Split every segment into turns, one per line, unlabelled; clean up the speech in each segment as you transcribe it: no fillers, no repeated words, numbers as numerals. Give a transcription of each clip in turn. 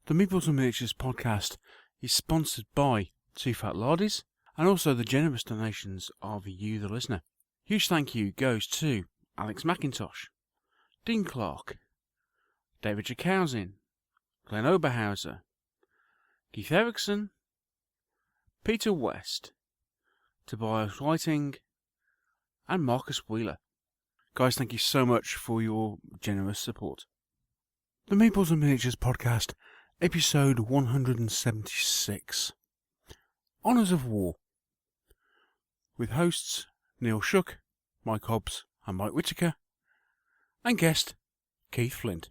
The Meeples and Miniatures podcast is sponsored by Two Fat Lardies and also the generous donations of you, the listener. Huge thank you goes to Alex McIntosh, Dean Clark, David Jacousin, Glenn Oberhauser, Keith Erickson, Peter West, Tobias Whiting, and Marcus Wheeler. Guys, thank you so much for your generous support. The Meeples and Miniatures podcast, episode 176, Honours of War, with hosts Neil Shuck Mike Hobbs and Mike Whitaker, and guest Keith Flint.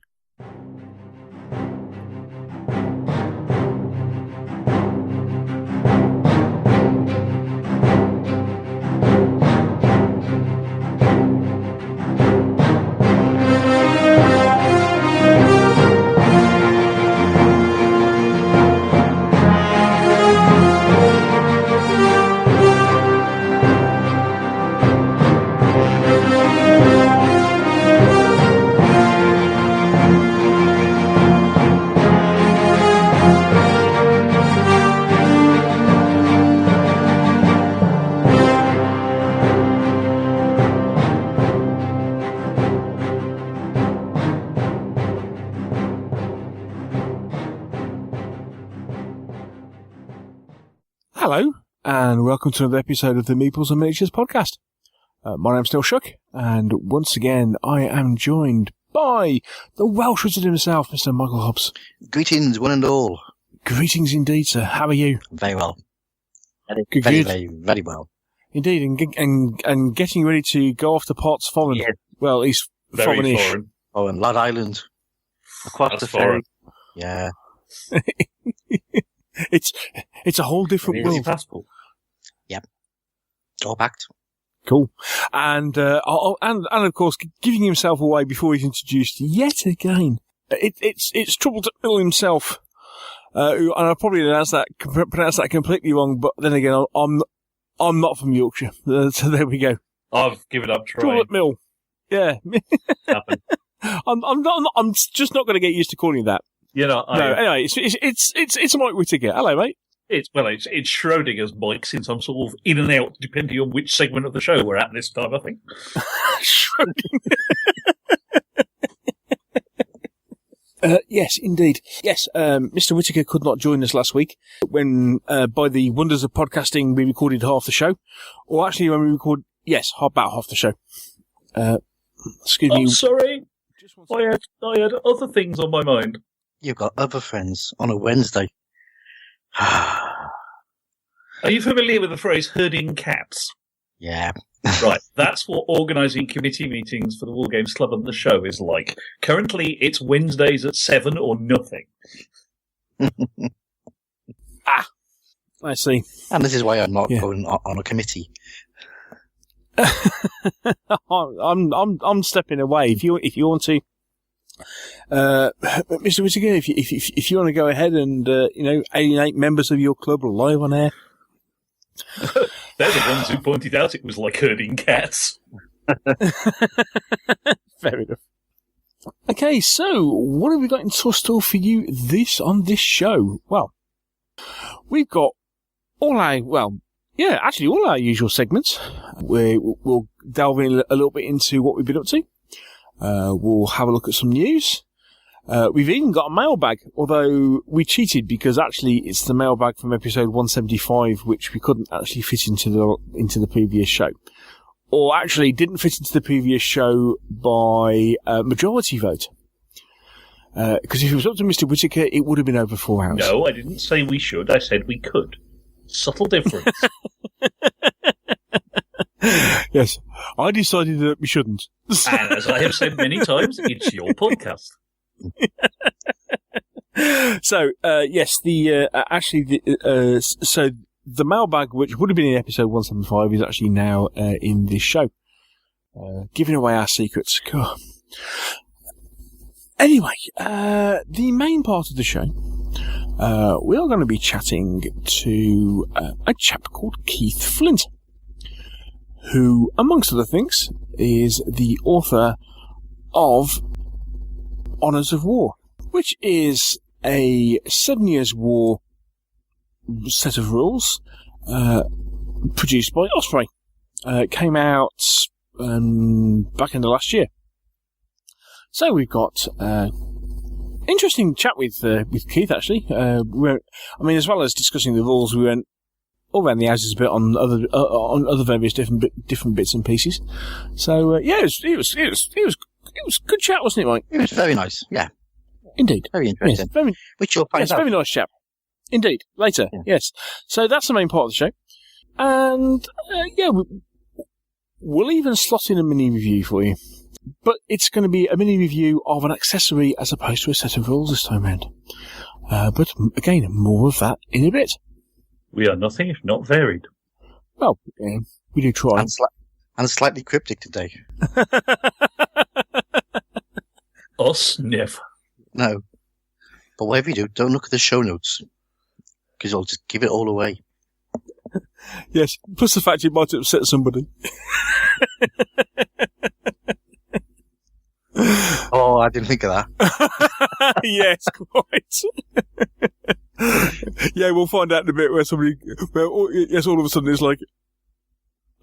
Hello, and welcome to another episode of the Meeples and Miniatures podcast. My name's Neil Shuck, and once again I am joined by the Welsh wizard himself, Mr. Michael Hobbs.
Greetings, one and all.
Greetings indeed, sir. How are you?
Very well. Very well.
Indeed, and getting ready to go off to Potts Foreign. Yeah. Well, he's foreign-ish.
Foreign. Lad Island. Across the ferry. Yeah.
It's a whole different world.
Passport. Yep. All backed.
Cool. And of course, giving himself away before he's introduced yet again. It's Troubled Mill himself. And I'll probably pronounce that completely wrong, but then again, I'm not from Yorkshire. So there we go.
I've given up trying.
Troubled Mill. Yeah. I'm just not going to get used to calling you that.
You know,
anyway, it's Mike Whitaker. Hello, mate.
It's Schrodinger's Mike, since I'm sort of in and out depending on which segment of the show we're at this time, I think.
Schrodinger. Yes, indeed. Yes, Mr. Whitaker could not join us last week when, by the wonders of podcasting, we recorded half the show. Or actually, when we recorded, about half the show. Excuse me.
I'm sorry. I had other things on my mind.
You've got other friends on a Wednesday.
Are you familiar with the phrase herding cats?
Yeah.
Right, that's what organising committee meetings for the War Games Club and the show is like. Currently, it's Wednesdays at 7 or nothing.
I see.
And this is why I'm not going on a committee.
I'm stepping away. If you want to, Mr. Whitaker, if you want to go ahead and alienate members of your club live on air.
They're the ones who pointed out it was like herding cats.
Fair enough. Okay, so what have we got in store for you on this show? Well, we've got all our usual segments. We'll delve in a little bit into what we've been up to. We'll have a look at some news. We've even got a mailbag, although we cheated because actually it's the mailbag from episode 175, which we couldn't actually fit into the previous show. Or actually didn't fit into the previous show by majority vote. Because if it was up to Mr. Whitaker, it would have been over 4 hours.
No, I didn't say we should. I said we could. Subtle difference.
Yes, I decided that we shouldn't.
And as I have said many times, it's your podcast.
So, yes, so the mailbag, which would have been in episode 175, is actually now in this show, giving away our secrets. Cool. Anyway, the main part of the show, we are going to be chatting to a chap called Keith Flint, who, amongst other things, is the author of Honours of War, which is a 7 Years' War set of rules produced by Osprey. It came out back in the last year. So we've got interesting chat with Keith, actually. As well as discussing the rules, we went all around the houses a bit on other various different bits and pieces. So it was good chat, wasn't it, Mike?
It was very nice. Yeah,
indeed,
very interesting.
Yes,
which you'll find out.
Very nice chap. Indeed, later. Yeah. Yes. So that's the main part of the show, and we'll even slot in a mini review for you. But it's going to be a mini review of an accessory as opposed to a set of rules this time round. But again, more of that in a bit.
We are nothing if not varied.
Well, we do try.
And slightly cryptic today.
Us? Never.
No. But whatever you do, don't look at the show notes. Because I'll just give it all away.
Yes, plus the fact it might upset somebody.
Oh, I didn't think of that.
Yes, quite. Yeah, we'll find out in a bit where all of a sudden it's like,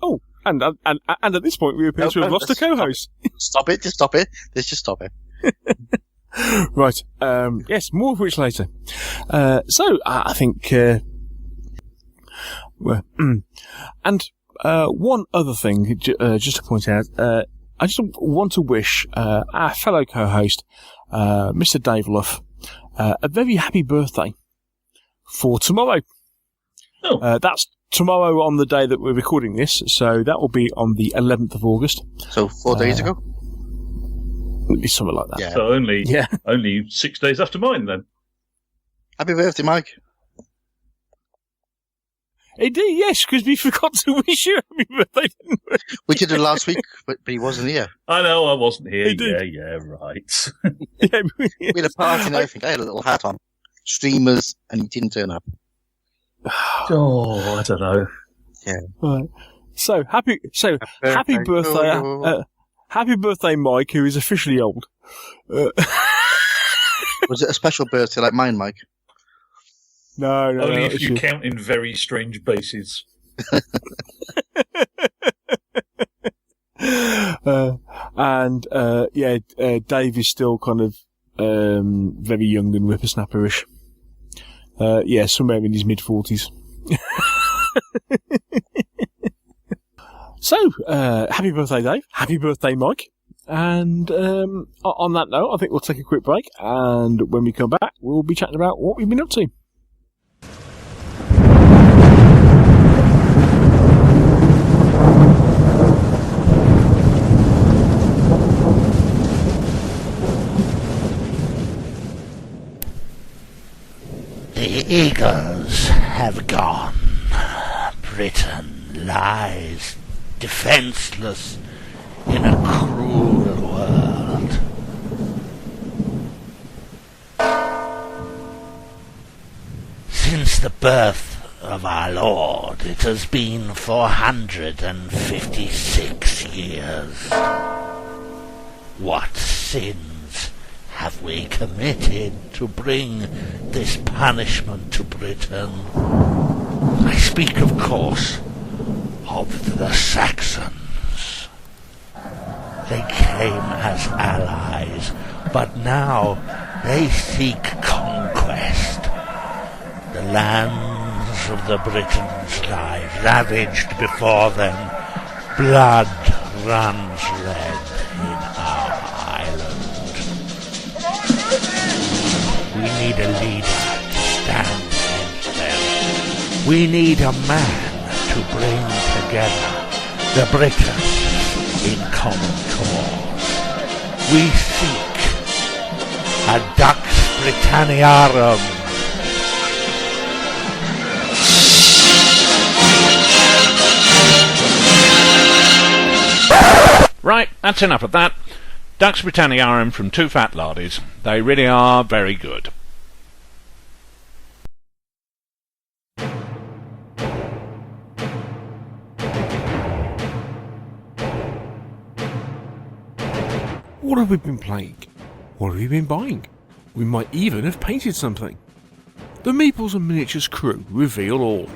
oh, and at this point we appear to have lost a co-host.
Stop it, just stop it. Let's just stop it.
Right, yes, more of which later. So, I think, and one other thing, just to point out, I just want to wish our fellow co-host, Mr. Dave Luff, a very happy birthday for tomorrow.
Oh.
That's tomorrow on the day that we're recording this, so that will be on the 11th of August.
So 4 days ago?
Something like that.
Yeah. So only 6 days after mine, then.
Happy birthday, Mike.
Indeed, yes, because we forgot to wish you happy birthday, didn't we?
We did it last week, but he wasn't here.
I know, I wasn't here.
Indeed.
Yeah, right.
We had a party and everything. I had a little hat on. Streamers, and he didn't turn up.
Oh, I don't know.
Yeah.
Right. So happy birthday, happy birthday, Mike, who is officially old.
Was it a special birthday like mine, Mike?
No.
Only if you count in very strange bases. Dave is still kind of very young and whippersnapperish. Somewhere in his mid-40s. So, happy birthday, Dave. Happy birthday, Mike. And on that note, I think we'll take a quick break. And when we come back, we'll be chatting about what we've been up to.
The eagles have gone. Britain lies defenseless in a cruel world. Since the birth of our Lord, it has been 456 years. What sins have we committed to bring this punishment to Britain? I speak, of course, of the Saxons. They came as allies, but now they seek conquest. The lands of the Britons lie ravaged before them. Blood runs red in our island. We need a leader to stand against them. We need a man to bring together the Britons in common cause. We seek a Dux Britanniarum.
Right, that's enough of that. Dux Britanniarum from Two Fat Lardies. They really are very good.
What have we been playing? What have we been buying? We might even have painted something. The Meeples and Miniatures crew reveal all.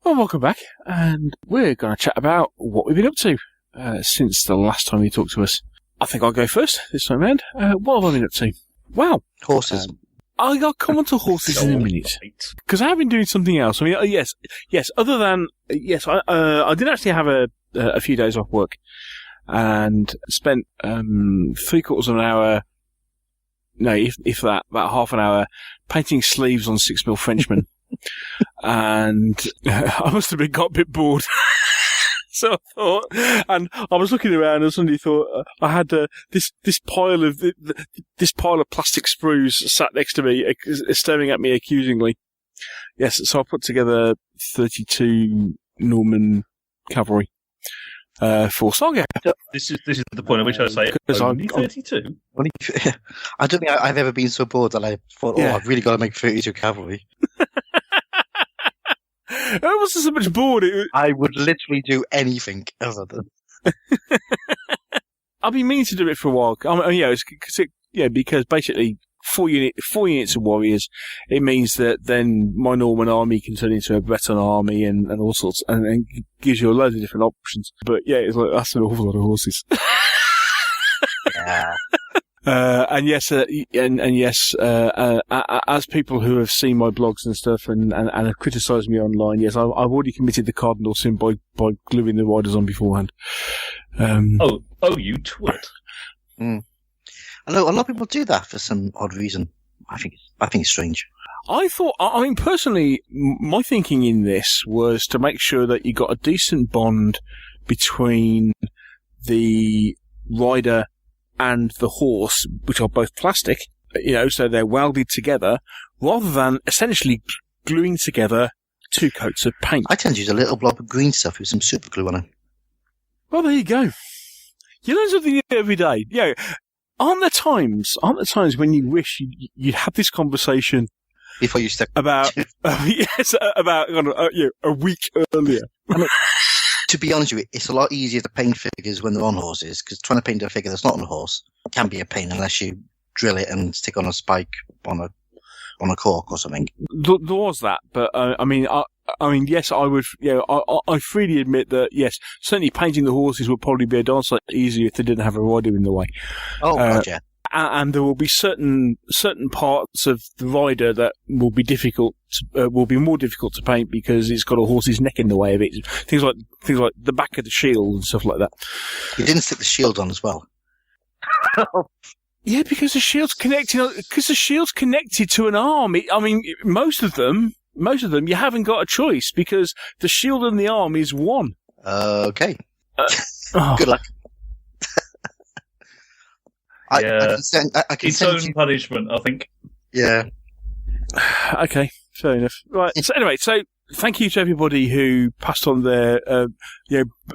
Well, welcome back, and we're going to chat about what we've been up to since the last time you talked to us. I think I'll go first this time round. What have I been up to? Wow.
Horses.
I'll come on to horses in a minute, because I have been doing something else. I mean, yes. Other than I did actually have a few days off work, and spent 3/4 of an hour. No, if that, about half an hour, painting sleeves on 6mm Frenchmen, and I must have got a bit bored. So I thought, and I was looking around and suddenly thought I had this pile of plastic sprues sat next to me, staring at me accusingly. Yes, so I put together 32 Norman cavalry for Saga.
This is the point at which I say only 32.
I don't think I've ever been so bored that I thought, I've really got to make 32 cavalry.
I wasn't so much bored.
I would literally do anything other than.
I've been meaning to do it for a while. Because basically 4 units of warriors. It means that then my Norman army can turn into a Breton army and all sorts, and gives you a load of different options. But yeah, it's like that's an awful lot of horses.
Yeah.
And yes, as people who have seen my blogs and stuff and have criticised me online, yes, I've already committed the cardinal sin by gluing the riders on beforehand.
You twit.
Mm. I know a lot of people do that for some odd reason. I think it's strange.
I mean, personally, my thinking in this was to make sure that you got a decent bond between the rider and the horse, which are both plastic, so they're welded together, rather than essentially gluing together 2 coats of paint.
I tend to use a little blob of green stuff with some super glue on it.
Well, there you go. You learn something new every day. Yeah. Aren't there times when you wish you'd had this conversation
before you step
about a week earlier? I mean,
to be honest with you, it's a lot easier to paint figures when they're on horses, because trying to paint a figure that's not on a horse can be a pain unless you drill it and stick on a spike on a cork or something.
There was that, but I mean, yes, I would. I freely admit that yes, certainly painting the horses would probably be a darn sight easier if they didn't have a rider in the way.
Oh, God, yeah.
And there will be certain parts of the rider that will be more difficult to paint because it's got a horse's neck in the way of it. Things like the back of the shield and stuff like that.
You didn't stick the shield on as well.
Yeah, because the shield's connected to an arm. I mean, most of them, you haven't got a choice because the shield and the arm is one.
Okay. Good luck. I can
its own punishment, I think.
Yeah.
Okay, fair enough. Right. So anyway, thank you to everybody who passed on their.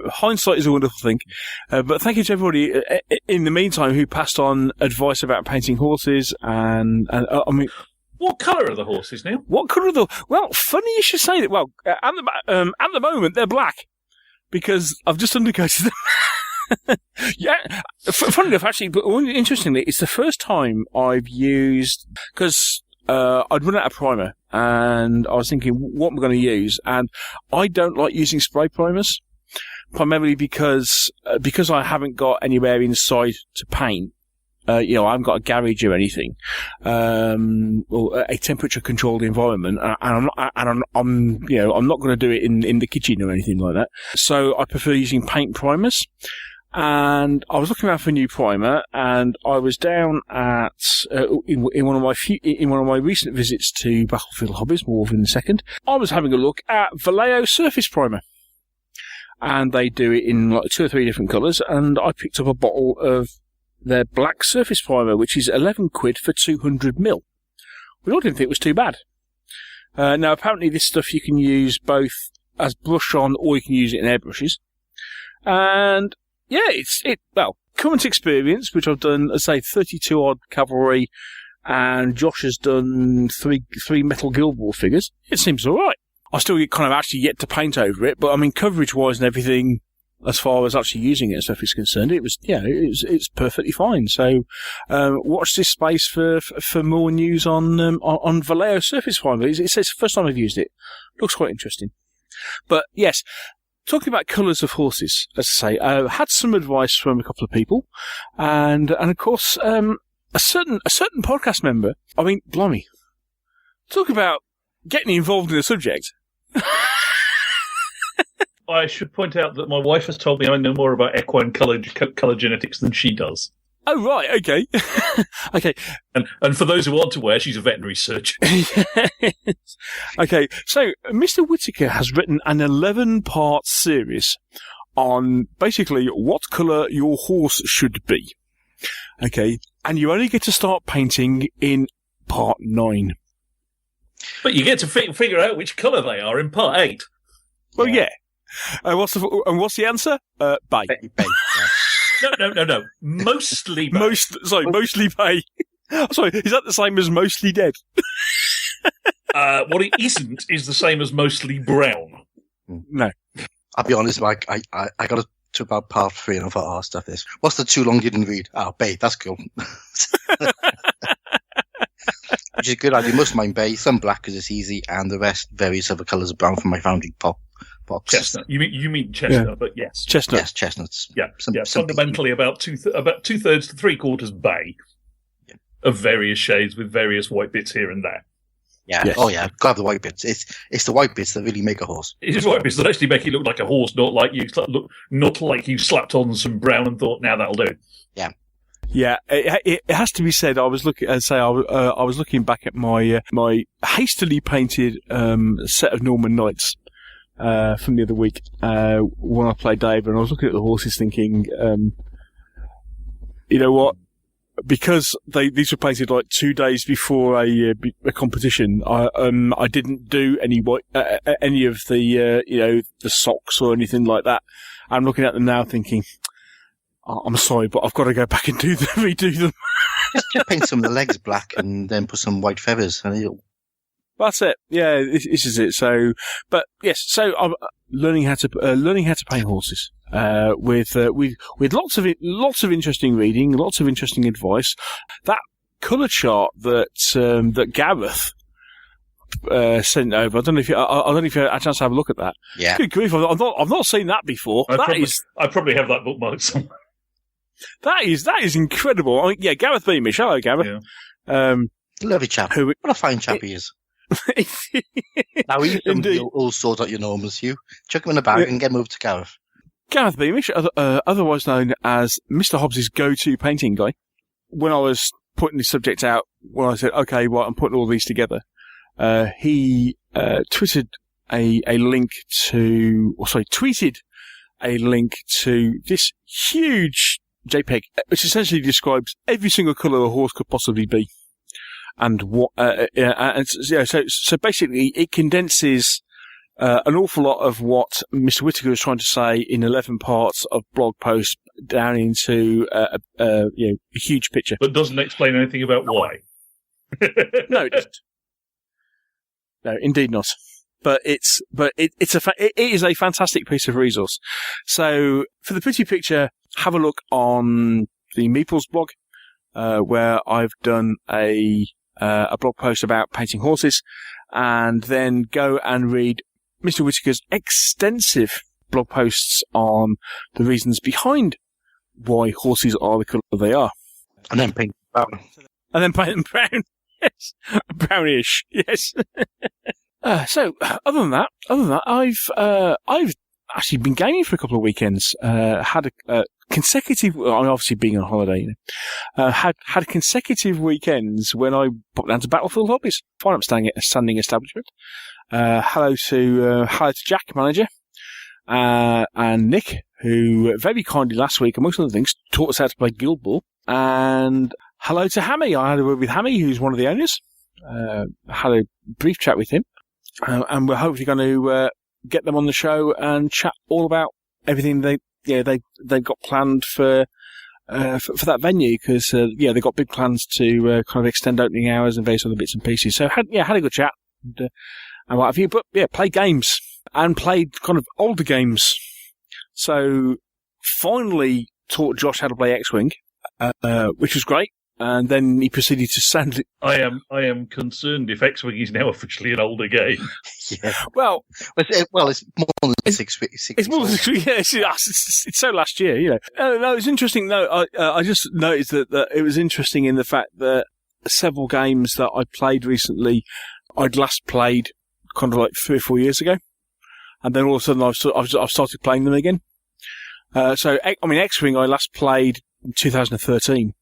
Hindsight is a wonderful thing, but thank you to everybody in the meantime who passed on advice about painting horses and I mean.
What colour are the horses, Neil?
What colour are the? Well, funny you should say that. Well, at the moment they're black because I've just undercoated them. Yeah, funny enough, actually, but interestingly, it's the first time I've used because I'd run out of primer and I was thinking, what am I going to use? And I don't like using spray primers, primarily because I haven't got anywhere inside to paint. I haven't got a garage or anything, or a temperature-controlled environment, and I'm not going to do it in the kitchen or anything like that. So I prefer using paint primers. And I was looking around for a new primer, and I was down at in one of my recent visits to Battlefield Hobbies, more in a second. I was having a look at Vallejo Surface Primer, and they do it in like 2 or 3 different colours. And I picked up a bottle of their black surface primer, which is £11 for 200ml. We all didn't think it was too bad. Now, apparently, this stuff you can use both as brush on, or you can use it in airbrushes, and yeah, current experience, which I've done, say, 32 odd cavalry,
and Josh has done three Metal Guild Ball figures. It seems all right. I still kind of actually yet to paint over it, but I mean, coverage-wise and everything, as far as actually using it and stuff is concerned, it's perfectly fine. So, watch this space for more news on Vallejo Surface Finder. It says first time I've used it. Looks quite interesting. But yes, talking about colours of horses, as I say, I had some advice from a couple of people, and of course, a certain podcast member. I mean, blimey, talk about getting involved in a subject.
I should point out that my wife has told me I know more about equine colour genetics than she does.
Oh, right, okay. Okay.
And for those who aren't aware, she's a veterinary surgeon.
Okay, so Mr. Whitaker has written an 11-part series on basically what colour your horse should be. Okay, and you only get to start painting in part 9.
But you get to figure out which colour they are in part 8.
Well, yeah. What's the answer? Bay.
Bay, yeah.
No. Mostly bay.
Mostly bay. Sorry, is that the same as mostly dead?
What it isn't is the same as mostly brown.
No.
I'll be honest, Mike. I got to about part 3 and I thought, stuff this. What's the too long you didn't read? Oh, bay. That's cool. Which is good. I do most mind bay, some black because it's easy, and the rest various other colours of brown from my foundry box.
Chestnut. You mean chestnut? Yeah. But yes,
chestnut.
Yes, chestnuts.
Yeah, fundamentally about 2/3 to 3/4 bay of various shades with various white bits here and there.
Yeah. Yes. Oh yeah. Gotta have the white bits. It's the white bits that really make a horse.
It's white bits that actually make it look like a horse, not like you slapped on some brown and thought, now that'll do.
Yeah.
Yeah, it has to be said. I was looking back at my hastily painted set of Norman Knights from the other week when I played Dave, and I was looking at the horses, thinking, you know what? Because these were painted like 2 days before a competition, I didn't do any of the the socks or anything like that. I'm looking at them now, thinking, I'm sorry, but I've got to go back and redo them.
Just paint some of the legs black and then put some white feathers. And
that's it. Yeah, this is it. So, but yes, so I'm learning how to paint horses with lots of interesting reading, lots of interesting advice. That colour chart that Gareth sent over. I don't know if you had a chance to have a look at that.
Yeah.
Good grief! I've not seen that before.
I probably have that bookmarked somewhere.
That is incredible. I mean, yeah, Gareth Beamish. Hello, Gareth.
Yeah. Lovely chap. What a fine chap he is. Now you can all sort out your Normans, Hugh. Chuck him in a bag and get him over to Gareth.
Gareth Beamish, otherwise known as Mr. Hobbs' go-to painting guy. When I was putting the subject out, when I said, okay, well, I'm putting all these together, he tweeted a link to this huge JPEG, which essentially describes every single colour a horse could possibly be. And what, so basically it condenses, an awful lot of what Mr. Whitaker was trying to say in 11 parts of blog posts down into, a huge picture.
But doesn't explain anything about why.
No, it doesn't. No, indeed not. But it is a fantastic piece of resource. So for the pretty picture, have a look on the Meeples blog, where I've done a blog post about painting horses, and then go and read Mr. Whitaker's extensive blog posts on the reasons behind why horses are the colour they are.
And then paint them brown.
And then paint them brown. Yes. Brownish. Yes. So, other than that, I've actually been gaming for a couple of weekends. Had a consecutive, I'm obviously being on holiday, had consecutive weekends when I popped down to Battlefield Hobbies, fine upstanding establishment. Hello to Jack, manager, and Nick, who very kindly last week, amongst other things, taught us how to play Guild Ball. And hello to Hammy. I had a word with Hammy, who's one of the owners. Had a brief chat with him. And we're hopefully going to get them on the show and chat all about everything they've got planned for for that venue because they've got big plans to kind of extend opening hours and various other bits and pieces. So had a good chat and what have you. But yeah, played games and played kind of older games. So finally taught Josh how to play X-Wing, which was great. And then he proceeded to send it.
I am concerned if X-Wing is now officially an older game.
Yeah.
Well,
it's more than six.
It's more than 6 years. It's so last year, you know. No, it's interesting. No, I just noticed that it was interesting in the fact that several games that I played recently, I'd last played kind of like 3 or 4 years ago, and then all of a sudden I've started playing them again. So X-Wing I last played in 2013.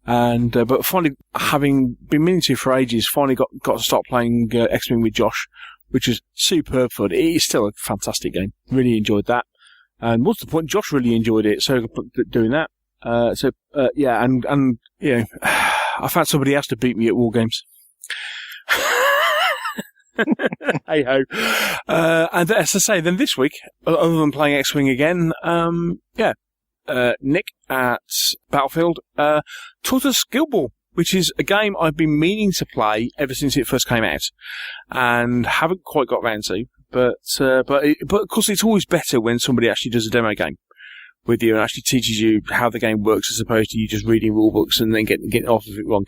And but finally, having been meaning to for ages, finally got to start playing X-Wing with Josh, which is superb fun. It is still a fantastic game. Really enjoyed that. And what's the point? Josh really enjoyed it, so doing that. And you know, I found somebody else to beat me at war games. Hey ho. And as I say, then this week, other than playing X-Wing again, Nick at Battlefield taught us Guild Ball, which is a game I've been meaning to play ever since it first came out, and haven't quite got round to. But of course, it's always better when somebody actually does a demo game with you and actually teaches you how the game works, as opposed to you just reading rule books and then getting off of it wrong.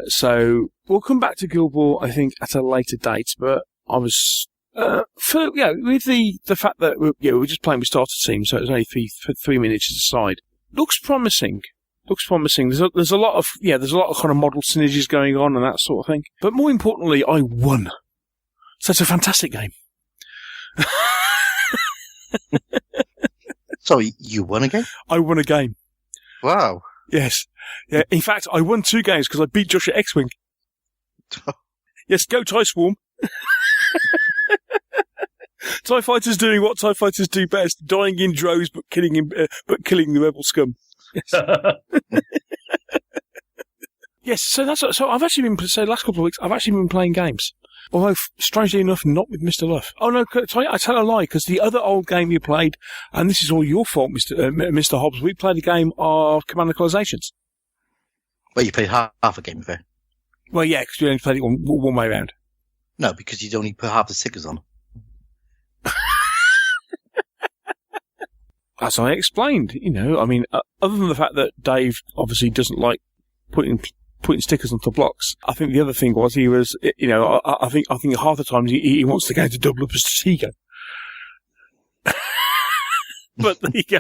So we'll come back to Guild Ball, I think, at a later date. But I was. With the fact that we're just playing with starter team, so it's only three miniatures aside. Looks promising. There's a lot of kind of model synergies going on and that sort of thing. But more importantly, I won. So it's a fantastic game.
So you won a game?
I won a game.
Wow.
Yes. Yeah. In fact, I won 2 games because I beat Josh at X-Wing. Yes, go TIE Swarm. TIE fighters doing what TIE fighters do best: dying in droves, but killing the rebel scum. Yes. Yes. So I've actually been the last couple of weeks. I've actually been playing games. Although strangely enough, not with Mr. Luff. Oh no, I tell a lie, because the other old game you played, and this is all your fault, Mr. Hobbs. We played a game of Command Localizations.
Well, you played half a game of it.
Well, yeah, because we only played it one way round.
No, because you'd only put half the stickers on.
As I explained, you know, I mean, other than the fact that Dave obviously doesn't like putting stickers onto blocks, I think the other thing was he was, you know, I think half the time he wants the game to double up as Stratego. But there you go.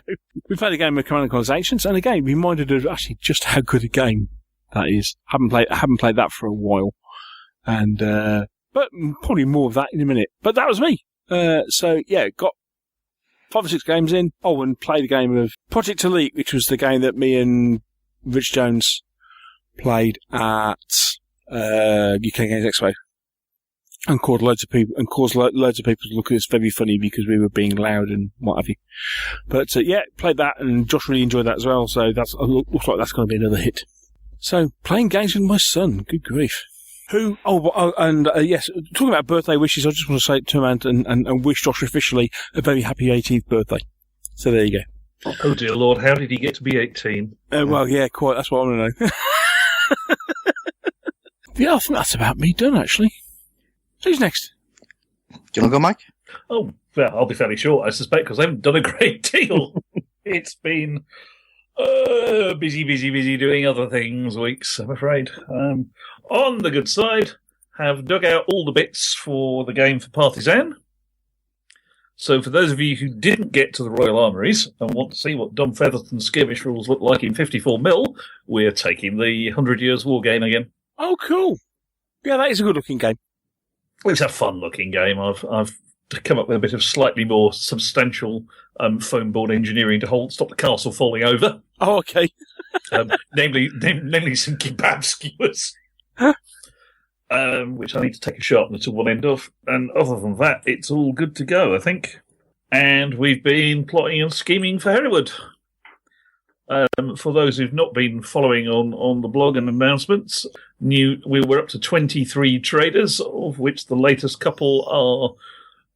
We played a game of Command Localizations, and again, reminded of actually just how good a game that is. Haven't played that for a while, and but probably more of that in a minute. But that was me. So yeah, got 5 or 6 games in. Oh, and played a game of Project Elite, which was the game that me and Rich Jones played at UK Games Expo, and caused loads of people to look at us very funny because we were being loud and what have you. But yeah, played that, and Josh really enjoyed that as well. So looks like that's going to be another hit. So playing games with my son. Good grief. Yes, talking about birthday wishes, I just want to say to him and wish Josh officially a very happy 18th birthday. So there you go.
Oh dear Lord, how did he get to be 18?
Well, yeah, quite. That's what I want to know. Yeah, I think that's about me done, actually. Who's next?
Do you want to go, Mike?
Oh, well, I'll be fairly short, I suspect, because I haven't done a great deal. It's been busy doing other things weeks, I'm afraid. On the good side, have dug out all the bits for the game for Partisan. So for those of you who didn't get to the Royal Armouries and want to see what Dom Featherton's skirmish rules look like in 54mm, we're taking the 100 Years War game again.
Oh, cool. Yeah, that is a good-looking game.
It's a fun-looking game. I've come up with a bit of slightly more substantial foam board engineering to stop the castle falling over.
Oh, okay.
namely some kebab skewers.
Huh?
Which I need to take a sharpener to one end of. And other than that, it's all good to go, I think. And we've been plotting and scheming for Hereward. For those who've not been following on the blog and announcements, we were up to 23 traders, of which the latest couple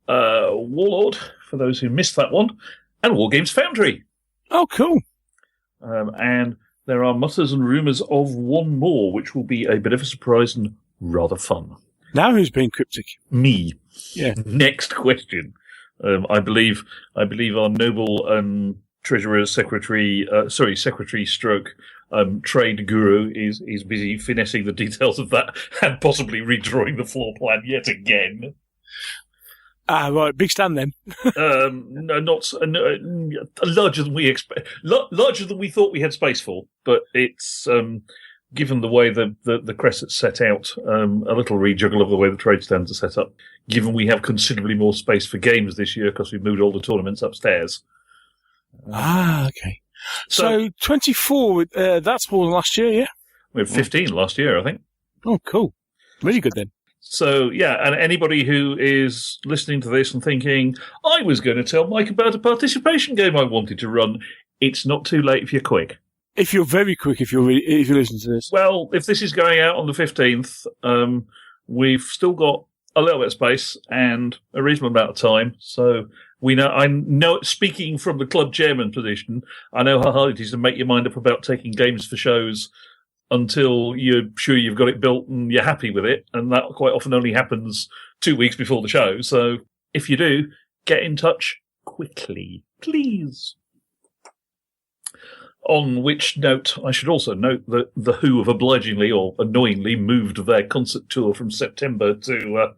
are Warlord, for those who missed that one, and Wargames Foundry.
Oh, cool.
And there are mutters and rumours of one more, which will be a bit of a surprise and rather fun.
Now who's being cryptic?
Me.
Yeah.
Next question. I believe our noble treasurer, secretary stroke trade guru is busy finessing the details of that and possibly redrawing the floor plan yet again.
Ah, right, big stand then.
No, larger than we larger than we thought we had space for, but it's given the way the Crescent's set out, a little rejuggle of the way the trade stands are set up. Given we have considerably more space for games this year because we've moved all the tournaments upstairs.
Okay. So 24, that's more than last year, yeah?
We had 15 last year, I think.
Oh, cool. Really good then.
So, yeah, and anybody who is listening to this and thinking, I was going to tell Mike about a participation game I wanted to run, it's not too late if you're quick.
If you're very quick, if you're listening to this.
Well, if this is going out on the 15th, we've still got a little bit of space and a reasonable amount of time. So I know, speaking from the club chairman position, I know how hard it is to make your mind up about taking games for shows until you're sure you've got it built and you're happy with it. And that quite often only happens 2 weeks before the show. So if you do, get in touch quickly, please. On which note, I should also note that The Who have obligingly or annoyingly moved their concert tour from September to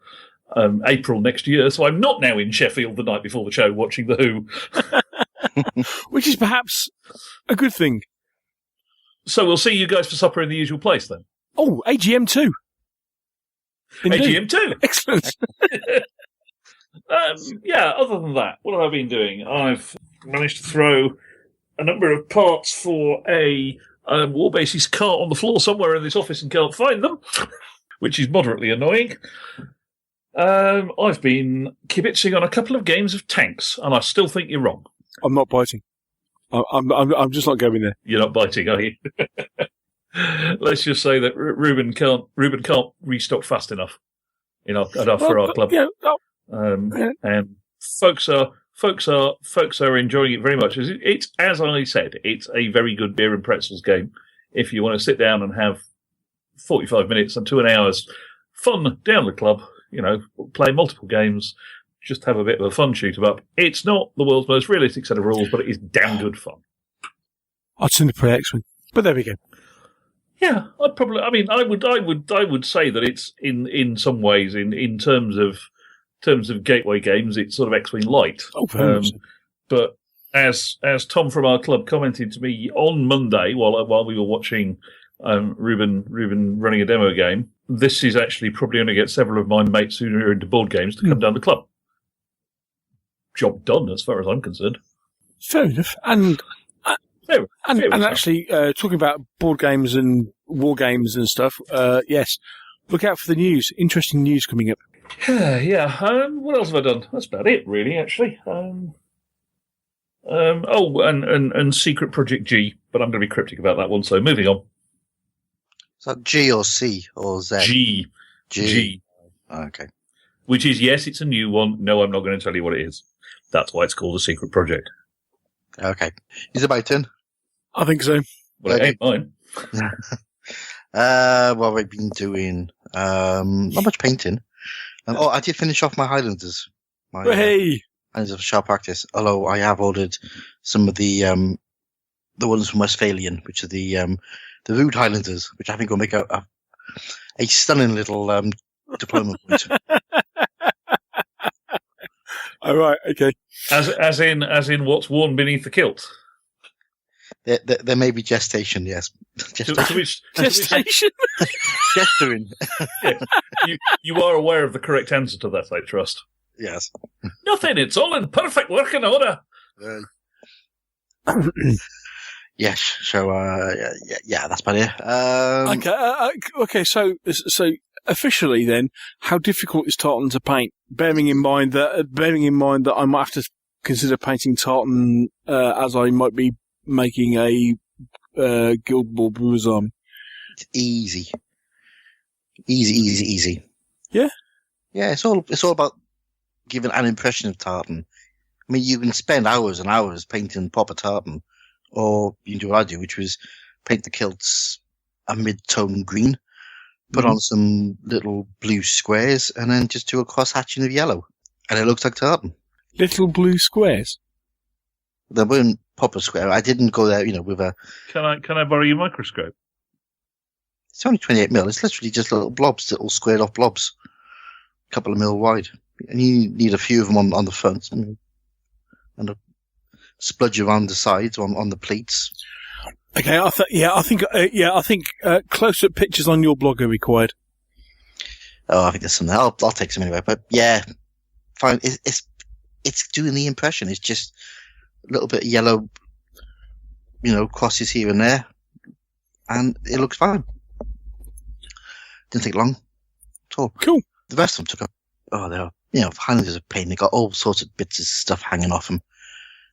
April next year. So I'm not now in Sheffield the night before the show watching The Who.
Which is perhaps a good thing.
So we'll see you guys for supper in the usual place then.
Oh, AGM 2.
AGM 2.
Excellent.
Yeah, other than that, what have I been doing? I've managed to throw a number of parts for a Warbases cart on the floor somewhere in this office and can't find them, which is moderately annoying. I've been kibitzing on a couple of games of tanks, and I still think you're wrong.
I'm not biting. I'm just not going there.
You're not biting, are you? Let's just say that Ruben can't restock fast enough for our club.
Yeah,
and folks are enjoying it very much. It's, as I said, it's a very good beer and pretzels game. If you want to sit down and have 45 minutes and 2 hours fun down the club, play multiple games, just have a bit of a fun shoot 'em up. It's not the world's most realistic set of rules, but it is damn good fun.
I'd send it for X-Wing, but there we go.
Yeah, I would say that it's in some ways in terms of gateway games, it's sort of X-Wing light.
Oh, very much so.
But as Tom from our club commented to me on Monday while we were watching Ruben running a demo game, this is actually probably going to get several of my mates who are into board games to come down the club. Job done, as far as I'm concerned.
Fair enough. And actually, talking about board games and war games and stuff, yes, look out for the news. Interesting news coming up.
Yeah. What else have I done? That's about it, really, actually. And Secret Project G, but I'm going to be cryptic about that one, so moving on.
Is that G or C or Z?
G.
Okay.
Which is, yes, it's a new one. No, I'm not going to tell you what it is. That's why it's called a Secret Project.
Okay. Is it my turn?
I think so.
Well, it ain't mine.
What have I been doing? Not much painting. I did finish off my Highlanders.
Hey!
Highlanders of Sharp Practice. Although I have ordered some of the ones from Westphalian, which are the Rude Highlanders, which I think will make a stunning little deployment point.
All right, okay.
As in what's worn beneath the kilt.
There may be gestation, yes.
Gestation?
Gesturing.
Yes. You are aware of the correct answer to that, I trust.
Yes.
Nothing, it's all in perfect working order.
Yes, so, yeah, that's about it.
Okay, so officially then, how difficult is tartan to paint? Bearing in mind that I might have to consider painting tartan as I might be making a Guild Ball Brewers Army.
It's easy. Easy.
Yeah?
Yeah, it's all about giving an impression of tartan. I mean, you can spend hours and hours painting proper tartan, or you can do what I do, which was paint the kilts a mid-tone green, put on some little blue squares, and then just do a cross-hatching of yellow. And it looks like tartan.
Little blue squares?
They weren't proper square. I didn't go there, with a...
Can I borrow your microscope?
It's only 28mm. It's literally just little blobs, little squared off blobs. A couple of mil wide. And you need a few of them on the front and a spludge around the sides on the pleats.
Okay, I think close-up pictures on your blog are required.
Oh, I think there's some there. I'll take some anyway. But yeah, fine. It's doing the impression. It's just a little bit of yellow, crosses here and there, and it looks fine. Didn't take long at all.
Cool.
The rest of them took up. Oh, they're Highlanders of pain. They got all sorts of bits of stuff hanging off them.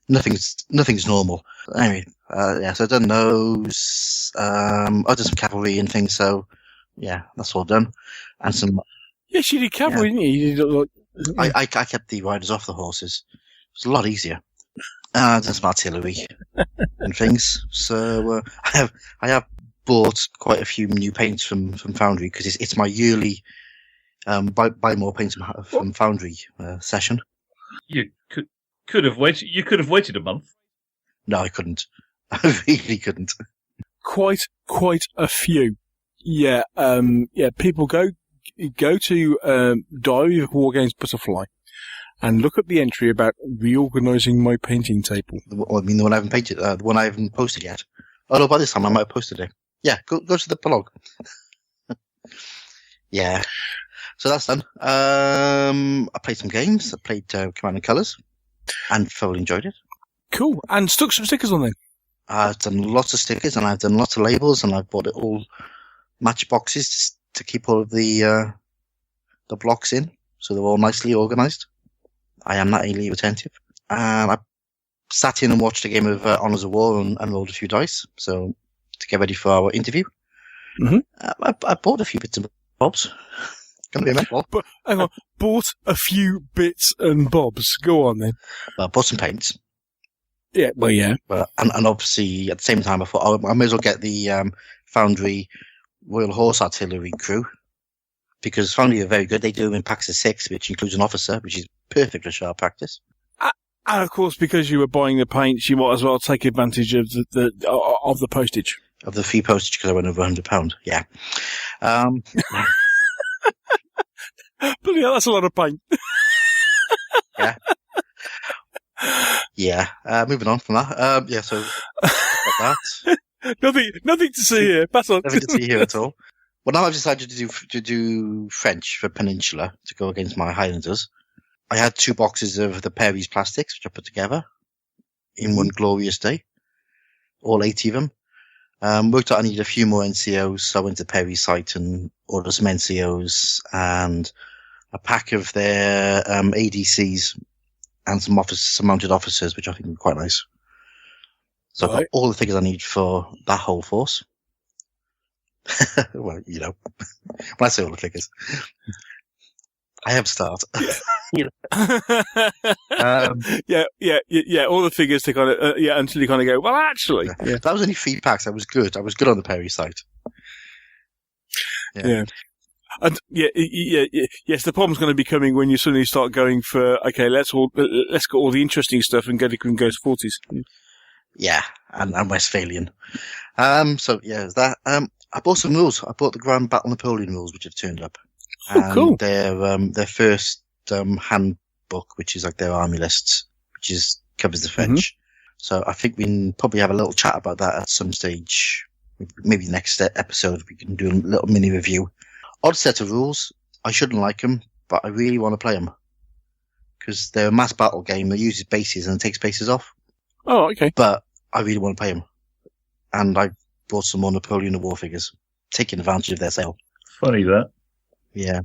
Nothing's normal. Anyway, so I've done those. I did some cavalry and things. So yeah, that's all done. And some.
Yes, you did cavalry, didn't you? You did
I kept the riders off the horses. It was a lot easier. Done some artillery and things. So I have bought quite a few new paints from Foundry because it's my yearly buy more paints from Foundry session.
You could have waited. You could have waited a month.
No, I couldn't. I really couldn't.
Quite a few. Yeah. People go to Diary of Wargames Butterfly and look at the entry about reorganising my painting table.
The one I haven't painted, the one I haven't posted yet. Oh no, by this time I might have posted it. Yeah, go to the blog. Yeah. So that's done. I played some games. I played Command & Colours and thoroughly enjoyed it.
Cool. And stuck some stickers on them.
I've done lots of stickers and I've done lots of labels and I've bought it all match boxes to keep all of the blocks in so they're all nicely organised. I am that alien attentive. And I sat in and watched a game of Honours of War and rolled a few dice. So to get ready for our interview.
Mm-hmm.
I bought a few bits and bobs. Gonna be a metal.
But hang on, bought a few bits and bobs. Go on then.
Well, I bought some paints.
Yeah, well, yeah.
And obviously at the same time I thought I may as well get the Foundry Royal Horse Artillery crew because Foundry are very good. They do them in packs of 6, which includes an officer, which is perfect for sharp practice.
And of course, because you were buying the paints, you might as well take advantage of the postage.
Of the free postage because I went over £100. Yeah.
But yeah, that's a lot of paint.
Yeah. Yeah. Moving on from that. Yeah. So got that.
Nothing to see here. Pass on.
Nothing to see here at all. Well, now I've decided to do French for Peninsula to go against my Highlanders. I had 2 boxes of the Perry's plastics, which I put together in one glorious day. All 80 of them. Worked out I needed a few more NCOs, so I went to Perry's site and ordered some NCOs and a pack of their ADCs and some mounted officers, which I think were quite nice. So I've got all the figures I need for that whole force. Well, when I say all the figures, I have start.
Yeah. All the figures to kind of until you kind of go. Well, actually,
yeah. That was only 3 packs. I was good on the Perry site.
Yeah. And yes. The problem's going to be coming when you suddenly start going for let's get all the interesting stuff and get it and go to 40s.
Yeah, and Westphalian. So yeah, that. I bought some rules. I bought the Grand Battle Napoleon rules, which have turned up.
Oh, cool.
Their first handbook, which is like their army lists, which covers the French. Mm-hmm. So I think we can probably have a little chat about that at some stage. Maybe the next episode we can do a little mini review. Odd set of rules. I shouldn't like them, but I really want to play them because they're a mass battle game that uses bases and takes bases off.
Oh, okay.
But I really want to play them, and I bought some more Napoleon War figures, taking advantage of their sale.
Funny that.
Yeah.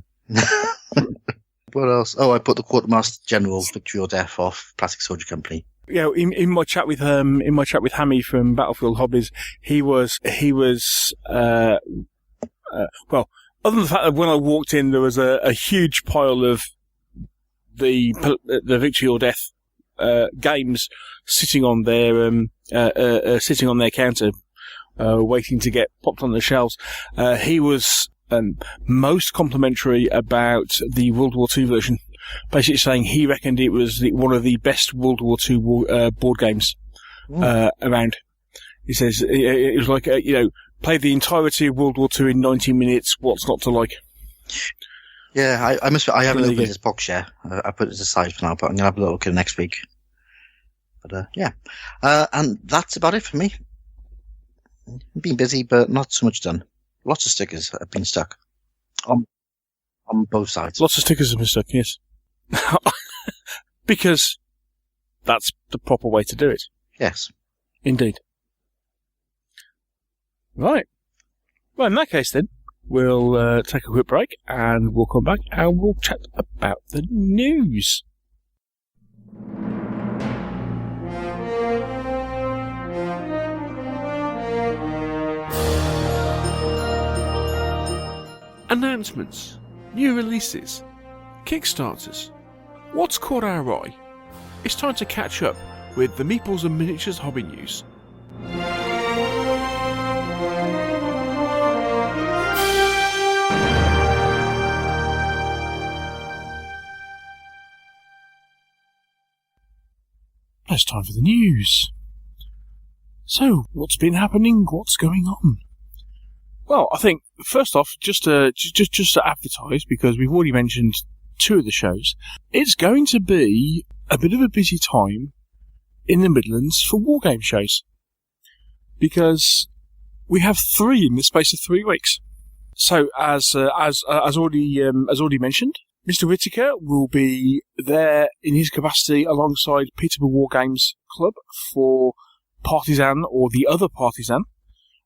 What else? Oh, I put the Quartermaster General Victory or Death off Plastic Soldier Company.
Yeah, in my chat with Hammy from Battlefield Hobbies, he was well, other than the fact that when I walked in there was a huge pile of the Victory or Death games sitting on their sitting on their counter, waiting to get popped on the shelves. He was most complimentary about the World War II version, basically saying he reckoned it was one of the best World War II board games around. He says it was like, play the entirety of World War II in 90 minutes. What's not to like?
Yeah, I must. I haven't opened this box yet. I put it aside for now, but I'm gonna have a little look at it next week. But yeah, and that's about it for me. Been busy, but not so much done. Lots of stickers have been stuck on both sides.
Lots of stickers have been stuck, yes, because that's the proper way to do it.
Yes,
indeed. Right. Well, in that case, then we'll take a quick break, and we'll come back and we'll chat about the news. Announcements, new releases, Kickstarters. What's caught our eye? It's time to catch up with the Meeples and Miniatures hobby news. It's time for the news. So, what's been happening? What's going on? Well, I think first off, just to advertise, because we've already mentioned two of the shows, it's going to be a bit of a busy time in the Midlands for wargame shows, because we have 3 in the space of 3 weeks. So, as already mentioned, Mr. Whitaker will be there in his capacity alongside Peterborough Wargames Club for Partisan, or the other Partisan,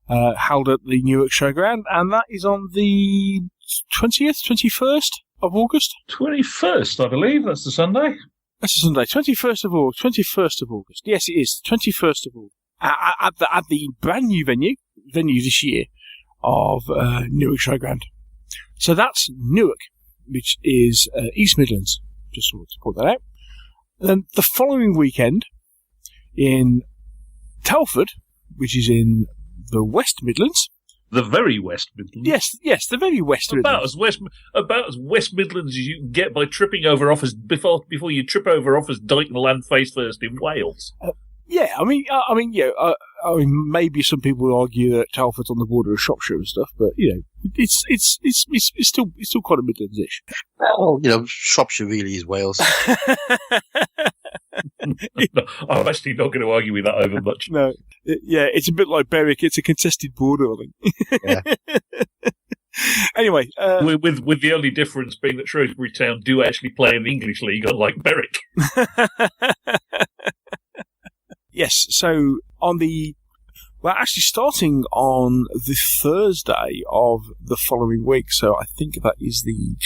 held at the Newark Showground, and that is on the 20th, 21st of August?
21st, I believe. That's the Sunday.
That's the Sunday. 21st of August. Yes, it is. 21st of August. At the brand new venue this year of Newark Showground. So that's Newark, which is East Midlands. Just to put that out. Then the following weekend in Telford, which is in the West Midlands.
The very West Midlands.
Yes, the very West Midlands.
About as West Midlands as you can get by tripping over before you trip over Offa's Dyke and land face first in Wales.
I mean, maybe some people would argue that Telford's on the border of Shropshire and stuff, but it's still quite a Midlands-ish.
Well, Shropshire really is Wales.
No, I'm actually not going to argue with that over much.
No, it's a bit like Berwick. It's a contested border, I think.
Yeah.
Anyway,
with the only difference being that Shrewsbury Town do actually play in the English League, unlike Berwick.
Yes, so actually starting on the Thursday of the following week, so I think that is the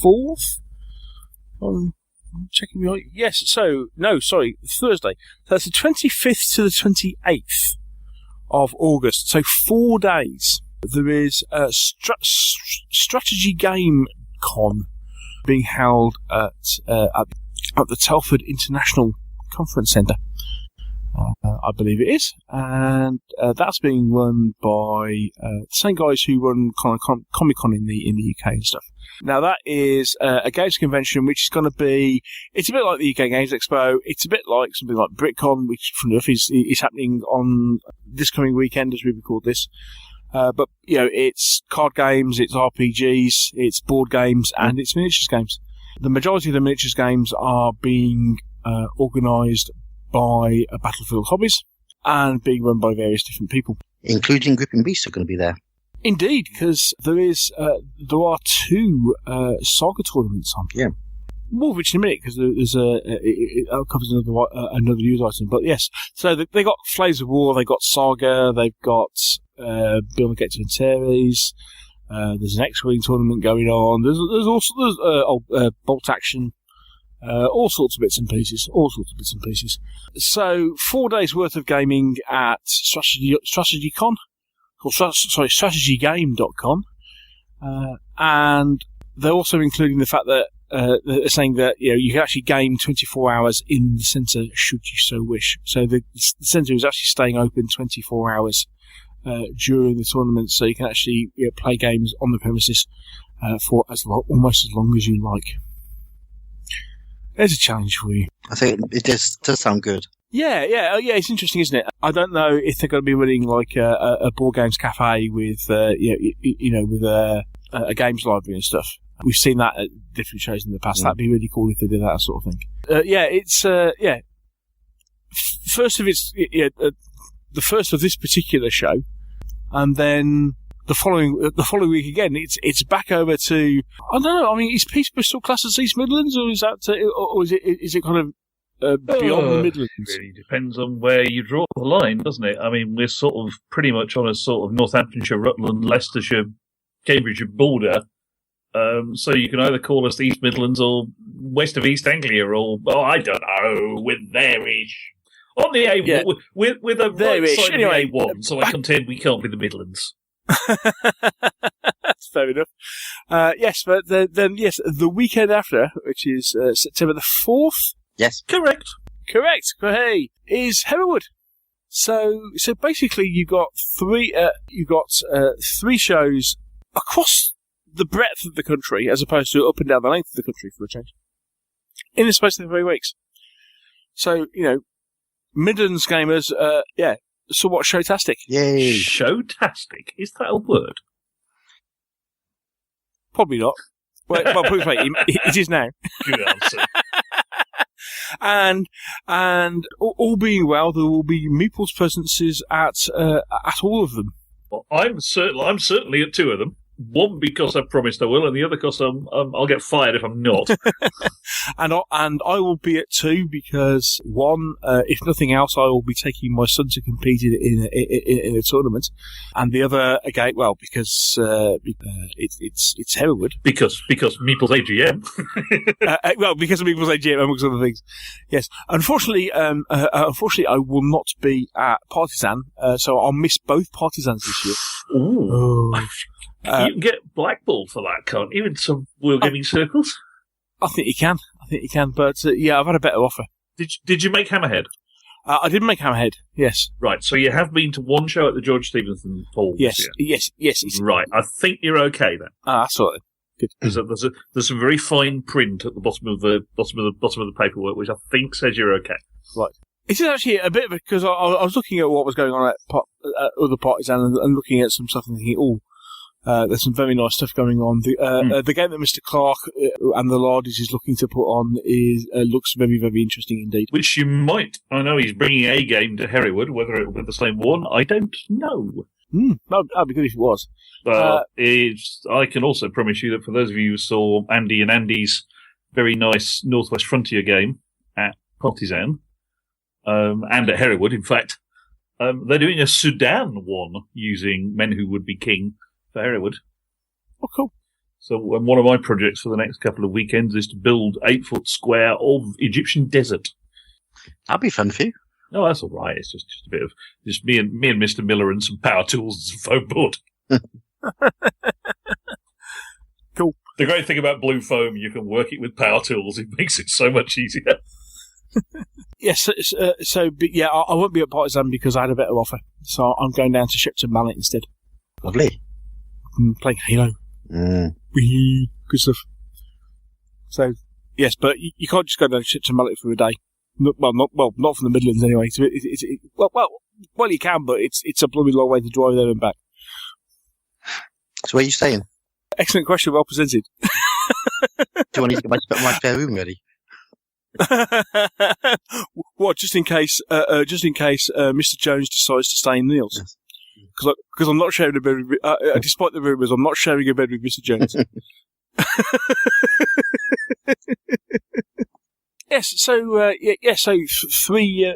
24th? I'm checking me out. Yes, Thursday. So that's the 25th to the 28th of August, so 4 days. There is a strategy game con being held at the Telford International Conference Centre, I believe it is, and that's being run by the same guys who run Comic-Con in the UK and stuff. Now that is a games convention which is going to be, it's a bit like the UK Games Expo, it's a bit like something like BritCon, which from enough is happening on this coming weekend as we record this. But it's card games, it's RPGs, it's board games, and it's miniatures games. The majority of the miniatures games are being organised by Battlefield Hobbies and being run by various different people,
including Gripping Beasts are going to be there.
Indeed, because there are 2 Saga tournaments on.
Yeah,
more of which in a minute, because there's it covers another news item. But yes, so they got Flames of War, they got Saga, they've got Bill Get to Terry's. There's an X-Wing tournament going on. There's also Bolt Action. All sorts of bits and pieces. So 4 days worth of gaming at StrategyCon, or StrategyGame.com, and they're also including the fact that they're saying that you can actually game 24 hours in the centre should you so wish. So the centre is actually staying open 24 hours during the tournament, so you can actually play games on the premises for almost as long as you like. There's a challenge for you.
I think it does sound good.
Yeah. It's interesting, isn't it? I don't know if they're going to be running like a board games cafe with with a games library and stuff. We've seen that at different shows in the past. That'd be really cool if they did that sort of thing. First of the first of this particular show, and then the following week again, it's back over to, I don't know. I mean, is Peterborough still classed as East Midlands, or is that, or is it kind of beyond the Midlands?
It really depends on where you draw the line, doesn't it? I mean, we're sort of pretty much on a sort of Northamptonshire, Rutland, Leicestershire, Cambridgeshire border. So you can either call us the East Midlands or west of East Anglia, or I don't know, with there-ish. On the A1, with a right side anyway, of the A1, so I contend we can't be the Midlands.
That's fair enough. Yes, but then the weekend after, which is September the 4th.
Yes,
correct.
Hey, is Hereward. So basically, you got three shows across the breadth of the country, as opposed to up and down the length of the country for a change, in the space of 3 weeks. So Midlands gamers, somewhat showtastic.
Yay!
Showtastic? Is that a word?
Probably not. Well, it is now.
Good answer.
And all being well, there will be Meeples presences at all of them.
Well, I'm certainly at 2 of them. One because I promised I will, and the other because I'll get fired if I'm not.
and I will be at 2 because one, if nothing else, I will be taking my son to compete in a tournament, and the other again, well, because it's Hereward.
Because Meeples AGM.
Because of Meeples AGM, amongst other things. Yes, unfortunately, I will not be at Partisan, so I'll miss both Partisans this year.
Ooh. You can get blackballed for that, can't you, in some Wargaming circles?
I think you can, but I've had a better offer.
Did you make Hammerhead?
I did make Hammerhead, yes.
Right, so you have been to one show at the George Stephenson Hall this year?
Yes.
Right, I think you're okay then.
That's all right. Good.
There's some very fine print at the bottom of the paperwork, which I think says you're okay.
Right. It is actually a bit because I was looking at what was going on at other Partisan and looking at some stuff and thinking, there's some very nice stuff going on. The game that Mr. Clark and the Lardis is looking to put on looks very, very interesting indeed.
Which you might. I know he's bringing a game to Hereward. Whether it will be the same one, I don't know.
That'd be good if it was.
I can also promise you that for those of you who saw Andy and Andy's very nice Northwest Frontier game at Partisan, and at Hereward, in fact, they're doing a Sudan one using Men Who Would Be King for Hereward.
Oh, cool.
So one of my projects for the next couple of weekends is to build 8-foot square of Egyptian desert.
That'd be fun for you.
No, that's all right. It's just a bit of just me and Mr. Miller and some power tools and some foam board.
Cool.
The great thing about blue foam, you can work it with power tools. It makes it so much easier.
Yes, I won't be at Partisan because I had a better offer. So I'm going down to Shepton Mallet instead.
Lovely.
I'm playing Halo. Wee, good stuff. So, yes, but you can't just go down to Shepton Mallet for a day. Not from the Midlands anyway. So well, you can, but it's a bloody long way to drive there and back.
So where are you staying?
Excellent question, well presented.
Do you want to get my spare room ready?
What? Just in case Mr. Jones decides to stay in Neil's. Because I'm not sharing a bed with, despite the rumours, I'm not sharing a bed with Mr. Jones. Yes, so three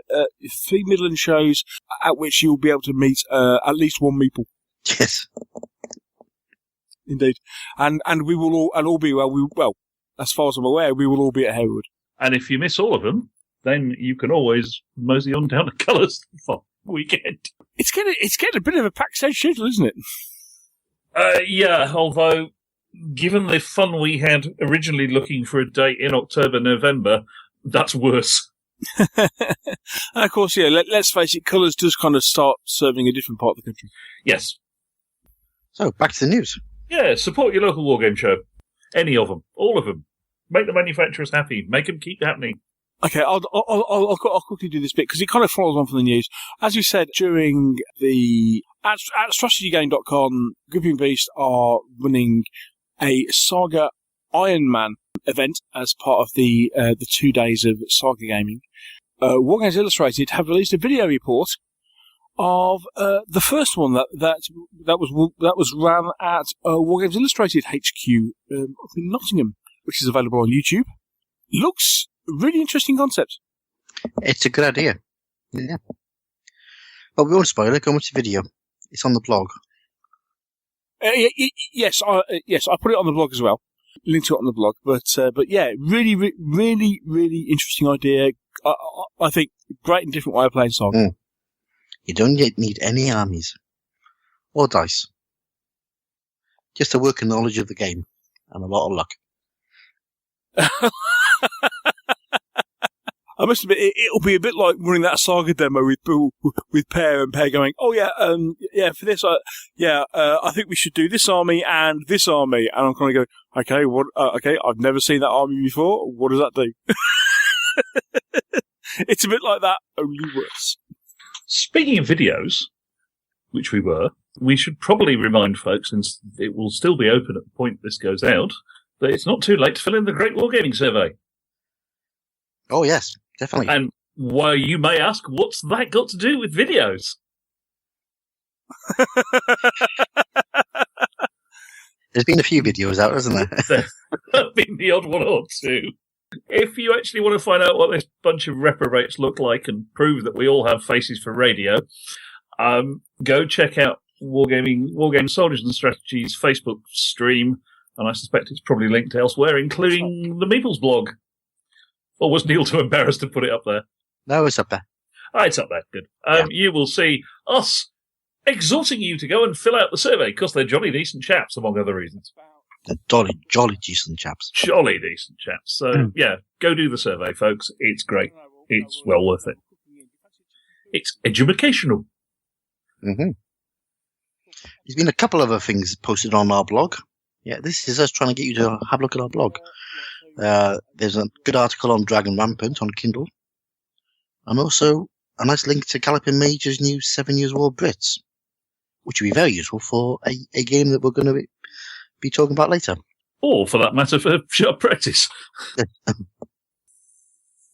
Midland shows at which you'll be able to meet at least one Meeple.
Yes,
indeed, and we will all be well. As far as I'm aware, we will all be at Hereward.
And if you miss all of them, then you can always mosey on down to Colours for weekend.
It's getting a bit of a packed schedule, isn't it?
Yeah. Although given the fun we had originally looking for a date in October, November, that's worse.
And of course, yeah, let's face it, colours does kind of start serving a different part of the country.
Yes.
So, back to the news.
Yeah, support your local wargame show. Any of them. All of them. Make the manufacturers happy. Make them keep happening.
Okay, I'll quickly do this bit because it kind of follows on from the news. As you said, during the at strategygame.com, Gripping Beast are running a Saga Iron Man event as part of the 2 days of Saga gaming. Wargames Illustrated have released a video report of the first one that was run at Wargames Illustrated HQ up in Nottingham, which is available on YouTube. Looks really interesting concept.
It's a good idea. Yeah. But we won't spoil it. Go watch the video. It's on the blog.
Yes, I put it on the blog as well. Link to it on the blog. But yeah, really, really, really interesting idea. I think great and different way of playing Saga.
Mm. You don't yet need any armies or dice. Just a working knowledge of the game and a lot of luck.
I must admit, it'll be a bit like running that Saga demo with Pear and Pear going, oh yeah, for this, I think we should do this army and this army, and I'm kind of going, okay, I've never seen that army before. What does that do? It's a bit like that, only worse.
Speaking of videos, which we should probably remind folks, since it will still be open at the point this goes out, that it's not too late to fill in the Great Wargaming Survey.
Oh, yes, definitely.
And why, you may ask, what's that got to do with videos?
There's been a few videos out, hasn't there?
There have been the odd one or two. If you actually want to find out what this bunch of reprobates look like and prove that we all have faces for radio, go check out Wargaming Soldiers and Strategies Facebook stream, and I suspect it's probably linked elsewhere, including the Meeples blog. Or was Neil too embarrassed to put it up there?
No, it's up there.
Oh, it's up there. Good. You will see us exhorting you to go and fill out the survey, because they're jolly decent chaps, among other reasons.
They're jolly decent chaps.
Jolly decent chaps. So, yeah, go do the survey, folks. It's great. It's well worth it. It's educational.
Mm-hmm. There's been a couple of other things posted on our blog. Yeah, this is us trying to get you to have a look at our blog. There's a good article on Dragon Rampant on Kindle. And also a nice link to Galloping Major's new 7 Years War Brits, which will be very useful for a game that we're going to be talking about later.
Or, for that matter, for sharp practice.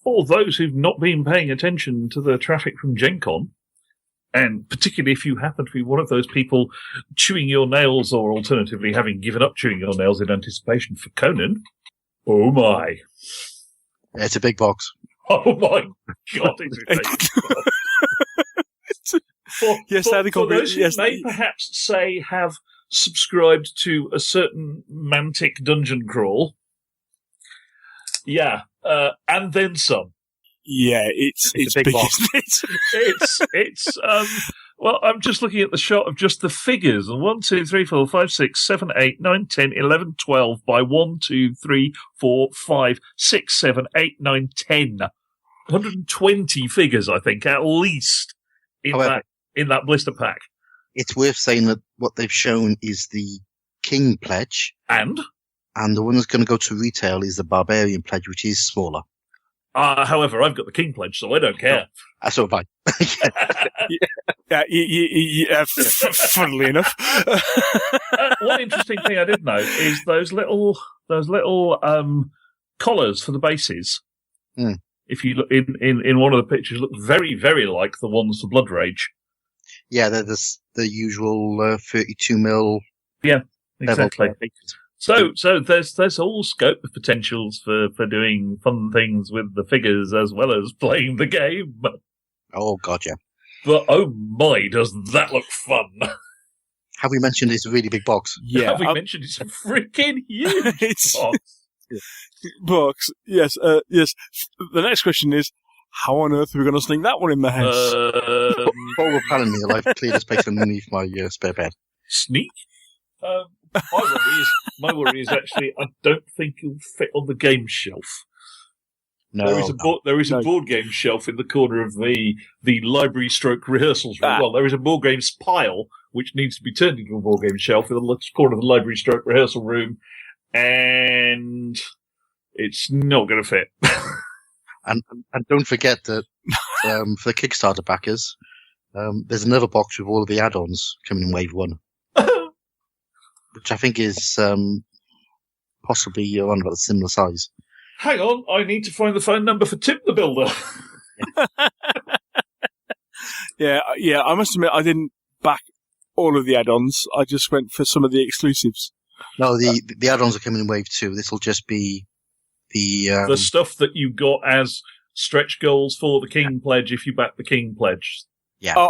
For those who've not been paying attention to the traffic from Gen Con, and particularly if you happen to be one of those people chewing your nails, or alternatively having given up chewing your nails in anticipation for Conan, oh my.
It's a big box.
Oh my God, it's a big box. For those who may perhaps say have subscribed to a certain Mantic dungeon crawl, yeah, and then some.
Yeah, it's a big box.
It's well, I'm just looking at the shot of just the figures. 1, 2, 3, 4, 5, 6, 7, 8, 9, 10, 11, 12 by 1, 2, 3, 4, 5, 6, 7, 8, 9, 10. 120 figures, I think, at least in that blister pack.
It's worth saying that what they've shown is the King pledge. And the one that's going to go to retail is the Barbarian pledge, which is smaller.
However, I've got the King pledge, so I don't care.
That's all right.
Yeah, funnily enough.
One interesting thing I did note is those little collars for the bases.
Mm.
If you look in one of the pictures, look very, very like the ones for Blood Rage.
Yeah, they're the usual 32 mil.
Yeah, exactly. So there's all scope of potentials for doing fun things with the figures as well as playing the game.
Oh God, yeah.
But oh my, does that look fun!
Have we mentioned it's a really big box?
Yeah, have we mentioned it's a freaking huge box?
Box, yes, yes. The next question is, how on earth are we going to sneak that one in the house?
Forward planning me, I've cleared a space underneath my spare bed.
Sneak? My worry is actually I don't think it'll fit on the game shelf.
No,
There is a board game shelf in the corner of the library stroke rehearsals room. Well, there is a board games pile which needs to be turned into a board game shelf in the corner of the library stroke rehearsal room, and it's not going to fit.
and don't forget that for the Kickstarter backers, there's another box with all of the add-ons coming in Wave 1, which I think is possibly around about a similar size.
Hang on, I need to find the phone number for Tim the Builder.
Yeah, I must admit I didn't back all of the add-ons. I just went for some of the exclusives.
No, the add-ons are coming in Wave 2. This will just be the
stuff that you got as stretch goals for the King Pledge if you back the King Pledge.
Yeah.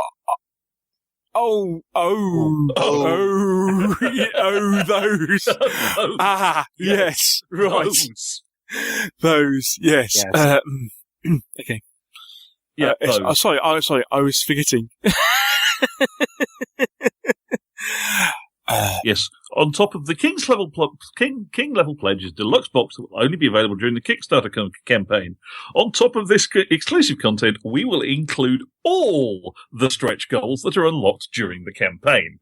Oh, those. Yes, right. Those, yes. Okay.
Yeah.
Sorry, I was forgetting.
Yes. On top of the King's level King level pledges, deluxe box that will only be available during the Kickstarter campaign. On top of this exclusive content, we will include all the stretch goals that are unlocked during the campaign.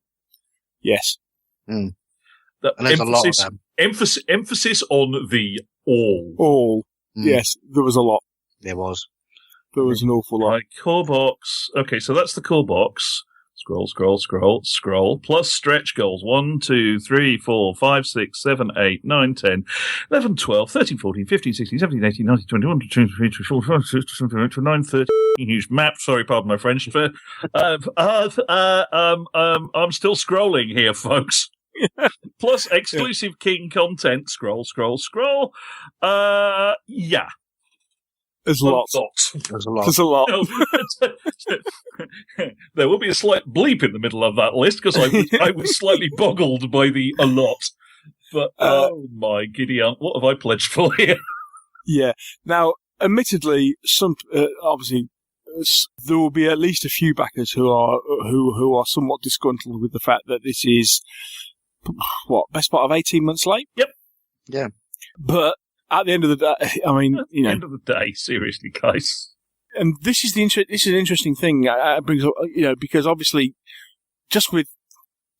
Yes.
And there's a lot of them.
Emphasis on the all.
All. Yes, there was a lot.
There was.
There was an awful lot.
Right, core box. Okay, so that's the core box. Scroll. Plus stretch goals. 1, 2, 3, 4, 5, 6, 7, 8, 9, 10, 11, 12, 13, 14, 15, 16, 17, 18, 19, 21, 22, 23, 24, 25, 26, 27, 28, 29, 30. Huge map. Sorry, pardon my French. I'm still scrolling here, folks. Plus exclusive King content. Scroll. Yeah.
There's a lot. There's a lot.
There will be a slight bleep in the middle of that list because I was slightly boggled by the a lot. But oh my giddy aunt, what have I pledged for here?
Yeah. Now, admittedly, obviously there will be at least a few backers who are somewhat disgruntled with the fact that this is best part of 18 months late.
Yep.
Yeah.
But at the end of the day, I mean,
at the end of the day, seriously, guys.
And this is an interesting thing. It brings up, because obviously, just with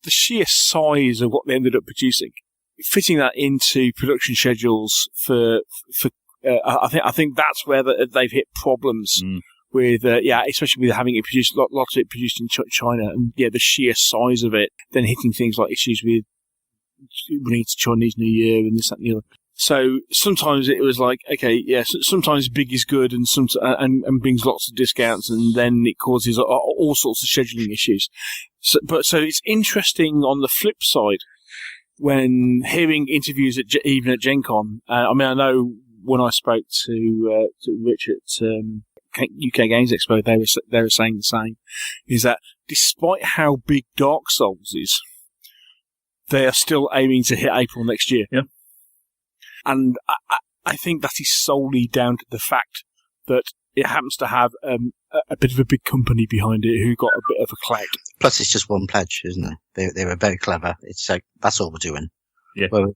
the sheer size of what they ended up producing, fitting that into production schedules I think that's where they've hit problems with, especially with having it produced, lots of it produced in China, and the sheer size of it, then hitting things like issues with running into Chinese New Year and this, that, and the other. So sometimes it was like, okay, sometimes big is good and and brings lots of discounts, and then it causes all sorts of scheduling issues. So it's interesting on the flip side when hearing interviews even at Gen Con. I mean, I know when I spoke to Rich at UK Games Expo, they were saying the same. Is that despite how big Dark Souls is, they are still aiming to hit April next year.
Yeah.
And I think that is solely down to the fact that it happens to have a bit of a big company behind it who got a bit of a clout.
Plus, it's just one pledge, isn't it? They were very clever. It's like, that's all we're doing.
Yeah.
Well,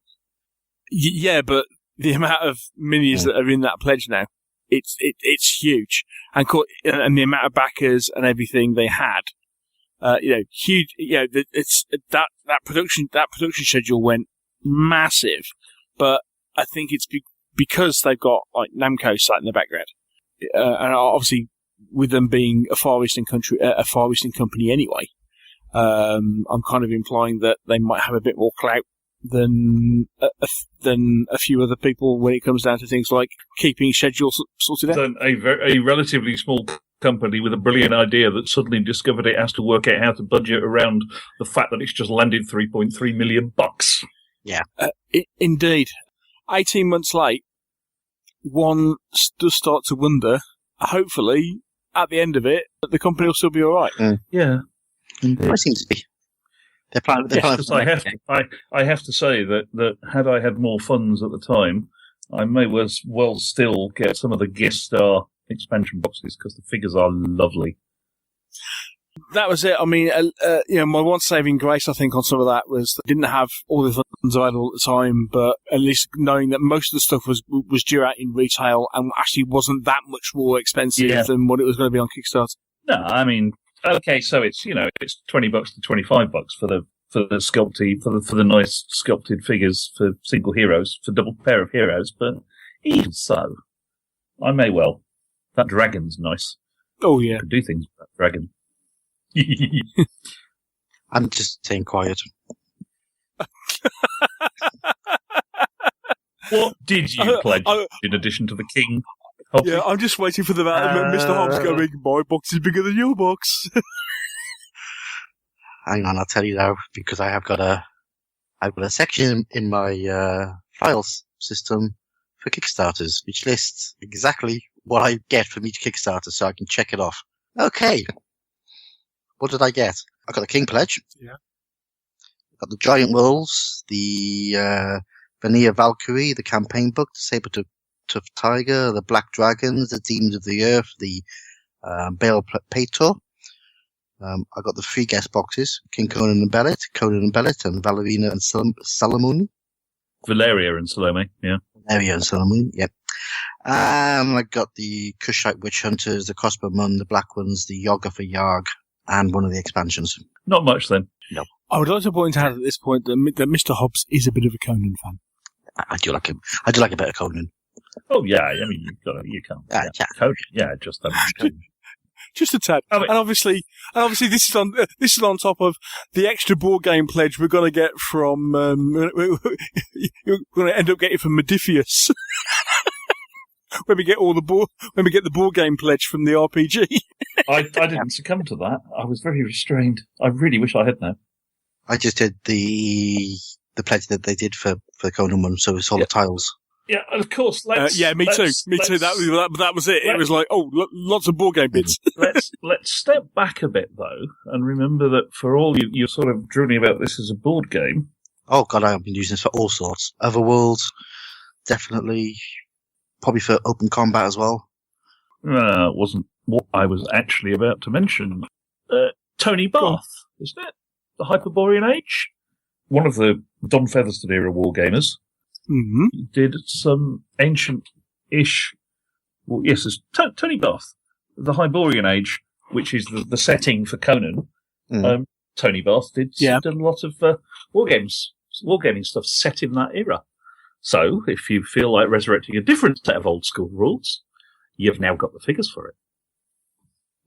yeah, but the amount of minis that are in that pledge now, it's huge. And the amount of backers and everything they had, huge. It's that production schedule went massive, but I think it's because they've got like Namco sat in the background, and obviously with them being a Far Eastern company anyway, I'm kind of implying that they might have a bit more clout than a few other people when it comes down to things like keeping schedules sorted out.
A relatively small company with a brilliant idea that suddenly discovered it has to work out how to budget around the fact that it's just landed $3.3 million.
Yeah,
indeed. 18 months late, one does start to wonder, hopefully, at the end of it, that the company will still be all right.
Yeah.
It seems to be. They're planning
I have to say that had I had more funds at the time, I may well still get some of the guest star expansion boxes because the figures are lovely.
That was it. I mean, my one saving grace, I think, on some of that was that I didn't have all the funds available at the time, but at least knowing that most of the stuff was due out in retail and actually wasn't that much more expensive than what it was going to be on Kickstarter.
No, I mean, okay, so it's it's $20 to $25 for the sculpted for the nice sculpted figures for single heroes, for double pair of heroes, but even so, I may well. That dragon's nice.
Oh yeah,
I could do things with that dragon.
I'm just staying quiet.
What did you pledge in addition to the king? Hobbs?
Yeah, I'm just waiting for Mr. Hobbs going, my box is bigger than your box.
Hang on, I'll tell you now, because I've got a section in my files system for Kickstarters, which lists exactly what I get from each Kickstarter, so I can check it off. Okay. What did I get? I got the King Pledge.
Yeah.
I got the Giant Wolves, the Vanilla Valkyrie, the campaign book, the Saber-Toothed Tiger, the Black Dragons, the Demons of the Earth, the Bale Pator. I got the 3 guest boxes: King Conan and Bellet, and Valerina and Salomone.
Valeria and Salome, yeah.
Valeria and Salomone, yep. I got the Kushite Witch Hunters, the Crossbow Mun, the Black Ones, the Yoga for Yarg, and one of the expansions.
Not much then.
No.
I would like to point out at this point that Mr. Hobbs is a bit of a Conan fan.
I do like him. I do like a bit of Conan.
Oh yeah, I mean you can't. Conan, just Conan.
Just a tad. And obviously this is on top of the extra board game pledge we're going to get from you're going to end up getting from Modifius. when we get the board game pledge from the RPG.
I didn't succumb to that. I was very restrained. I really wish I had now.
I just did the pledge that they did for the Conan one, so it's all the tiles.
Yeah, and of course.
Me too. That was it. It was like, lots of board game bits.
let's step back a bit though, and remember that for all you're sort of drooling about this as a board game.
Oh God, I've been using this for all sorts. Otherworld, definitely. Probably for open combat as well.
Wasn't what I was actually about to mention. Tony Bath, isn't it? The Hyperborean Age? One of the Don Featherstone era wargamers.
Mm-hmm.
Did some ancient-ish... Well, yes, it's Tony Bath. The Hyperborean Age, which is the setting for Conan.
Mm.
Tony Bath did a lot of wargaming stuff set in that era. So, if you feel like resurrecting a different set of old school rules, you've now got the figures for it.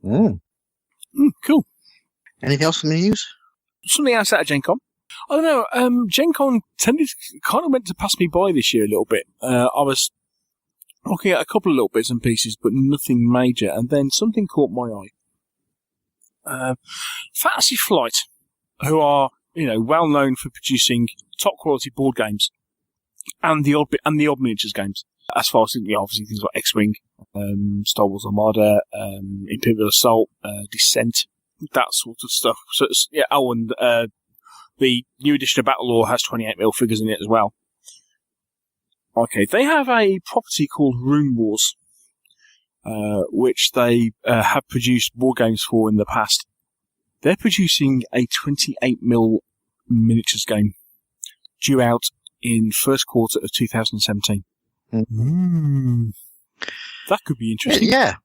Cool.
Anything else from the news?
Something else out of Gen Con. I don't know, Gen Con kind of went to pass me by this year a little bit. I was looking at a couple of little bits and pieces, but nothing major, and then something caught my eye. Fantasy Flight, who are, well known for producing top quality board games. And the odd miniatures games, as far as obviously things like X-Wing, Star Wars Armada, Imperial Assault, Descent, that sort of stuff. So and the new edition of Battlelore has 28mm figures in it as well. Okay, they have a property called Rune Wars, which they have produced board games for in the past. They're producing a 28mm miniatures game due out in first quarter of 2017. That could be interesting.
Yeah.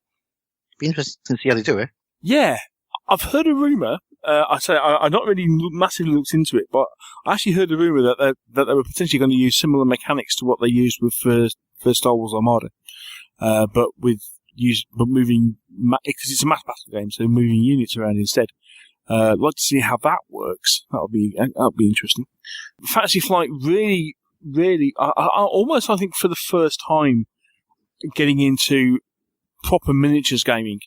Be interesting to see how they do it.
Yeah. I've heard a rumour. I've not really massively looked into it, but I actually heard a rumour that they were potentially going to use similar mechanics to what they used with for Star Wars Armada, but moving because it's a mass battle game, so moving units around instead. I'd like to see how that works. That'll be interesting. Fantasy Flight really, I think for the first time getting into proper miniatures gaming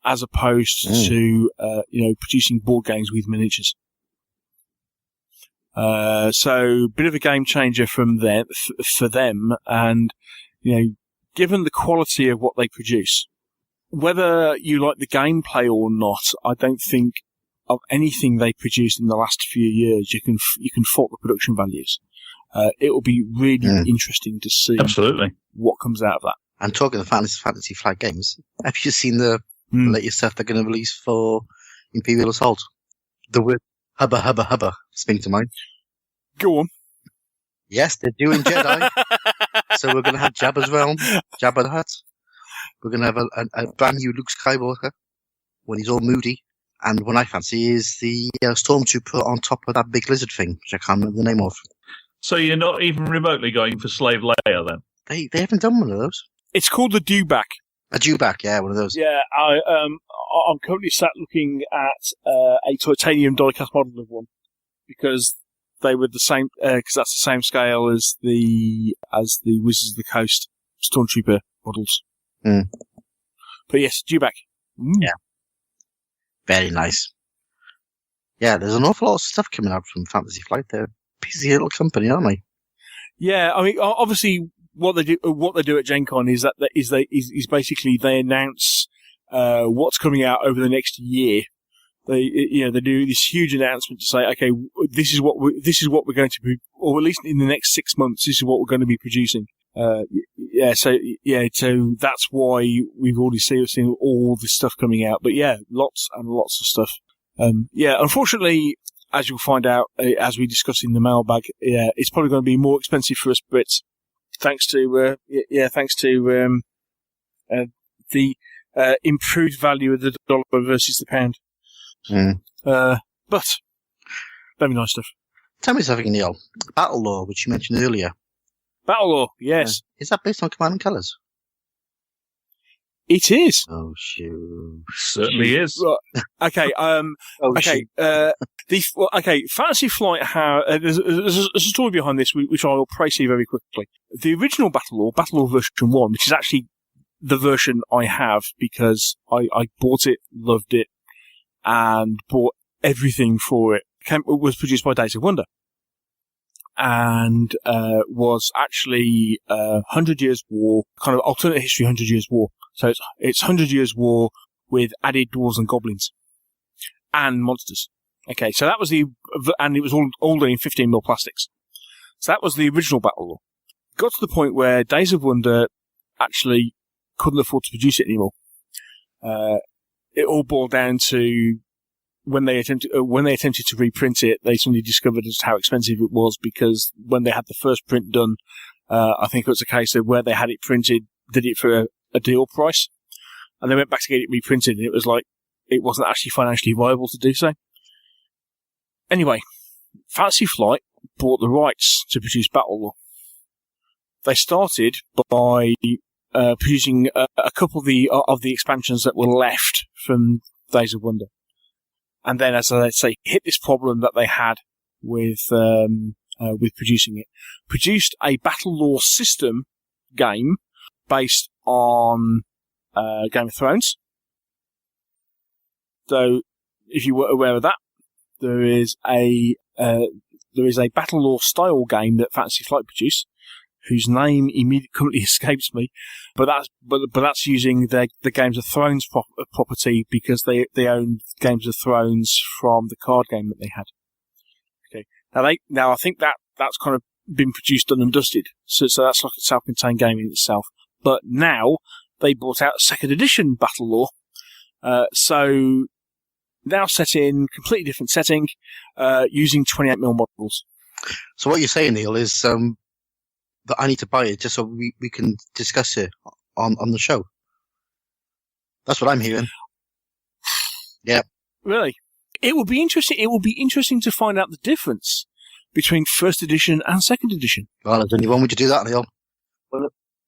as opposed to producing board games with miniatures. So bit of a game changer from them for them, and given the quality of what they produce, whether you like the gameplay or not, I don't think of anything they produced in the last few years you can fault the production values. It will be really interesting to see what comes out of that.
And talking of Fantasy Flight games, have you seen the latest stuff they're going to release for Imperial Assault. The word hubba hubba hubba springs to mind.
Go on.
Yes, they're doing Jedi. So we're going to have Jabba's Realm, Jabba the Hutt. We're going to have a brand new Luke Skywalker when he's all moody. And what I fancy is the Stormtrooper on top of that big lizard thing, which I can't remember the name of.
So you're not even remotely going for Slave Leia then?
They haven't done one of those.
It's called the Dewback.
A Dewback, yeah, one of those.
Yeah, I'm currently sat looking at a titanium die-cast model of one because they were the same. Because that's the same scale as the Wizards of the Coast Stormtrooper models.
Mm.
But yes, Dewback. Mm.
Yeah, very nice. Yeah, there's an awful lot of stuff coming out from Fantasy Flight. They're a busy little company, aren't they?
Yeah, I mean, obviously, what they do at Gen Con is basically they announce what's coming out over the next year. They do this huge announcement to say, okay, this is what we're going to be, or at least in the next 6 months, this is what we're going to be producing. So that's why we've already seen all this stuff coming out. But yeah, lots and lots of stuff. Unfortunately, as you'll find out as we discuss in the mailbag, it's probably going to be more expensive for us Brits, thanks to the improved value of the dollar versus the pound.
Mm.
But very nice stuff.
Tell me something, Neil. Battle Law, which you mentioned earlier.
Battle Law, yes.
Is that based on Command and Colours?
It is.
Oh, shoot.
Certainly is.
Okay. Fantasy Flight. There's a story behind this, which I will praise you very quickly. The original Battle Law version 1, which is actually the version I have because I bought it, loved it, and bought everything for it. Was produced by Days of Wonder, and was actually 100 Years War, kind of alternate history 100 Years War. So it's 100 Years War with added dwarves and goblins and monsters. Okay, so that was and it was all done in 15mm plastics. So that was the original Battle Law. Got to the point where Days of Wonder actually couldn't afford to produce it anymore. It all boiled down to when they attempted to reprint it, they suddenly discovered just how expensive it was because when they had the first print done, I think it was a case of where they had it printed, did it for a deal price, and they went back to get it reprinted, and it was like it wasn't actually financially viable to do so. Anyway, Fantasy Flight bought the rights to produce Battle Law. They started by producing a couple of the expansions that were left from Days of Wonder, and then, as I say, hit this problem that they had with producing it. Produced a Battle Law system game based on Game of Thrones. So, if you were aware of that, there is a Battle Law style game that Fantasy Flight produced, whose name immediately escapes me, but that's using the Games of Thrones property because they own Games of Thrones from the card game that they had. Okay, now I think that's kind of been produced done and dusted, so that's like a self-contained game in itself. But now they brought out a second edition Battle Law, so now set in completely different setting, using 28mm models.
So what you're saying, Neil, is that I need to buy it just so we can discuss it on the show. That's what I'm hearing. Yeah. Really?
It will be interesting. It will be interesting to find out the difference between first edition and second edition.
Well, there's only one way to do that, Neil.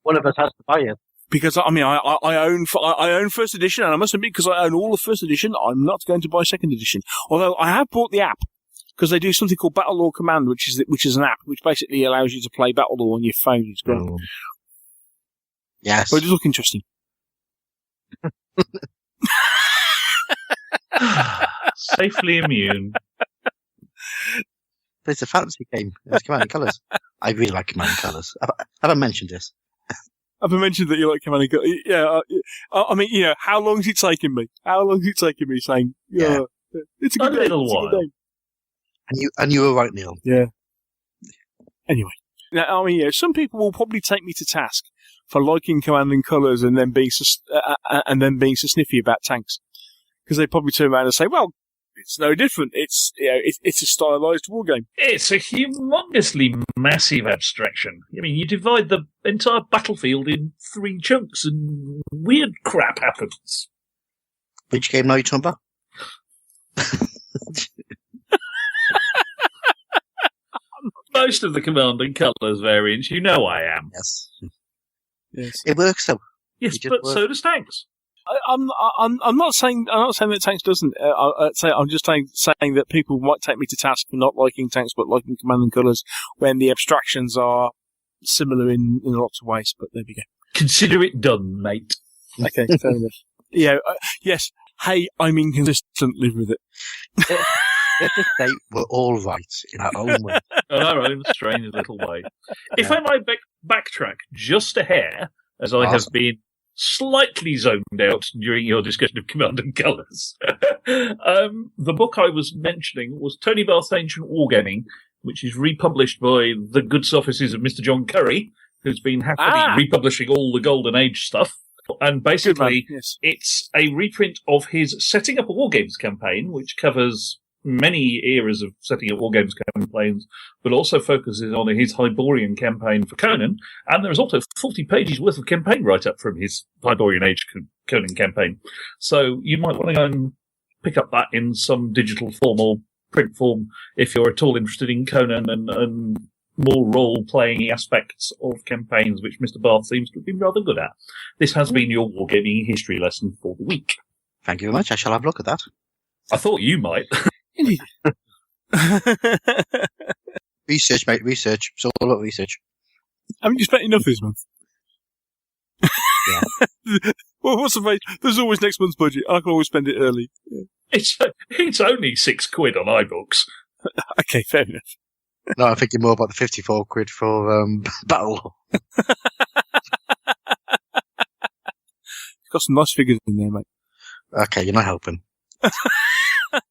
One of us has to buy it.
Because I mean, I own first edition, and I must admit, because I own all of first edition, I'm not going to buy second edition. Although I have bought the app because they do something called Battle Law Command, which is an app which basically allows you to play Battle Law on your phone. It's great.
Oh. Yes,
but it does look interesting.
Safely immune.
But it's a fantasy game. It's Command and Colours. I really like Command and Colours. Have I mentioned this?
I've mentioned that you like Command and Colours. Yeah, I mean, how long has it taken me? How long has it taken me saying, yeah, it's a good game.
Little while.
And you were right, Neil.
Yeah. Anyway, now, I mean, some people will probably take me to task for liking Command and Colours and then being so sniffy about tanks. because they probably turn around and say, well, it's no different. It's it's a stylized war game.
It's a humongously massive abstraction. I mean, you divide the entire battlefield in 3 chunks and weird crap happens.
Which game are you talking about?
Most of the Command and Colours variants, you know I am.
Yes. It works though.
Yes, but so does Tanks.
I'm not saying that Tanks doesn't. I'm just saying that people might take me to task for not liking Tanks but liking Command and Colours when the abstractions are similar in lots of ways. But there we go.
Consider it done, mate.
Okay, fair enough. Yeah. Yes. Hey, I'm inconsistent. Live with it.
Let's just say we're all right in our own way.
In our own strange little way. If I might backtrack just a hair, as I have been slightly zoned out during your discussion of Command and Colours. The book I was mentioning was Tony Bath's Ancient Wargaming, which is republished by the goods offices of Mr. John Curry, who's been happily republishing all the Golden Age stuff. And basically, it's a reprint of his Setting Up a Wargames campaign, which covers many eras of setting up wargames campaigns, but also focuses on his Hyborian campaign for Conan, and there's also 40 pages worth of campaign write-up from his Hyborian Age Conan campaign. So you might want to go and pick up that in some digital form or print form if you're at all interested in Conan and more role-playing aspects of campaigns, which Mr. Bath seems to have been rather good at. This has been your wargaming history lesson for the week.
Thank you very much. I shall have a look at that.
I thought you might.
Research, mate, research. It's all about research.
Haven't you spent enough this month?
Yeah.
Well, what's the phrase? There's always next month's budget. I can always spend it early. Yeah.
It's only £6 on iBooks.
Okay, fair enough.
No, I'm thinking more about the 54 quid for Battle.
Got some nice figures in there, mate.
Okay, you're not helping.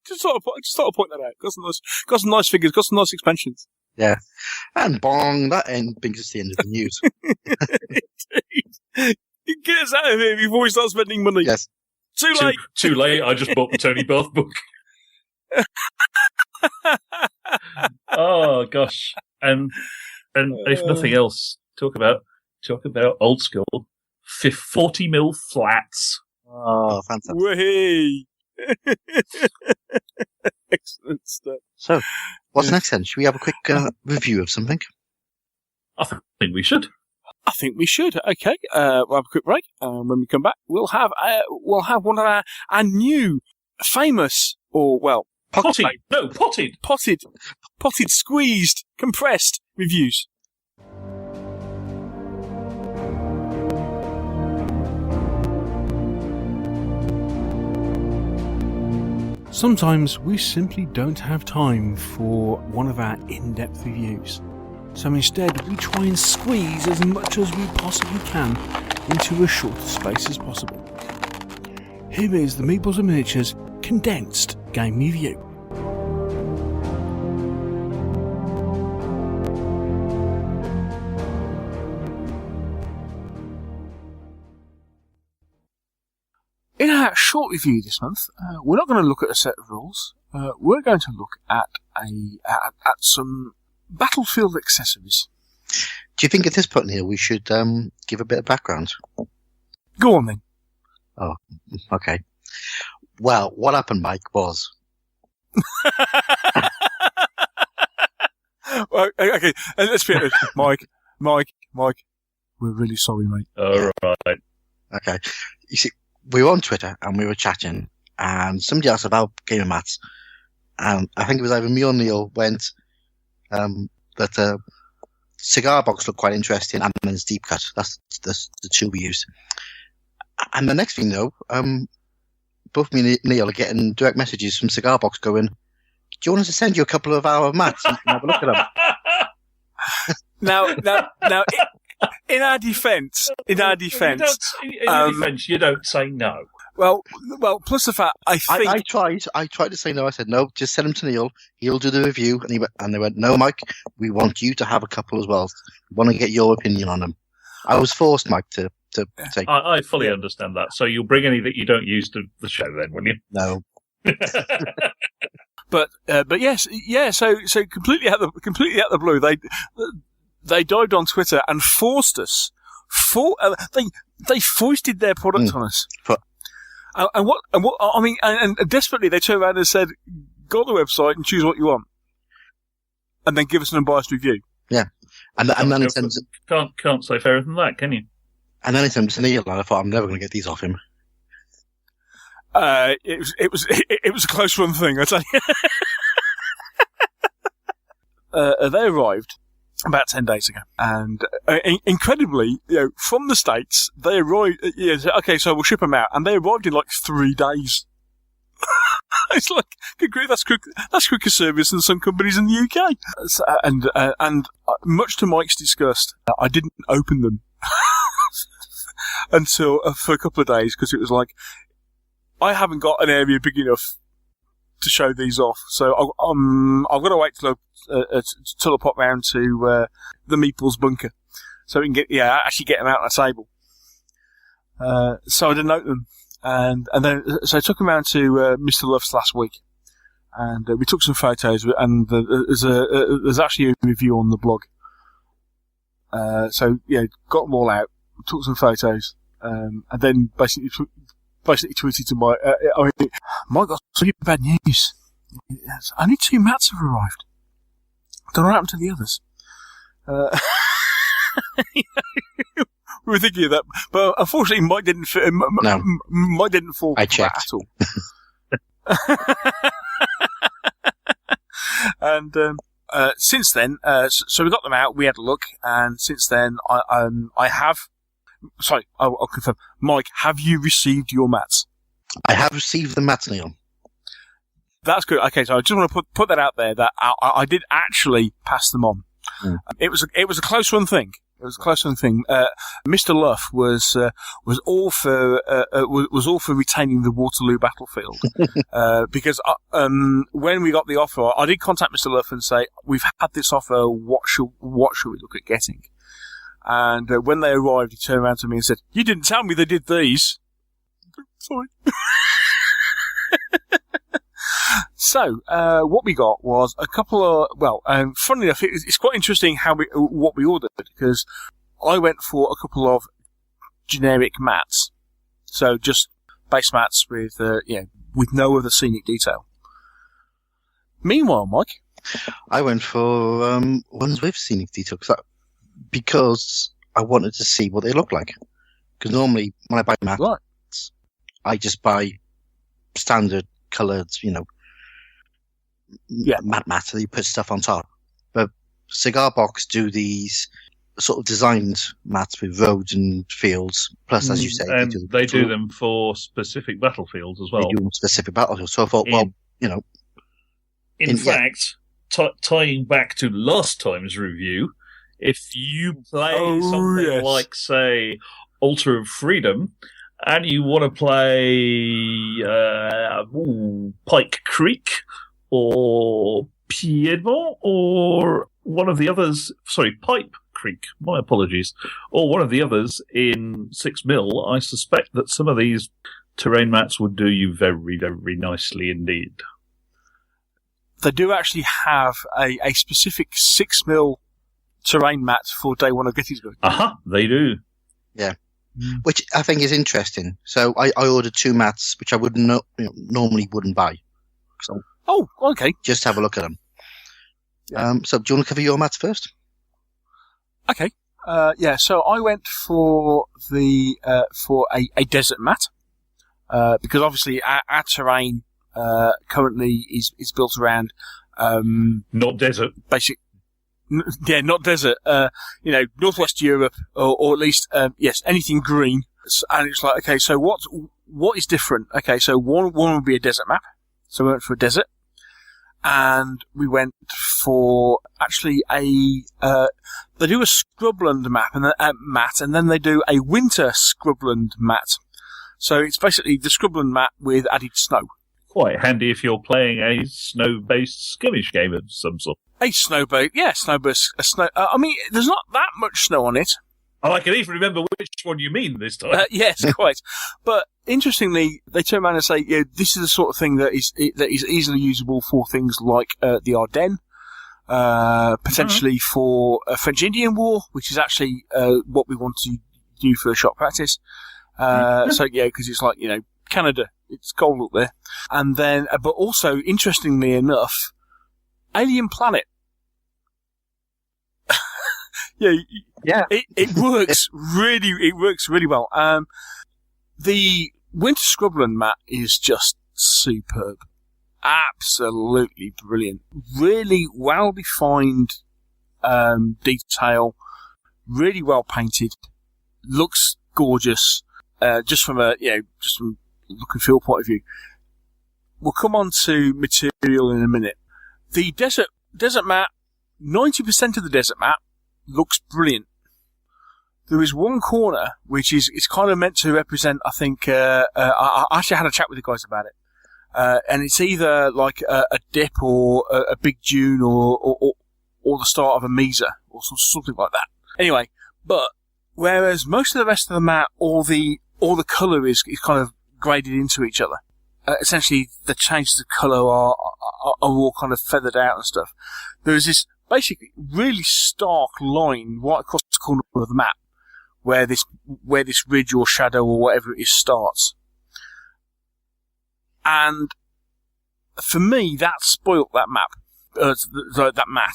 Just sort of point that out. Got some nice figures. Got some nice expansions.
Yeah, and bong, that brings us to the end of the news.
Get us out of here before we start spending money.
Yes.
Too late. Too late. I just bought the Tony Bath book. Oh gosh, and if nothing else, talk about old school 40mm flats.
Oh, fantastic!
Way. Excellent stuff.
So, what's next then? Should we have a quick review of something?
I think we should.
Okay, we'll have a quick break. When we come back, we'll have one of our new famous, or well,
potted,
squeezed, compressed reviews. Sometimes we simply don't have time for one of our in-depth reviews. So instead, we try and squeeze as much as we possibly can into as short a space as possible. Here is the Meeples and Miniatures Condensed Game Review. In our short review this month, we're not going to look at a set of rules. We're going to look at some battlefield accessories.
Do you think at this point, Neil, we should give a bit of background?
Go on then.
Oh, okay. Well, what happened, Mike, was...
Well, okay, let's be honest. Mike, we're really sorry, mate.
All right.
Okay. You see, we were on Twitter and we were chatting, and somebody asked about Game of Mats, and I think it was either me or Neil went that Cigar Box looked quite interesting, and then it's Deep Cut. That's the two we used. And the next thing, though, both me and Neil are getting direct messages from Cigar Box going, "Do you want us to send you a couple of our mats and you can have a look at them?"
Now, in our defence,
you don't say no.
Well, plus the fact, I think...
I tried to say no. I said, no, just send them to Neil. He'll do the review. And they went, no, Mike, we want you to have a couple as well. We want to get your opinion on them. I was forced, Mike, to take.
I fully understand that. So you'll bring any that you don't use to the show, then, will you?
No.
But yes, yeah. So completely out of the blue, they dived on Twitter and forced us. They foisted their product on us. And what I mean, and desperately they turned around and said, "Go on the website and choose what you want, and then give us an unbiased review."
Yeah, and then it sends.
Can't say fairer than that, can you? And
then it sends to Neil, and I thought I'm never going to get these off him.
It was a close run thing, I tell you. They arrived about 10 days ago, and incredibly, from the States, they arrived. Okay, so we'll ship them out, and they arrived in like 3 days. It's like, good grief, that's quicker service than some companies in the UK. And much to Mike's disgust, I didn't open them until for a couple of days, because it was like, I haven't got an area big enough to show these off, so I've got to wait till I pop round to the Meeples bunker, so we can actually get them out on a table. So I didn't open them, and then so I took them round to Mr. Luff's last week, and we took some photos, and there's actually a review on the blog. So got them all out, took some photos, and then basically tweeted to Mike, Mike got some bad news. Only 2 mats have arrived. Don't know what happened to the others. We were thinking of that, but unfortunately Mike didn't fit.
No.
Mike didn't fall
I
for
checked.
that at all. And since then, so we got them out, we had a look, and since then I have... Sorry, I'll confirm. Mike, have you received your mats?
I have received the mats, Neil.
That's good. Okay, so I just want to put that out there that I did actually pass them on. It was a close run thing. Mr. Luff was all for retaining the Waterloo battlefield because when we got the offer, I did contact Mr. Luff and say, we've had this offer. What should we look at getting? And when they arrived, he turned around to me and said, "You didn't tell me they did these." Sorry. So, what we got was a couple of, funnily enough, it's quite interesting what we ordered, because I went for a couple of generic mats. So just base mats with no other scenic detail. Meanwhile, Mike?
I went for ones with scenic detail, because I wanted to see what they look like. Because normally, when I buy mats,
right,
I just buy standard coloured, matte mats that you put stuff on top. But Cigar Box do these sort of designed mats with roads and fields. Plus, as you say,
and they do them for specific battlefields as well.
They do them specific battlefields. So I thought,
In fact, tying back to last time's review, if you play something like, say, Altar of Freedom, and you want to play Pike Creek or Piedmont or one of the others, Pipe Creek, my apologies, or one of the others in 6mm, I suspect that some of these terrain mats would do you very, very nicely indeed.
They do actually have a specific 6mm terrain mat for day one of Gettysburg.
They do.
Yeah. Which I think is interesting. So I ordered 2 mats, which I normally wouldn't buy. So
okay.
Just have a look at them. Yeah. So do you want to cover your mats first?
Okay. So I went for a desert mat, because obviously our terrain currently is built around
not desert.
Not desert. Northwest Europe, or at least anything green. And it's like, okay, so what is different? Okay, so one would be a desert map. So we went for a desert, and we went for actually they do a scrubland map and mat, and then they do a winter scrubland mat. So it's basically the scrubland mat with added snow.
Quite handy if you're playing a snow-based skirmish game of some sort.
A snow-based, snow-based. I mean, there's not that much snow on it,
Oh, I can even remember which one you mean this time.
Yes, quite. But interestingly, they turn around and say, yeah, this is the sort of thing that is easily usable for things like the Ardennes, potentially for a French-Indian War, which is actually what we want to do for shot practice. So, yeah, because it's like, Canada, it's cold up there. And then, but also, interestingly enough, Alien Planet. Yeah. It works really well. The Winter Scrubland mat is just superb. Absolutely brilliant. Really well-defined, detail. Really well painted. Looks gorgeous. Just from look and feel point of view. We'll come on to material in a minute. The desert mat, 90% of the desert mat looks brilliant. There is one corner which is kind of meant to represent, I think, I actually had a chat with the guys about it. And it's either like a dip or a big dune or the start of a mesa or something like that. Anyway, but whereas most of the rest of the mat, all the colour is kind of graded into each other. Essentially, the changes of colour are all kind of feathered out and stuff. There is this basically really stark line right across the corner of the map where this ridge or shadow or whatever it is starts. And for me, that spoilt that map, that mat.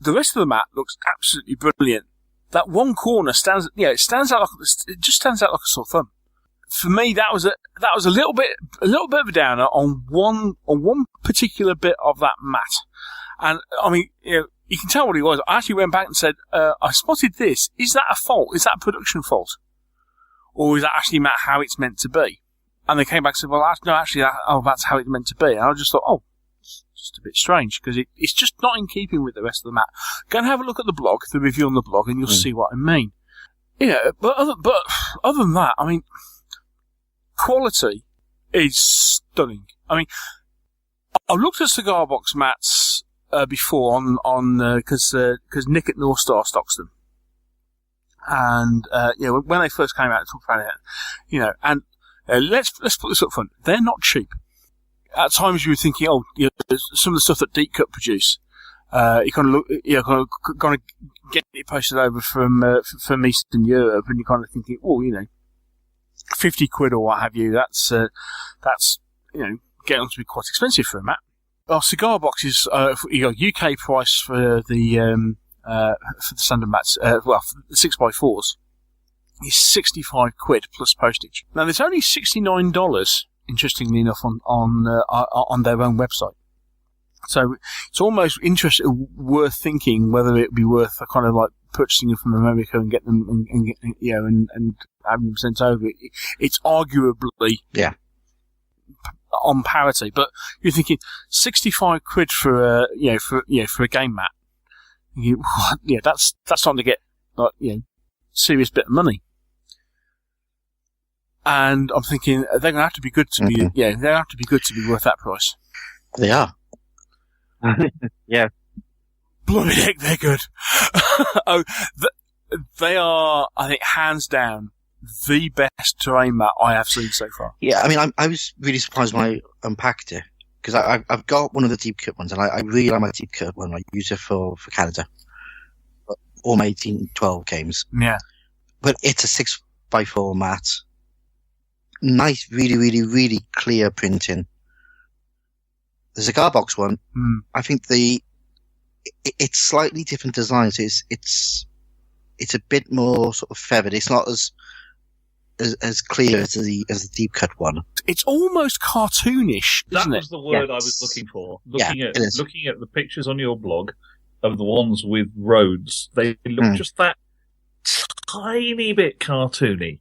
The rest of the map looks absolutely brilliant. That one corner stands out like a sore thumb. For me, that was a little bit of a downer on one particular bit of that mat. And I mean, you can tell what it was. I actually went back and said, I spotted this. Is that a fault? Is that a production fault? Or is that actually how it's meant to be? And they came back and said, well, no, actually, that's how it's meant to be. And I just thought, it's just a bit strange, because it's just not in keeping with the rest of the mat. Go and have a look at the review on the blog, and you'll see what I mean. But other than that, I mean, quality is stunning. I mean, I looked at Cigar Box Mats before because Nick at North Star stocks them, and when they first came out, talked about it, and let's put this up front. They're not cheap. At times you were thinking, some of the stuff that Deep Cut produce, you kind of get it posted over from Eastern Europe, and you're kind of thinking, 50 quid or what have you. That's getting on to be quite expensive for a mat. Our Cigar Box is UK price for the standard mats. For the 6x4s is 65 quid plus postage. Now there's only $69, interestingly enough, on their own website. So it's almost worth thinking whether it would be worth kind of like purchasing them from America and get them and having them sent over. It's arguably on parity, but you're thinking 65 quid for a game mat. That's starting to get serious bit of money. And I'm thinking they're going to have to be good to be they're going to have to be good to be worth that price.
They are. Yeah.
Bloody heck, they're good. They are, I think, hands down, the best terrain mat I have seen so far.
Yeah, I mean, I was really surprised when I unpacked it, because I've got one of the deep cut ones, and I really like my deep cut one. I use it for Canada, all my 1812 games.
Yeah.
But it's a 6x4 mat. Nice, really, really, really clear printing. The Cigar Box one, I think it's slightly different designs. It's a bit more sort of feathered. It's not as clear as the deep cut one.
It's almost cartoonish, isn't it?
That was the word I was looking for. Looking at the pictures on your blog of the ones with roads, they look just that tiny bit cartoony.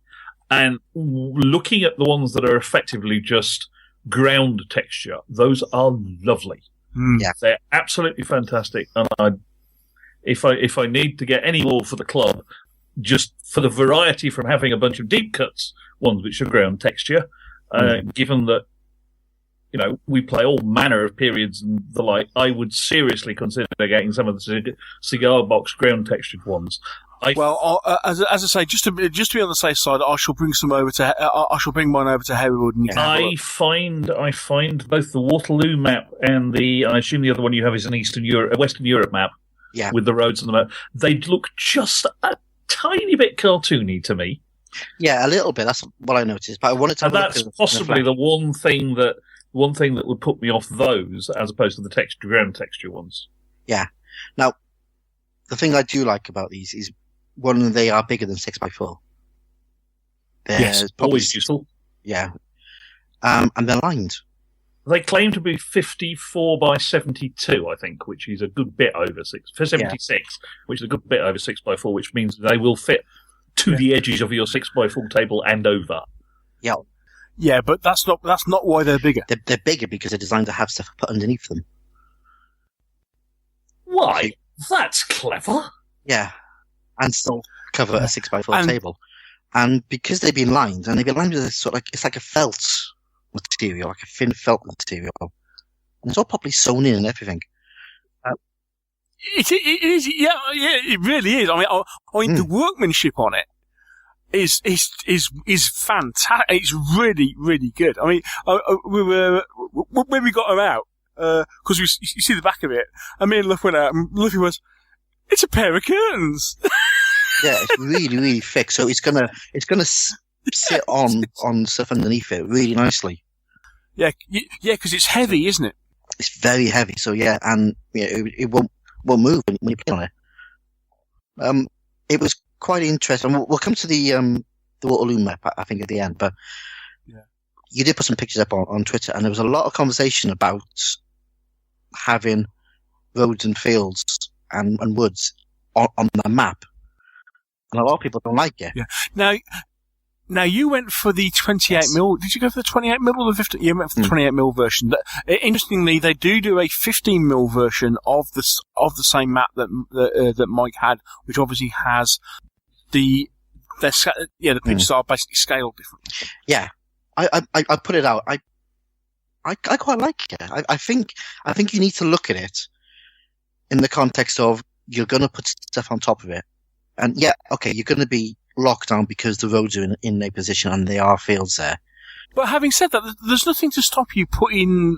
And looking at the ones that are effectively just ground texture, those are lovely.
Yeah,
they're absolutely fantastic. And if I need to get any more for the club, just for the variety from having a bunch of deep cuts, ones which are ground texture, given that we play all manner of periods and the like, I would seriously consider getting some of the Cigar Box ground textured ones.
As I say, just to be on the safe side, I shall bring some over to. I shall bring mine over to Hereward. And
I find both the Waterloo map and I assume the other one you have is an Western Europe map.
Yeah.
With the roads on the map, they look just a tiny bit cartoony to me.
Yeah, a little bit. That's what I noticed. But I wanted to.
And that's possibly the one thing that would put me off those as opposed to the ground texture ones.
Yeah. Now, the thing I do like about these is, one, they are bigger than 6x4.
Yes, always useful.
Yeah. And they're lined.
They claim to be 54 by 72, I think, which is a good bit over 76, which is a good bit over 6x4, which means they will fit to the edges of your 6x4 table and over.
Yeah.
Yeah, but that's not why they're bigger.
They're bigger because they're designed to have stuff put underneath them.
Why? That's clever.
Yeah. And still cover a 6x4 table. And because they've been lined, with a sort of like, it's like a felt material, like a thin felt material. And it's all properly sewn in and everything.
It is, yeah, it really is. I mean, the workmanship on it is fantastic. It's really, really good. I mean, we were, when we got them out, because you see the back of it, and me and Luff went out, and Luffy was, it's a pair of curtains.
Yeah, it's really, really thick. So it's gonna sit on stuff underneath it really nicely.
Yeah, because it's heavy, isn't it?
It's very heavy. So yeah, and it won't move when you play on it. It was quite interesting. We'll come to the Waterloo map, I think, at the end. But you did put some pictures up on Twitter, and there was a lot of conversation about having roads and fields and woods on the map. And a lot of people don't like it.
Yeah. Now you went for the 28mm. Did you go for the 28mm or the 50? You went for the 28mm version. Interestingly, they do a 15mm version of the same map that Mike had, which obviously has the pictures are basically scaled differently.
Yeah, I put it out. I quite like it. I think you need to look at it in the context of you're going to put stuff on top of it. And yeah, okay, you're going to be locked down because the roads are in a position and there are fields there.
But having said that, there's nothing to stop you putting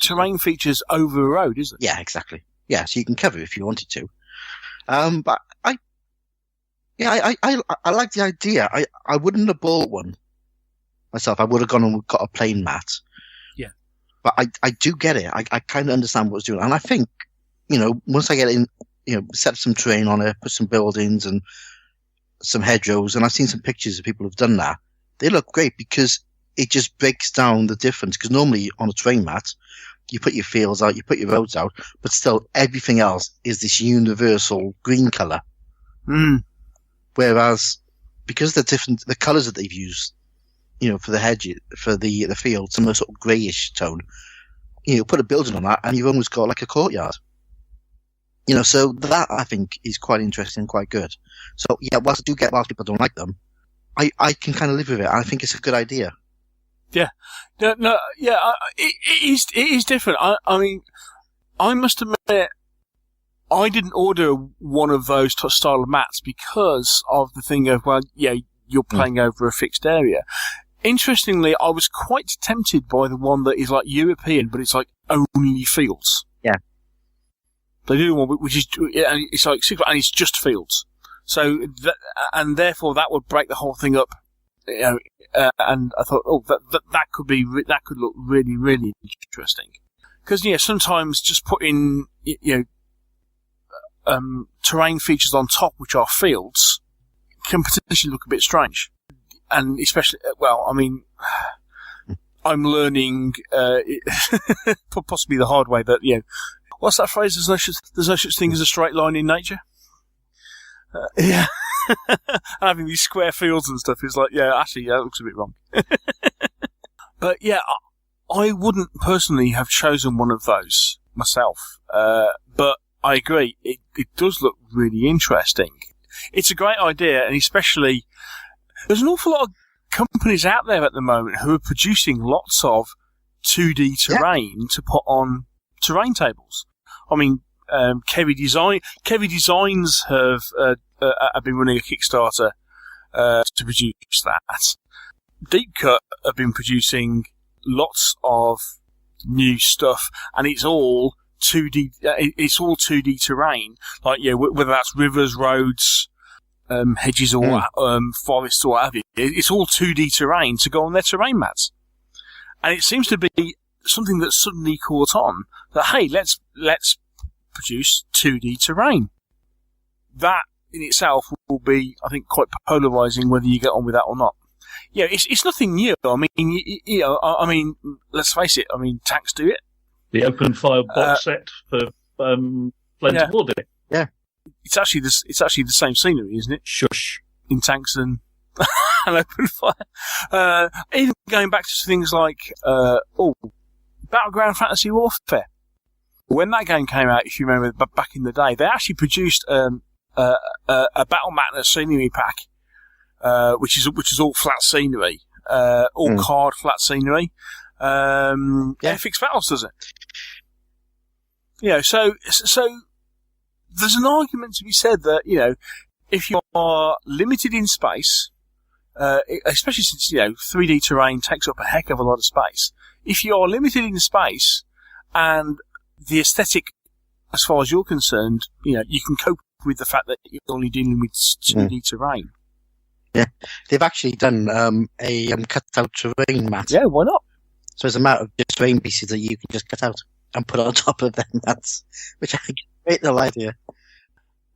terrain features over a road, is there?
Yeah, exactly. Yeah, so you can cover it if you wanted to. But I like the idea. I wouldn't have bought one myself. I would have gone and got a plain mat.
Yeah.
But I do get it. I kind of understand what it's doing. And I think, once I get in, set some terrain on it, put some buildings and some hedgerows, and I've seen some pictures of people who've done that. They look great because it just breaks down the difference. Because normally on a terrain mat, you put your fields out, you put your roads out, but still everything else is this universal green colour. Whereas, because the colours that they've used, for the hedge, for the field, some sort of greyish tone, put a building on that and you've almost got like a courtyard. So that I think is quite interesting, quite good. So yeah, whilst people don't like them, I can kind of live with it. I think it's a good idea.
Yeah, it is different. I mean, I must admit, I didn't order one of those style of mats because of the thing of you're playing over a fixed area. Interestingly, I was quite tempted by the one that is like European, but it's like only fields.
Yeah.
They do one which is, it's like, and it's just fields. So, and therefore that would break the whole thing up, and I thought, that could look really, really interesting. Because, sometimes just putting, terrain features on top, which are fields, can potentially look a bit strange. And especially, I'm learning, possibly the hard way that, what's that phrase? There's no such thing as a straight line in nature. Yeah. And having these square fields and stuff is like, actually, that looks a bit wrong. But yeah, I wouldn't personally have chosen one of those myself. But I agree, it does look really interesting. It's a great idea, and especially, there's an awful lot of companies out there at the moment who are producing lots of 2D terrain to put on terrain tables. I mean, Kevy Designs have been running a Kickstarter to produce that. Deep Cut have been producing lots of new stuff, and it's all 2D. It's all 2D terrain, like whether that's rivers, roads, hedges, or forests, or what have you. It's all 2D terrain to go on their terrain mats, and it seems to be something that's suddenly caught on. That hey, let's produce 2D terrain. That in itself will be, I think, quite polarising whether you get on with that or not. Yeah, it's nothing new. I mean, let's face it. I mean, tanks do it.
The open fire box set for Flint and War did it.
Yeah,
it's actually the same scenery, isn't it?
Shush.
In tanks and and open fire. Even going back to things like Battleground Fantasy Warfare. When that game came out, if you remember, back in the day, they actually produced a Battle Mat and a scenery pack, which is all flat scenery, all card flat scenery. Fixed Battles does it. So there's an argument to be said that if you are limited in space, especially since 3D terrain takes up a heck of a lot of space. If you are limited in space and the aesthetic, as far as you're concerned, you can cope with the fact that you're only dealing with 2D terrain.
Yeah, they've actually done a cut-out terrain mat.
Yeah, why not?
So it's a mat of just terrain pieces that you can just cut out and put on top of them mats, which I think is a great little idea.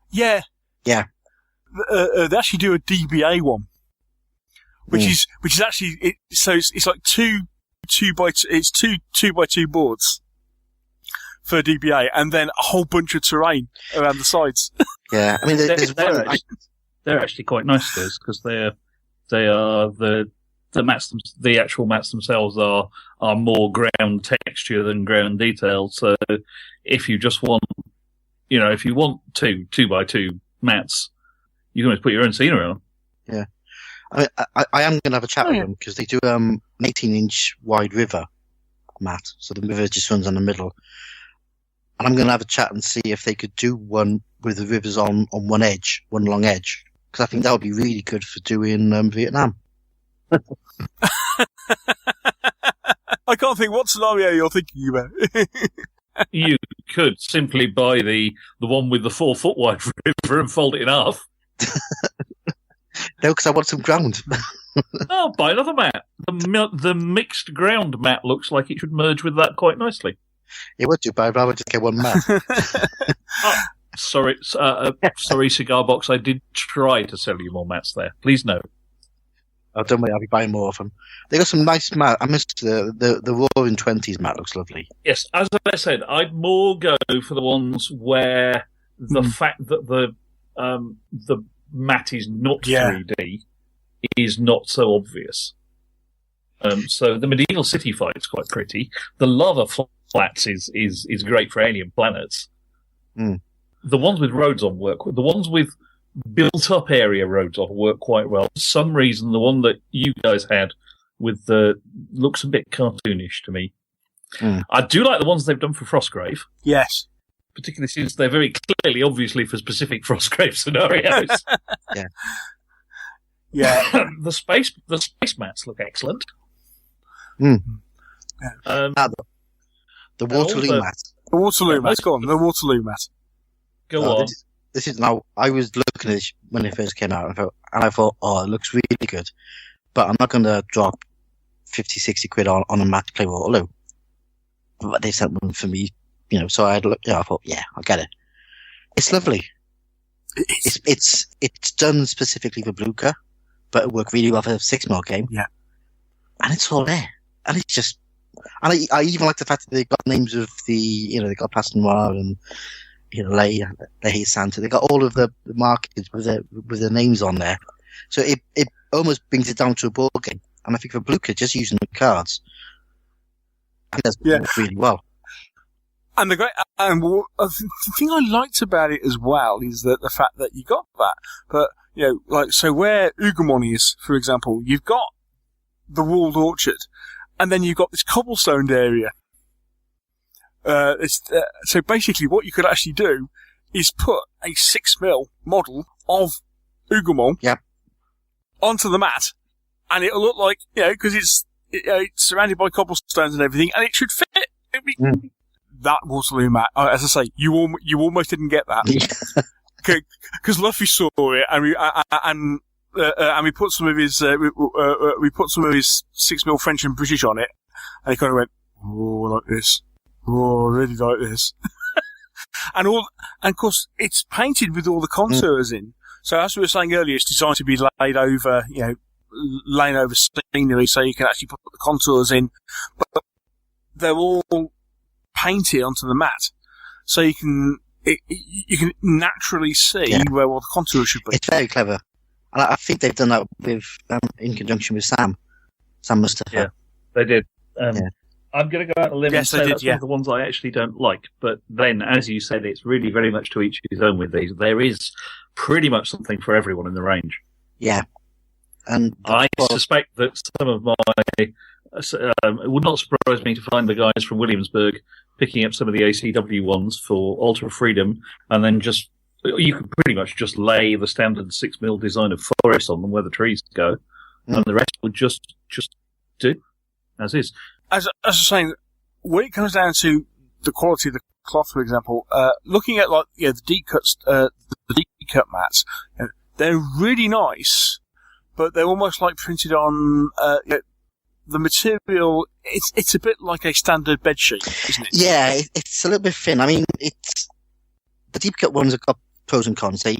Yeah.
Yeah.
They actually do a DBA one, which is actually it's like two by two boards for DBA, and then a whole bunch of terrain around the sides.
Yeah, I mean,
they're actually quite nice, those, because they are the mats. The actual mats themselves are more ground texture than ground detail. So if you just want, if you want two by two mats, you can always put your own scenery on.
Yeah, I am going to have a chat with them because they do an 18-inch wide river mat, so the river just runs on the middle. And I'm going to have a chat and see if they could do one with the rivers on one edge, one long edge, because I think that would be really good for doing Vietnam.
I can't think what scenario you're thinking about.
You could simply buy the one with the 4 foot wide river and fold it in half.
No, because I want some ground.
Oh, buy another mat. The mixed ground mat looks like it should merge with that quite nicely.
It would do, but I'd rather just get one mat.
Sorry, Cigar Box. I did try to sell you more mats there. Please no.
Oh, don't worry, I'll be buying more of them. They got some nice mat. I missed the Roaring 20s mat looks lovely.
Yes, as I said, I'd more go for the ones where the fact that the mat is not 3D is not so obvious. So the medieval city fight's quite pretty. The lava flats is great for alien planets. The ones with roads on work. The ones with built-up area roads on work quite well. For some reason, the one that you guys had with looks a bit cartoonish to me. I do like the ones they've done for Frostgrave.
Yes.
Particularly since they're very clearly, obviously, for specific Frostgrave scenarios.
Yeah.
The space mats look excellent.
The Waterloo mat.
The Waterloo mat. Go on, the Waterloo mat.
Go on.
This is now. I was looking at this when it first came out, and I thought, oh, it looks really good. But I'm not going to drop 50, 60 quid on a mat to play Waterloo. But they sent one for me, So I thought, yeah, I'll get it. It's lovely. It's done specifically for Blucher, but it worked really well for the 6mm game.
Yeah, and
it's all there, and it's just. And I even like the fact that they got names of they got Past Noir and. Lay Santa. They got all of the markets with their names on there, so it almost brings it down to a board game. And I think for Blucher, just using the cards, I think that's worked really well.
And the thing I liked about it as well is that the fact that you got that, but so where Ugamon is, for example, you've got the walled orchard, and then you've got this cobblestoned area. So basically, what you could actually do is put a 6mm model of Ugumon onto the mat, and it'll look like, because it's surrounded by cobblestones and everything, and it should fit. That Waterloo mat, as I say, you almost didn't get that because Luffy saw it, and we put some of his 6mm French and British on it, and he kind of went, "Oh, I like this. Oh, I really like this." and of course, it's painted with all the contours in. So as we were saying earlier, it's designed to be laid over, laying over scenery, so you can actually put the contours in. But they're all painted onto the mat, so you can naturally see where all the contours should be.
It's very clever, and I think they've done that with in conjunction with Sam Mustafa.
Yeah, they did. I'm going to go out on a limb and say that's one of the ones I actually don't like. But then, as you said, it's really very much to each his own with these. There is pretty much something for everyone in the range. Yeah, and I suspect that some of my it would not surprise me to find the guys from Williamsburg picking up some of the ACW ones for Ultra Freedom, and then you could pretty much just lay the standard 6mm design of Forest on them where the trees go, and the rest would just do as is.
As I was saying, when it comes down to the quality of the cloth, for example, looking at the deep cuts, the deep cut mats, they're really nice, but they're almost like printed on. The material, it's a bit like a standard bedsheet, isn't it?
Yeah, it's a little bit thin. I mean, the deep cut ones have got pros and cons. I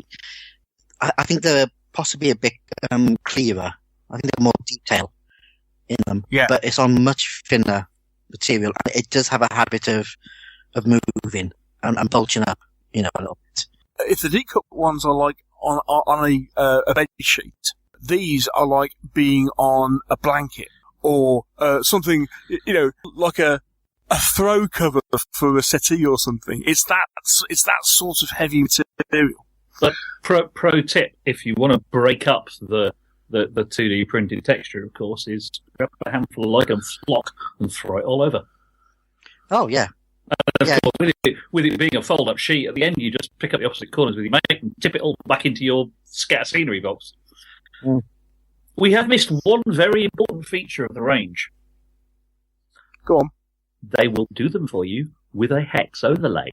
think they're possibly a bit clearer. I think they're more detail in them. Yeah. But it's on much thinner material, and it does have a habit of moving and bulging up, a little bit.
If the deep cut ones are like on a bed sheet, these are like being on a blanket or something, like a throw cover for a settee or something. It's that sort of heavy material.
But pro tip, if you want to break up the 2D printed texture, of course, is grab a handful of Lycan flock and throw it all over.
Oh, yeah.
With it being a fold-up sheet, at the end you just pick up the opposite corners with your mate and tip it all back into your scatter scenery box. Mm. We have missed one very important feature of the range.
Go on.
They will do them for you with a hex overlay.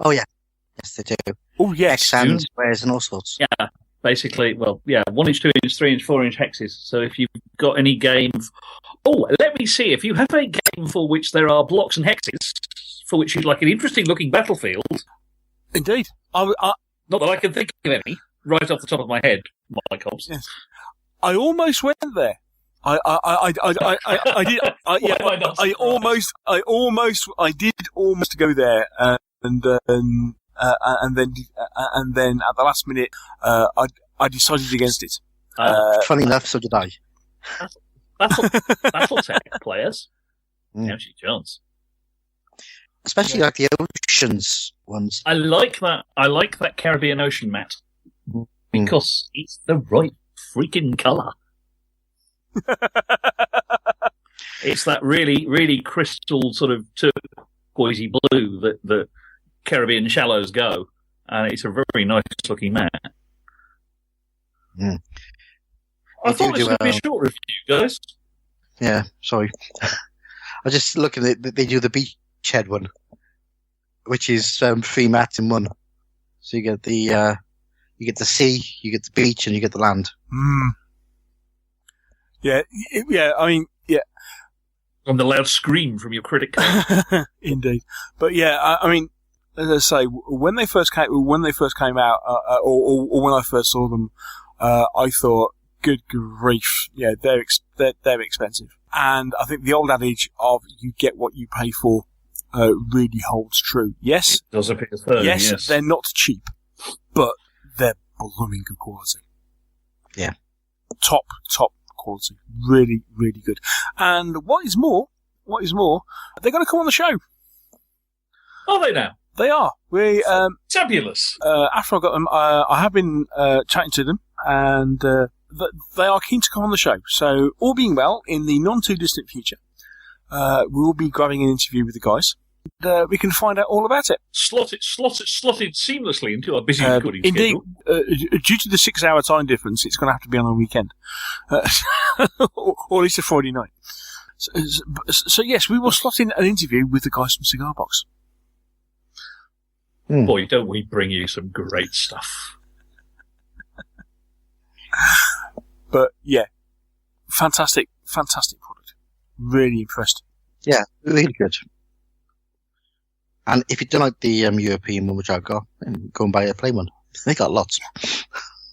Oh, yeah. Yes, they do.
Oh, yes.
And squares and all sorts.
Yeah. Basically, 1 inch, 2 inch, 3 inch, 4 inch hexes. So if you've got any game... let me see. If you have a game for which there are blocks and hexes, for which you'd like an interesting looking battlefield...
Indeed.
Not that I can think of any, right off the top of my head, Mike Hobbs.
Yes. I almost went there. I did. I did almost go there, and then at the last minute, I decided against it.
Funny enough, so did I.
Battletech players, actually, chance.
Especially like the Oceans ones.
I like that. I like that Caribbean Ocean mat because it's the right freaking colour. It's that really, really crystal sort of turquoisey blue that the Caribbean shallows go, and it's a very nice looking mat.
Mm.
I thought this would be a short review, guys.
Yeah, sorry. I was just looking at it. They do the beachhead one, which is 3 mats in one. So you get the sea, you get the beach, and you get the land.
Mm. Yeah. I mean, yeah.
And the loud scream from your critic.
Indeed, but yeah, I mean, as I say, when they first came out, or when I first saw them, I thought, good grief, yeah, they're expensive. And I think the old adage of you get what you pay for really holds true. Yes,
it does appear so.
Yes, they're not cheap, but they're blooming good quality.
Yeah,
top quality, really, really good. And what is more, they're going to come on the show.
Are they now?
They are. We
fabulous.
After I got them, I have been chatting to them, and they are keen to come on the show. So, all being well, in the non too distant future, we will be grabbing an interview with the guys, we can find out all about it.
Slotted seamlessly into our busy recording
indeed,
schedule.
Due to the 6-hour time difference, it's going to have to be on a weekend, or at least a Friday night. So yes, we will slot in an interview with the guys from Cigar Box.
Boy, don't we bring you some great stuff.
But yeah, fantastic product. Really impressed.
Yeah, really good. And if you don't like the European one, which I've got, go and buy a plain one. They got lots.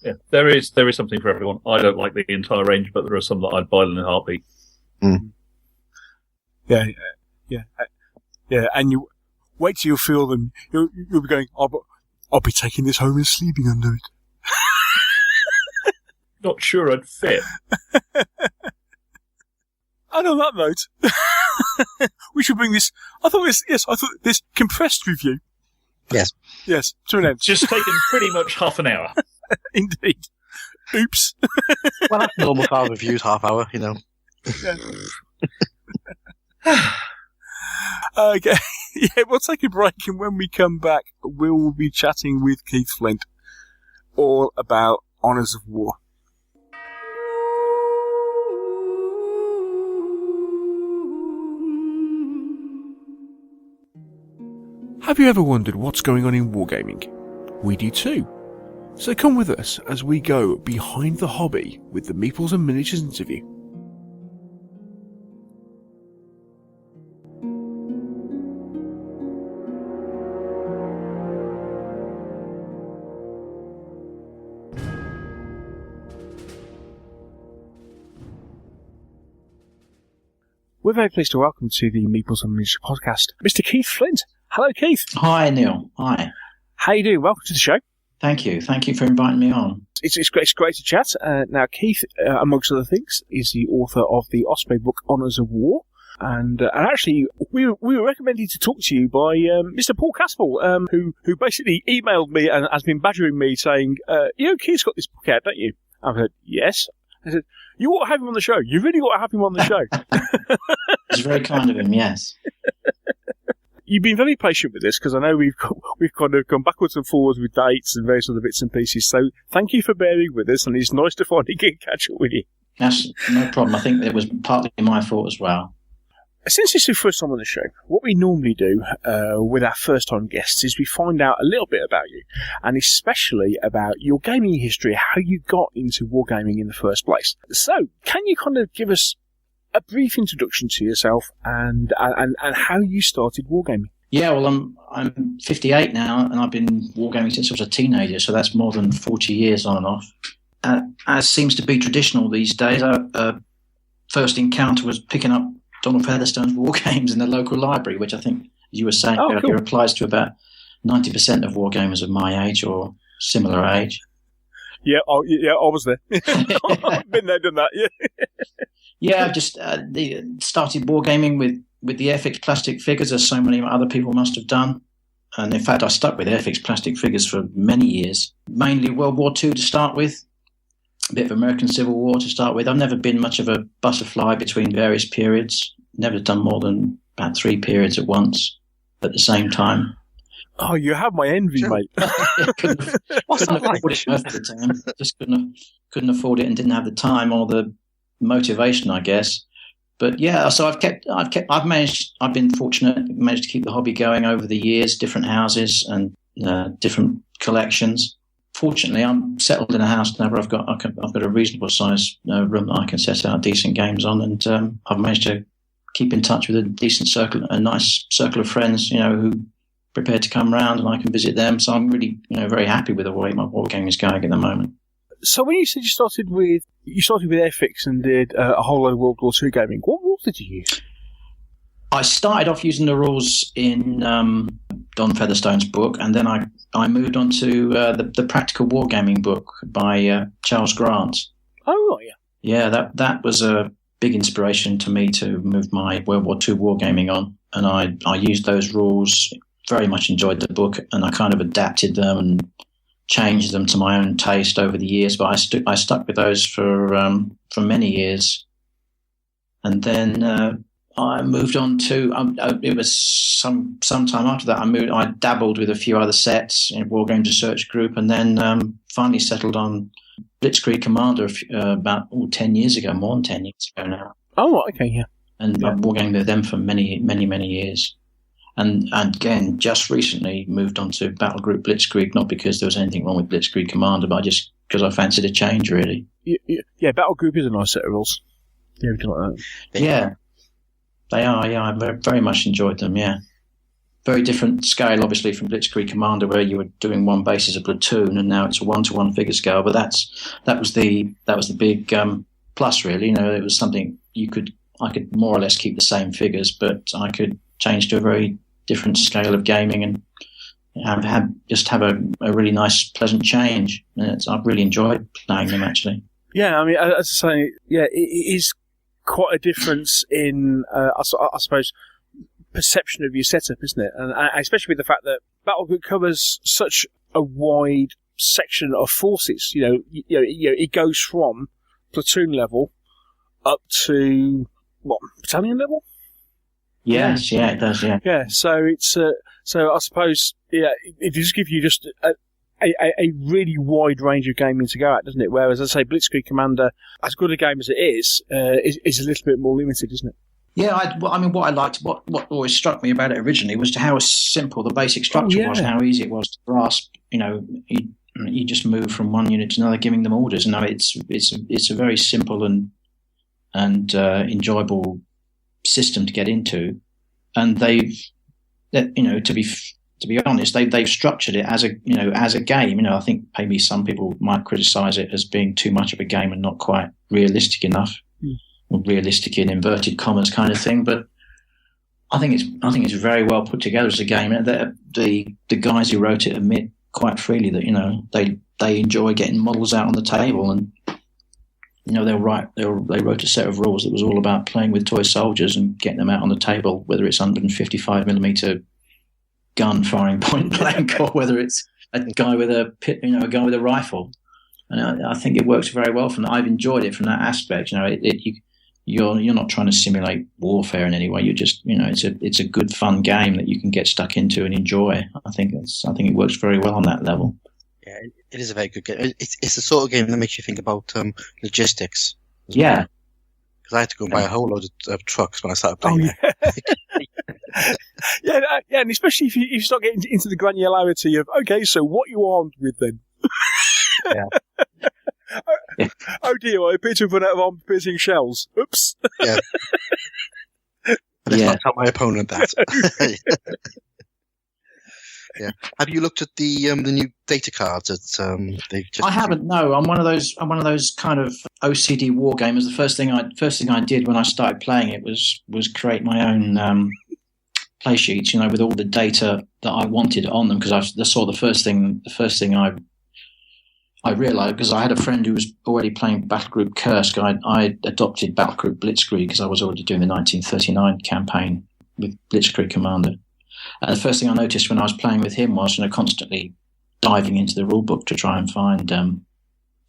Yeah, there is something for everyone. I don't like the entire range, but there are some that I'd buy in a heartbeat.
Yeah. And you wait till you feel them. You'll be going, I'll be taking this home and sleeping under it.
Not sure I'd fit.
And on that note, we should bring this. I thought this compressed review.
Yes,
to an end.
Just taken pretty much half an hour.
Indeed. Oops.
Well, that's normal car reviews, half hour, you know.
Yeah. Okay. Yeah, we'll take a break, and when we come back, we'll be chatting with Keith Flint all about Honours of War. Have you ever wondered what's going on in wargaming? We do too. So come with us as we go behind the hobby with the Meeples and Miniatures interview. We're very pleased to welcome to the Meeples and Miniatures podcast Mr. Keith Flint. Hello, Keith.
Hi, Neil. Hi.
How you doing? Welcome to the show.
Thank you. Thank you for inviting me on.
It's great to chat. Now, Keith, amongst other things, is the author of the Osprey book Honours of War. And actually, we were recommended to talk to you by Mr. Paul Caspel, who basically emailed me and has been badgering me saying, Keith's got this book out, don't you? I've heard, yes. I said, you ought to have him on the show. You really ought to have him on the show.
It's very kind of him, yes.
You've been very patient with this because I know we've kind of gone backwards and forwards with dates and various other bits and pieces. So thank you for bearing with us, and it's nice to finally catch up with you.
That's no problem. I think it was partly my fault as well.
Since it's your first time on the show, what we normally do with our first-time guests is we find out a little bit about you, and especially about your gaming history, how you got into wargaming in the first place. So, can you kind of give us a brief introduction to yourself and how you started wargaming? Yeah,
well, I'm 58 now, and I've been wargaming since I was a teenager, so that's more than 40 years on and off. As seems to be traditional these days, our first encounter was picking up Donald Featherstone's war games in the local library, which I think, as you were saying earlier, applies to about 90% of wargamers of my age or similar age.
Yeah, I was there. I've been there, done that. Yeah.
Yeah, I've just started wargaming with the Airfix plastic figures, as so many other people must have done. And in fact, I stuck with Airfix plastic figures for many years, mainly World War II to start with, a bit of American Civil War to start with. I've never been much of a butterfly between various periods, never done more than about 3 periods at once at the same time.
Oh, you have my envy, mate.
couldn't afford it most of the time. Just couldn't afford it and didn't have the time or the motivation, I guess. But yeah, so I've been fortunate, managed to keep the hobby going over the years, different houses and different collections. Fortunately, I'm settled in a house now where I've got a reasonable size room that I can set out decent games on, and I've managed to keep in touch with a nice circle of friends, who are prepared to come round, and I can visit them. So I'm really, very happy with the way my wargaming is going at the moment.
So when you said you started with Airfix and did a whole load of World War II gaming, what rules did you use?
I started off using the rules in Don Featherstone's book, and then I moved on to the Practical Wargaming book by Charles Grant.
Oh, right, yeah.
Yeah, that was a big inspiration to me to move my World War II wargaming on, and I used those rules, very much enjoyed the book, and I kind of adapted them and changed them to my own taste over the years, but I stuck with those for many years. And then I moved on to. It was some time after that. I dabbled with a few other sets in Wargames Research Group, and then finally settled on Blitzkrieg Commander about 10 years ago, more than 10 years ago now.
Oh, okay, yeah.
And I've wargamed with them for many, many, many years. And again, just recently moved on to Battle Group Blitzkrieg, not because there was anything wrong with Blitzkrieg Commander, but just because I fancied a change, really.
Yeah, Battle Group is a nice set of rules. Yeah, we do like that.
Yeah, they are. Yeah, I very much enjoyed them. Yeah, very different scale, obviously, from Blitzkrieg Commander, where you were doing one base as a platoon, and now it's a 1-to-1 figure scale. But that was the big plus, really. It was something I could more or less keep the same figures, but I could change to a very different scale of gaming and have a really nice, pleasant change. And I've really enjoyed playing them, actually.
Yeah, I mean, as I say, yeah, it is quite a difference in, I suppose, perception of your setup, isn't it? And especially with the fact that Battle Group covers such a wide section of forces. It goes from platoon level up to battalion level.
Yes, yeah, it does. Yeah,
yeah. So it's so I suppose it does give you just a really wide range of gaming to go at, doesn't it? Whereas, as I say, Blitzkrieg Commander, as good a game as it is a little bit more limited, isn't it?
Yeah, I mean, what I liked, what always struck me about it originally was how simple the basic structure was, and how easy it was to grasp. You just move from one unit to another, giving them orders. No, it's a very simple and enjoyable system to get into, and to be honest, they've structured it as a game. I think maybe some people might criticise it as being too much of a game and not quite realistic enough, or realistic in inverted commas kind of thing. But I think it's very well put together as a game. The guys who wrote it admit quite freely that they enjoy getting models out on the table, and they wrote a set of rules that was all about playing with toy soldiers and getting them out on the table, whether it's 155mm gun firing point blank or whether it's a guy with a guy with a rifle. And I think it works very well from that. I've enjoyed it from that aspect. You're not trying to simulate warfare in any way. You're just it's a good fun game that you can get stuck into and enjoy. I think it works very well on that level.
Yeah, it is a very good game. It's the sort of game that makes you think about logistics.
Yeah.
Because I had to go and buy a whole load of trucks when I started playing it.
Yeah, and especially if you start getting into the granularity of, okay, so what you armed with then?
Yeah.
Oh dear, I appear to have run out of armor-piercing shells. Oops.
Yeah. But let's not tell my opponent that. Yeah. Have you looked at the new data cards that they've just?
I haven't. No, I'm one of those kind of OCD war gamers. The first thing I did when I started playing it was create my own play sheets, with all the data that I wanted on them, because I saw the first thing I realised, because I had a friend who was already playing Battle Group Kursk. I adopted Battle Group Blitzkrieg because I was already doing the 1939 campaign with Blitzkrieg Commander. And the first thing I noticed when I was playing with him was, constantly diving into the rule book to try and find the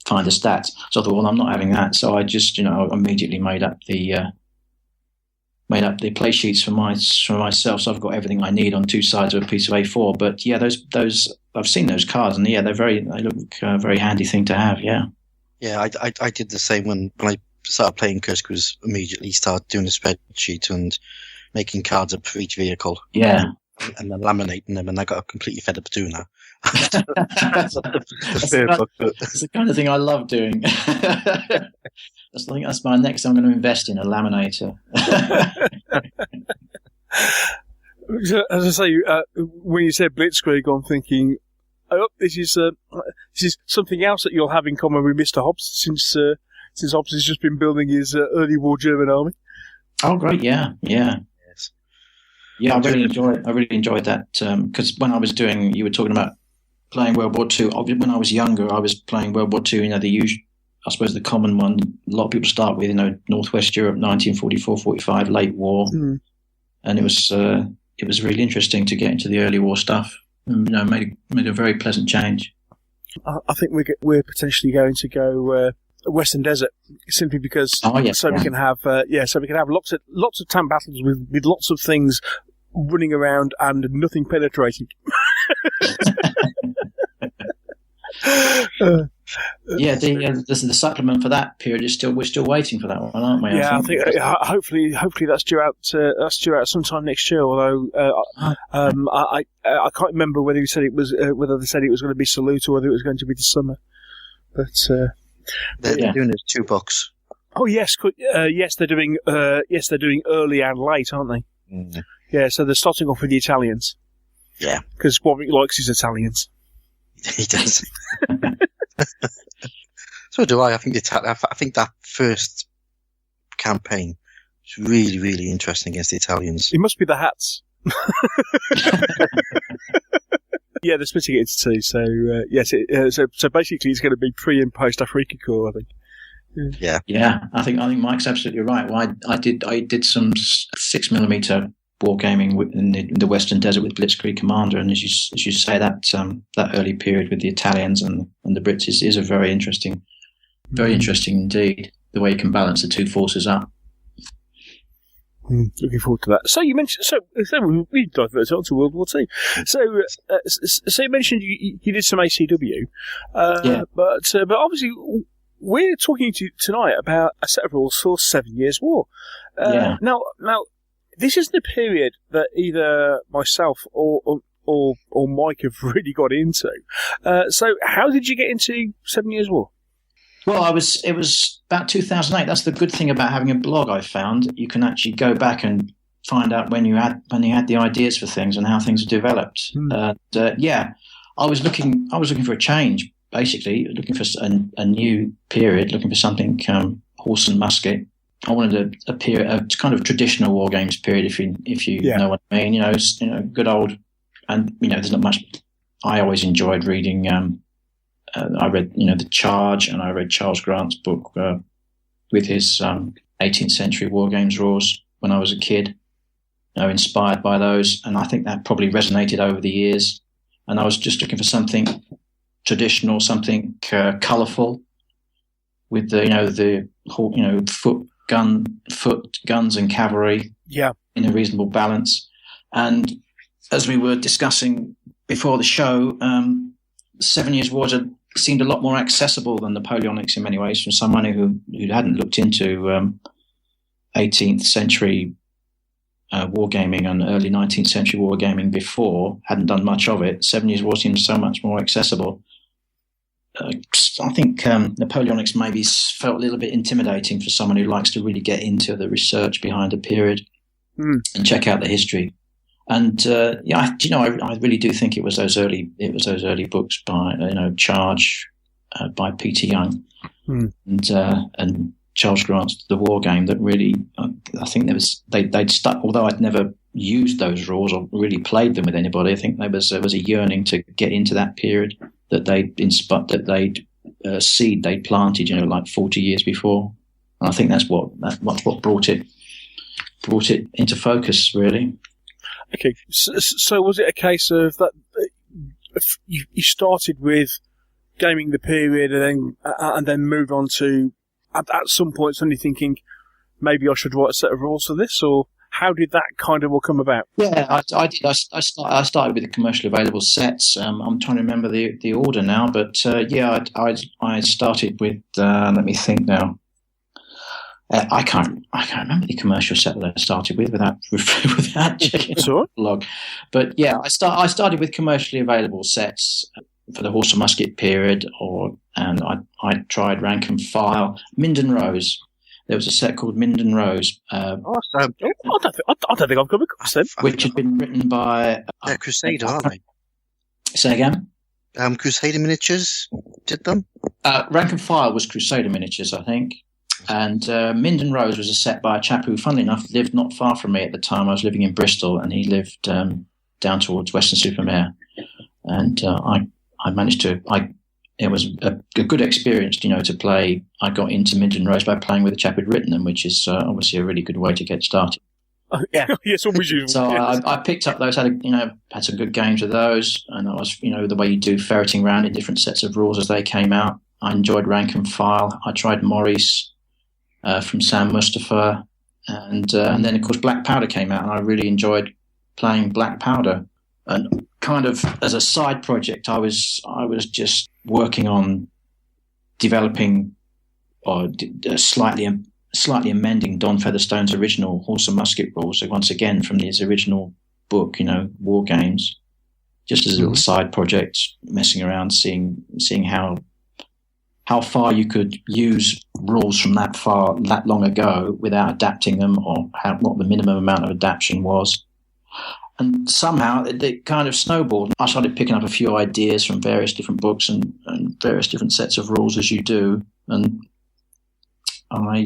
stats. So I thought, well, I'm not having that. So I just, immediately made up the play sheets for myself. So I've got everything I need on two sides of a piece of A4. But yeah, those I've seen those cards, and yeah, they look a very handy thing to have. Yeah.
Yeah, I did the same when I started playing Kursk. Was immediately started doing a spreadsheet and making cards up for each vehicle.
Yeah.
And then laminating them, and I got completely fed up doing that.
That's the kind of thing I love doing. I think that's my next. I'm going to invest in a laminator.
As I say, when you said Blitzkrieg, I'm thinking, this is something else that you'll have in common with Mr. Hobbs, since Hobbs has just been building his early war German army.
Oh, great! Yeah. Yeah, I really enjoyed that, because when I was you were talking about playing World War II. When I was younger, I was playing World War II. The usual, I suppose the common one a lot of people start with, Northwest Europe, 1944-45, late war, and it was really interesting to get into the early war stuff. Made a very pleasant change.
I think we're potentially going to go Western Desert, simply because we can have lots of tank battles with lots of things running around and nothing penetrating.
The supplement for that period is we're still waiting for that one, aren't we?
Yeah, I think hopefully that's due out sometime next year. Although I can't remember whether they said it was going to be Salute or whether it was going to be the summer. But
they're doing it 2 books.
Oh yes, they're doing early and late, aren't they?
Mm.
Yeah, so they're starting off with the Italians.
Yeah,
because Warwick likes his Italians.
He does. So do I. I think that first campaign was really, really interesting against the Italians.
It must be the hats. Yeah, they're splitting it into 2. So so basically, it's going to be pre and post Afrika Korps, I think.
Yeah. I think Mike's absolutely right. Well, I did some 6mm wargaming in the Western Desert with Blitzkrieg Commander, and as you say, that early period with the Italians and the Brits is a very interesting indeed. The way you can balance the 2 forces up.
Looking forward to that. So you mentioned, we diverted on to World War II. So you mentioned you did some ACW, but obviously we're talking to you tonight about a set of rules for 7 Years' War. Now, this isn't a period that either myself or Mike have really got into. So how did you get into 7 Years' War?
Well, it was about 2008. That's the good thing about having a blog. I found you can actually go back and find out when you had the ideas for things and how things are developed. I was looking for a change, basically looking for a new period, looking for something horse and musket. I wanted a period, a kind of traditional war games period, if you know what I mean. Good old, and there's not much. I always enjoyed reading. I read, The Charge, and I read Charles Grant's book with his 18th century war games rules when I was a kid. Inspired by those, and I think that probably resonated over the years. And I was just looking for something traditional, something colourful, with the foot guns and cavalry, in a reasonable balance. And as we were discussing before the show, 7 Years' War seemed a lot more accessible than Napoleonics in many ways, from someone who hadn't looked into 18th century wargaming and early 19th century wargaming before, hadn't done much of it. 7 Years' War seemed so much more accessible. I think Napoleonics maybe felt a little bit intimidating for someone who likes to really get into the research behind a period and check out the history. And I really do think it was those early books by Charge by Peter Young and Charles Grant's The War Game that really, I think they'd stuck. Although I'd never used those rules or really played them with anybody, I think there was a yearning to get into that period that they'd seed they'd planted, like 40 years before. And I think that's what brought it into focus, really.
Okay, so was it a case of that you started with gaming the period and then moved on to at some point suddenly thinking maybe I should write a set of rules for this, or how did that kind of all come about?
Yeah, I did. I started with the commercially available sets. I'm trying to remember the order now, but I started with. Let me think now. I can't remember the commercial set that I started with without checking the log. But yeah, I started with commercially available sets for the horse and musket period, and I tried rank and file. Minden Rose. There was a set called Minden Rose.
I don't think I've come across them.
Which had been written by
Crusader, aren't they?
Say again.
Crusader Miniatures did them.
Rank and file was Crusader Miniatures, I think. And Minden Rose was a set by a chap who, funnily enough, lived not far from me at the time. I was living in Bristol, and he lived down towards Weston-super-Mare. And I managed to. It was a good experience, to play. I got into Minden Rose by playing with a chap who'd written them, which is obviously a really good way to get started.
Yeah, yes, always you.
So I picked up those, had some good games with those, and I was, the way you do ferreting around in different sets of rules as they came out. I enjoyed Rank and File. I tried Maurice from Sam Mustafa, and then of course Black Powder came out, and I really enjoyed playing Black Powder. And kind of as a side project, I was just working on developing or slightly amending Don Featherstone's original Horse and Musket rules. So once again, from his original book, War Games, just as a little side project, messing around, seeing how far you could use rules from that long ago without adapting them, or what the minimum amount of adaptation was. And somehow it kind of snowballed. I started picking up a few ideas from various different books and various different sets of rules, as you do. And I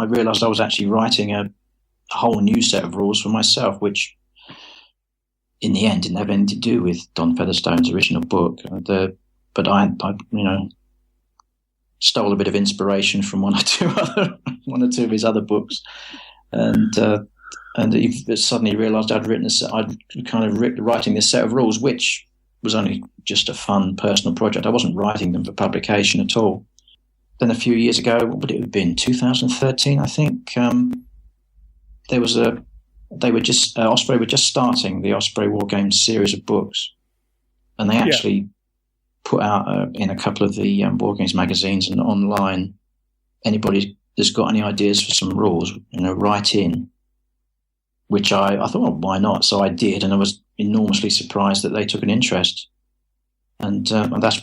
realized I was actually writing a whole new set of rules for myself, which in the end didn't have anything to do with Don Featherstone's original book. But I stole a bit of inspiration from one or two of his other books, and suddenly realised I'd writing this set of rules, which was only just a fun personal project. I wasn't writing them for publication at all. Then a few years ago, what would it have been? 2013, I think. Osprey were just starting the Osprey War Games series of books, and they actually put out in a couple of the War Games magazines and online. Anybody that's got any ideas for some rules, write in. Which I thought, well, why not? So I did, and I was enormously surprised that they took an interest. And that's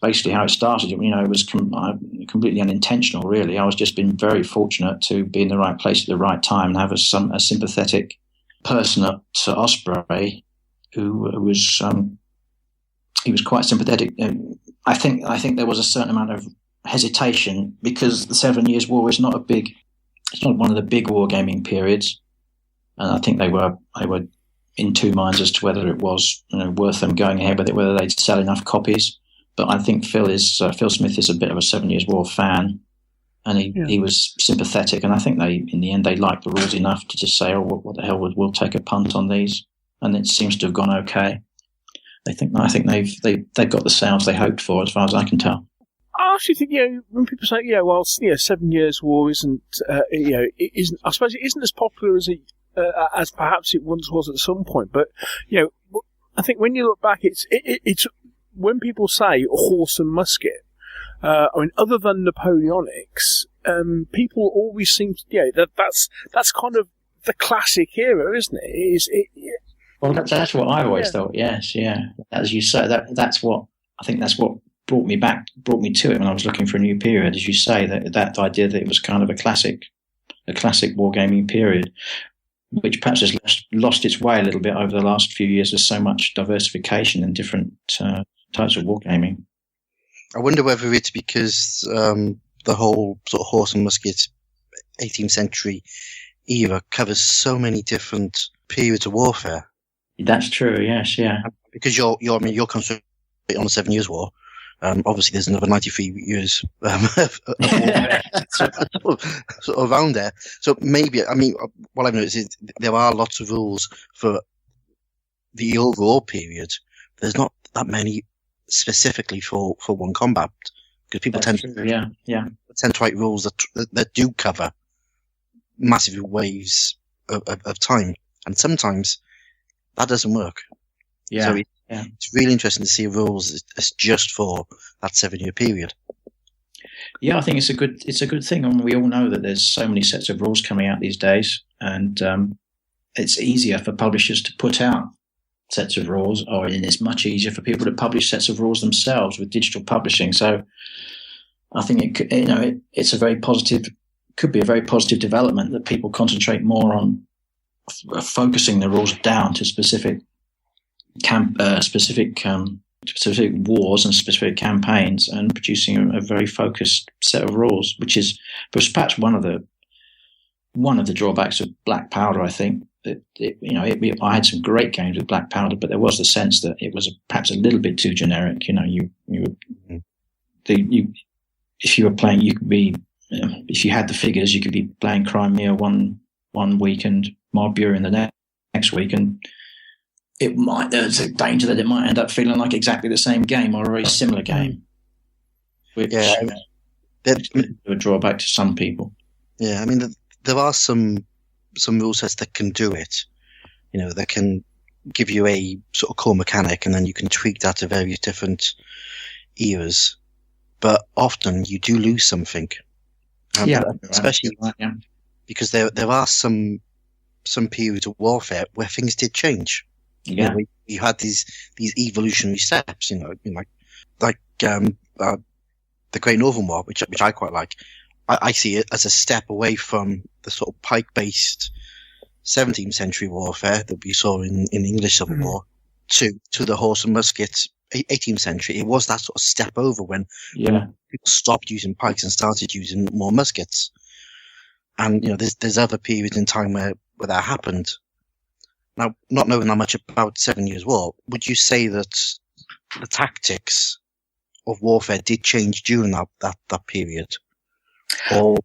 basically how it started. It was completely unintentional, really. I was just been very fortunate to be in the right place at the right time and have a sympathetic person at Osprey who was he was quite sympathetic. I think there was a certain amount of hesitation because the 7 Years' War is not one of the big wargaming periods. And I think they were in two minds as to whether it was worth them going ahead with it, whether they'd sell enough copies. But I think Phil Smith is a bit of a 7 Years' War fan, and he was sympathetic. And I think in the end they liked the rules enough to just say, "Oh, what the hell? We'll take a punt on these." And it seems to have gone okay. I think they've got the sales they hoped for, as far as I can tell.
I actually think, when people say, 7 Years' War isn't, I suppose it isn't as popular as perhaps it once was at some point. But, I think when you look back, it's when people say horse and musket, other than Napoleonics, people always seem to, that's kind of the classic era, isn't it?
Well, that's what I always thought. Yes, yeah. As you say, that's what brought me to it when I was looking for a new period. As you say, that idea that it was kind of a classic wargaming period, which perhaps has lost its way a little bit over the last few years. There's so much diversification and different types of wargaming.
I wonder whether it's because the whole sort of horse and musket 18th century era covers so many different periods of warfare.
That's true. Yes, yeah.
Because you're concentrating on the 7 Years' War. Obviously, there's another 93 years of warfare sort of around there. So maybe, what I've noticed is there are lots of rules for the overall period. There's not that many specifically for one combat, because people tend to write rules that do cover massive waves of time, and sometimes that doesn't work.
Yeah.
So it's really interesting to see rules that's just for that 7 year period.
Yeah, I think it's a good thing. And we all know that there's so many sets of rules coming out these days, and it's easier for publishers to put out sets of rules, and it's much easier for people to publish sets of rules themselves with digital publishing. So I think it's a very positive, could be a very positive development that people concentrate more on focusing the rules down to specific wars and specific campaigns, and producing a very focused set of rules, which is perhaps one of the drawbacks of Black Powder. I think that I had some great games with Black Powder, but there was the sense that it was perhaps a little bit too generic. If you were playing, you could be if you had the figures, you could be playing Crimea one week and Marbury in the next week, and there's a danger that it might end up feeling like exactly the same game or a very similar game. which
Yeah,
is a drawback to some people.
Yeah, I mean, there are some rule sets that can do it. You know, that can give you a sort of core mechanic, and then you can tweak that to various different eras. But often you do lose something. Especially because there are some periods of warfare where things did change.
Yeah,
you know, you had these evolutionary steps. You know, like the Great Northern War, which I quite like. I see it as a step away from the sort of pike-based 17th century warfare that we saw in English Civil War to the horse and musket 18th century. It was that sort of step over when people stopped using pikes and started using more muskets. And, you know, there's other periods in time where that happened. Now, not knowing that much about 7 Years' War, would you say that the tactics of warfare did change during that period? Or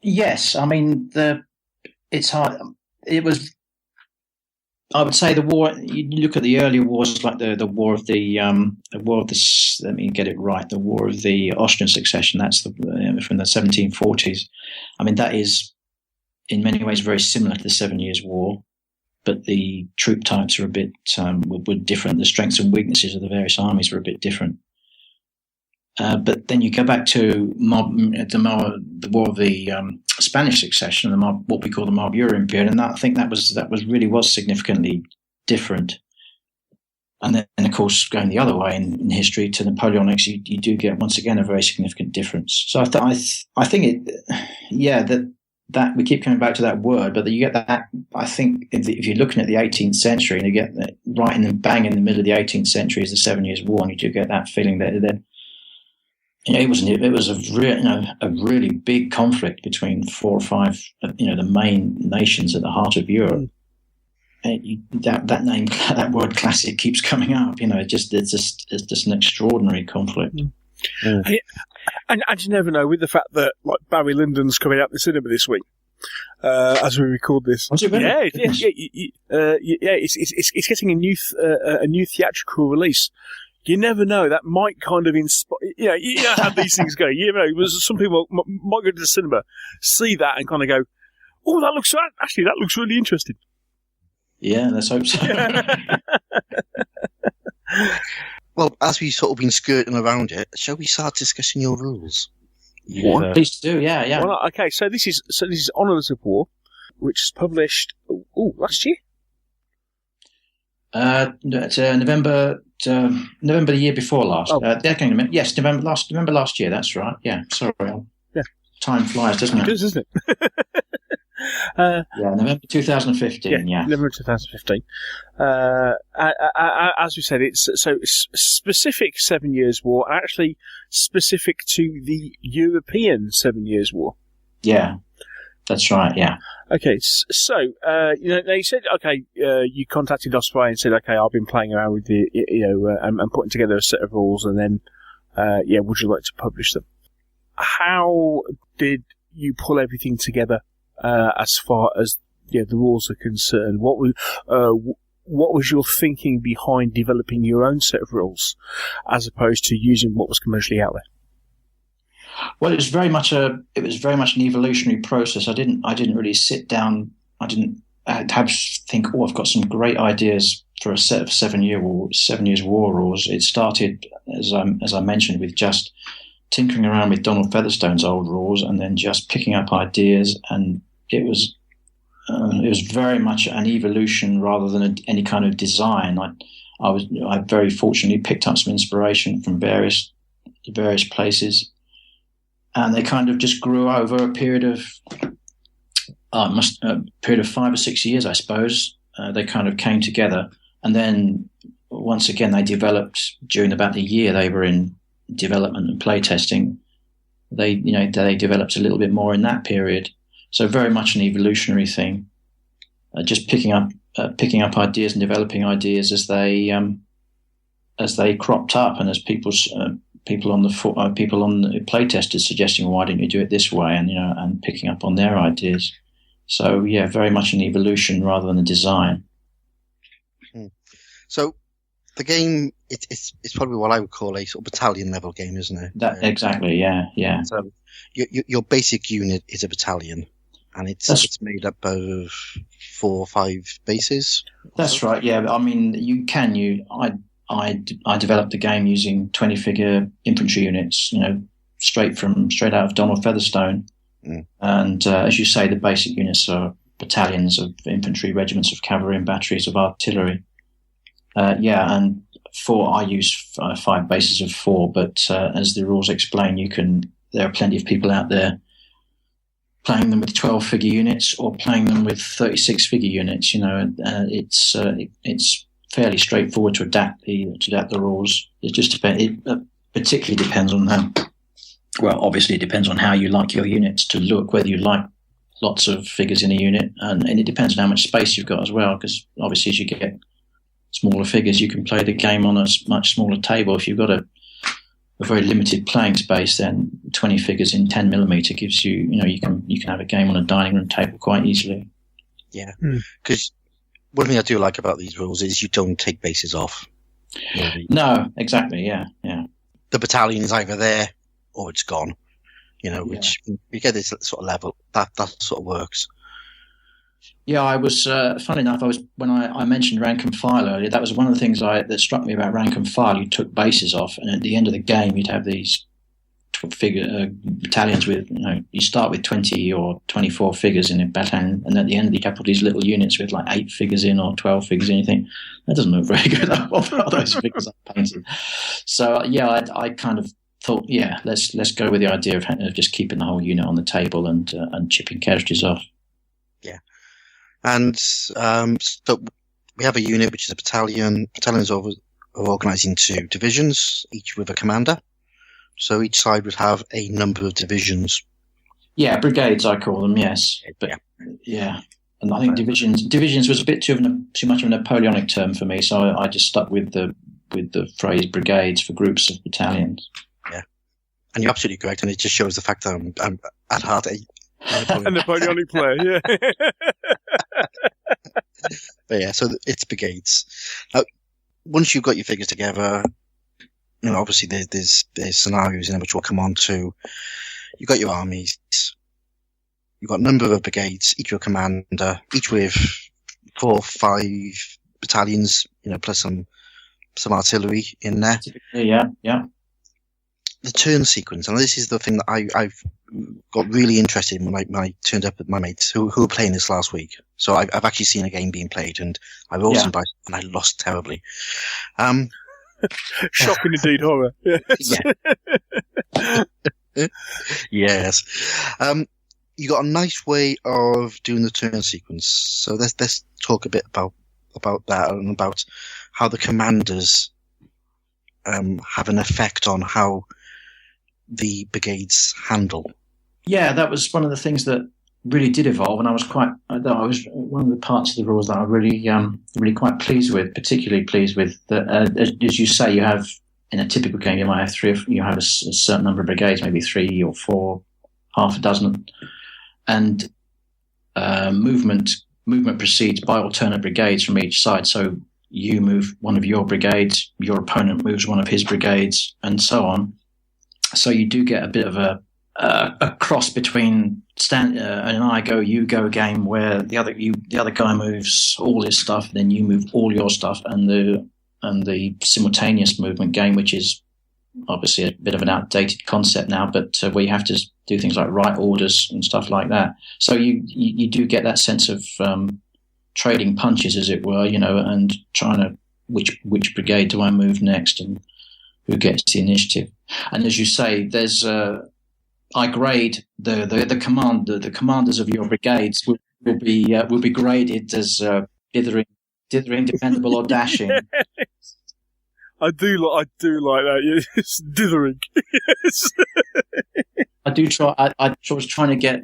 yes, I mean it's hard. It was. I would say the war. You look at the earlier wars, like the war of the Let me get it right. The War of the Austrian Succession. That's from the 1740s. I mean, that is in many ways very similar to the 7 Years' War, but the troop types are a bit were different. The strengths and weaknesses of the various armies were a bit different. But then you go back to the War of the Spanish Succession, what we call the Marburin period, and I think that was significantly different. And then, of course, going the other way in history to Napoleonics, you do get once again a very significant difference. So I think that we keep coming back to that word, but you get that. I think if you're looking at the 18th century and you get that right in the bang in the middle of the 18th century is the 7 Years' War, and you do get that feeling that. You know, it was a really big conflict between 4 or 5, the main nations at the heart of Europe. And that word "classic" keeps coming up. You know, it's just an extraordinary conflict.
And you never know, with the fact that like Barry Lyndon's coming out the cinema this week. As we record this, it's getting a new theatrical release. You never know. That might kind of inspire. You know how these things go. You know, some people might go to the cinema, see that, and kind of go, "Oh, that looks really interesting."
Yeah, let's hope so.
Well, as we've sort of been skirting around it, shall we start discussing your rules?
Yeah. Please do. Yeah.
Well, okay, so this is Honours of War, which is published last year.
November the year before last. Yes, November last year. That's right. Yeah, sorry.
Yeah.
Time flies, doesn't it?
It does, doesn't it?
November 2015. Yeah,
November 2015. As we said, it's specific 7 Years' War, actually specific to the European 7 Years' War.
Yeah. That's right, yeah.
Okay, so, you said, you contacted Osprey and said, okay, I've been playing around with and putting together a set of rules, and then, would you like to publish them? How did you pull everything together, as far as, the rules are concerned? What was your thinking behind developing your own set of rules, as opposed to using what was commercially out there?
Well, it was very much an evolutionary process. I didn't really sit down. I didn't think, I've got some great ideas for a set of 7 Years' War rules. It started, as I mentioned, with just tinkering around with Donald Featherstone's old rules, and then just picking up ideas. And it was very much an evolution rather than any kind of design. I very fortunately picked up some inspiration from various places. And they kind of just grew over a period of 5 or 6 years, I suppose. They kind of came together, and then once again they developed during about the year they were in development and play testing. They developed a little bit more in that period. So very much an evolutionary thing, just picking up ideas and developing ideas as they cropped up, and as people on the playtesters suggesting, why don't you do it this way, and picking up on their ideas. So very much an evolution rather than a design.
So the game, it's probably what I would call a sort of battalion level game, isn't it?
Exactly, yeah.
So your basic unit is a battalion, and it's made up of 4 or 5 bases.
That's right. Yeah, I mean, I developed the game using 20-figure infantry units, straight out of Donald Featherstone. And as you say, the basic units are battalions of infantry, regiments of cavalry, and batteries of artillery. And I use 5 bases of 4, but as the rules explain, there are plenty of people out there playing them with 12-figure units or playing them with 36-figure units. It's fairly straightforward to adapt the rules. It just depends. It particularly depends on how. Well, obviously, it depends on how you like your units to look, whether you like lots of figures in a unit, and it depends on how much space you've got as well, because obviously as you get smaller figures, you can play the game on a much smaller table. If you've got a very limited playing space, then 20 figures in 10mm gives you, you can have a game on a dining room table quite easily.
Yeah, because one thing I do like about these rules is you don't take bases off.
No, exactly, yeah.
The battalion is either there or it's gone, which you get this sort of level that sort of works.
Yeah, I was funny enough. When I mentioned rank and file earlier. That was one of the things that struck me about rank and file. You took bases off, and at the end of the game, you'd have these battalions with you start with 20 or 24 figures in a battalion, and at the end you have all these little units with like 8 figures in or 12 figures in. You think that doesn't look very good. What are those figures I painted? So I kind of thought, let's go with the idea of just keeping the whole unit on the table and chipping casualties off.
Yeah. And so we have a unit which is a battalion. Battalions are organised into divisions, each with a commander. So each side would have a number of divisions.
Yeah, brigades I call them. Yes, but yeah. And I think divisions was a bit too much of a Napoleonic term for me, so I just stuck with the phrase brigades for groups of battalions.
Yeah, and you're absolutely correct, and it just shows the fact that I'm at heart
a Napoleonic player. Yeah.
But yeah, so it's brigades. Now, once you've got your figures together, obviously there's scenarios in which we'll come on to. You've got your armies. You've got a number of brigades, each with a commander, each with 4 or 5 battalions, plus some artillery in there.
Yeah.
The turn sequence, and this is the thing that I've got really interested in when I turned up with my mates who were playing this last week. So I've actually seen a game being played, and I rolled some dice, and I lost terribly.
Shocking indeed, horror.
Yes. You got a nice way of doing the turn sequence. So let's talk a bit about that and about how the commanders have an effect on how the brigades handle.
Yeah, that was one of the things that really did evolve, and I was one of the parts of the rules that I really quite pleased with, particularly pleased with that. As you say, you have in a typical game you might have you have a certain number of brigades, maybe 3 or 4, half a dozen, and movement proceeds by alternate brigades from each side. So you move one of your brigades, your opponent moves one of his brigades, and so on. So you do get a bit of a cross between an I go, you go game where the other guy moves all his stuff, then you move all your stuff, and the simultaneous movement game, which is obviously a bit of an outdated concept now, but where you have to do things like write orders and stuff like that. So you do get that sense of trading punches, as it were, and trying to which brigade do I move next and who gets the initiative. And as you say, there's I grade the commanders of your brigades will be graded as dithering, dependable, or dashing.
I do like that. Yes, dithering. Yes.
I do try. I was trying to get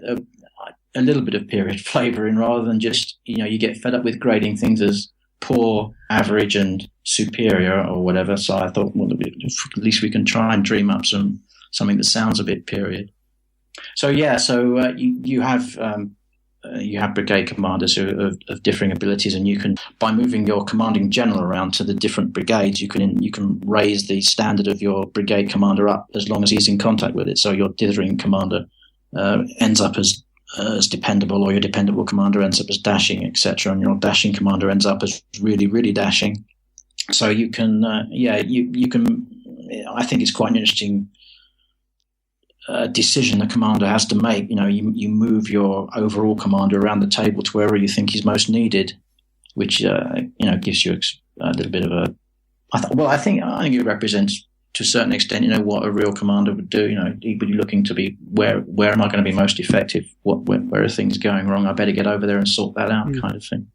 a little bit of period flavour in, rather than just you get fed up with grading things as poor, average, and superior or whatever. So I thought, well, at least we can try and dream up something that sounds a bit period. So yeah, you have you have brigade commanders who are of differing abilities, and you can, by moving your commanding general around to the different brigades, you can raise the standard of your brigade commander up as long as he's in contact with it. So your dithering commander ends up as dependable, or your dependable commander ends up as dashing, etc., and your dashing commander ends up as really, really dashing. So you can, you can. I think it's quite an interesting decision the commander has to make. You move your overall commander around the table to wherever you think he's most needed, which gives you a little bit of a. I think it represents to a certain extent, what a real commander would do. He'd be looking to be where am I going to be most effective? Where are things going wrong? I better get over there and sort that out, kind of thing.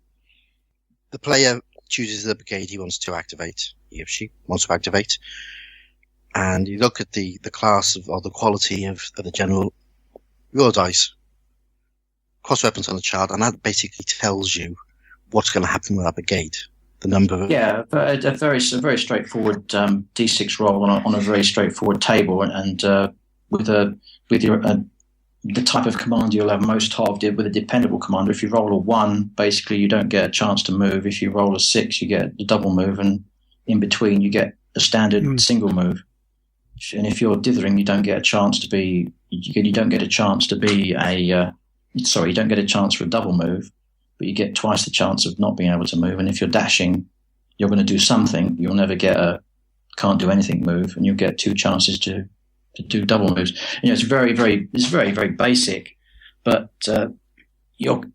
The player chooses the brigade he wants to activate. He or she wants to activate. And you look at the class or the quality of the general, roll dice, cross weapons on the chart, and that basically tells you what's going to happen with that brigade. The number of...
Yeah, a very straightforward D6 roll on a very straightforward table, and with the type of commander you'll have most of, with a dependable commander. If you roll a 1, basically you don't get a chance to move. If you roll a 6, you get a double move, and in between you get a standard single move. And if you're dithering, you don't get a chance to be. You don't get a chance to be a. You don't get a chance for a double move, but you get twice the chance of not being able to move. And if you're dashing, you're going to do something. You'll never get a can't do anything move, and you'll get 2 chances to do double moves. It's very, very basic, but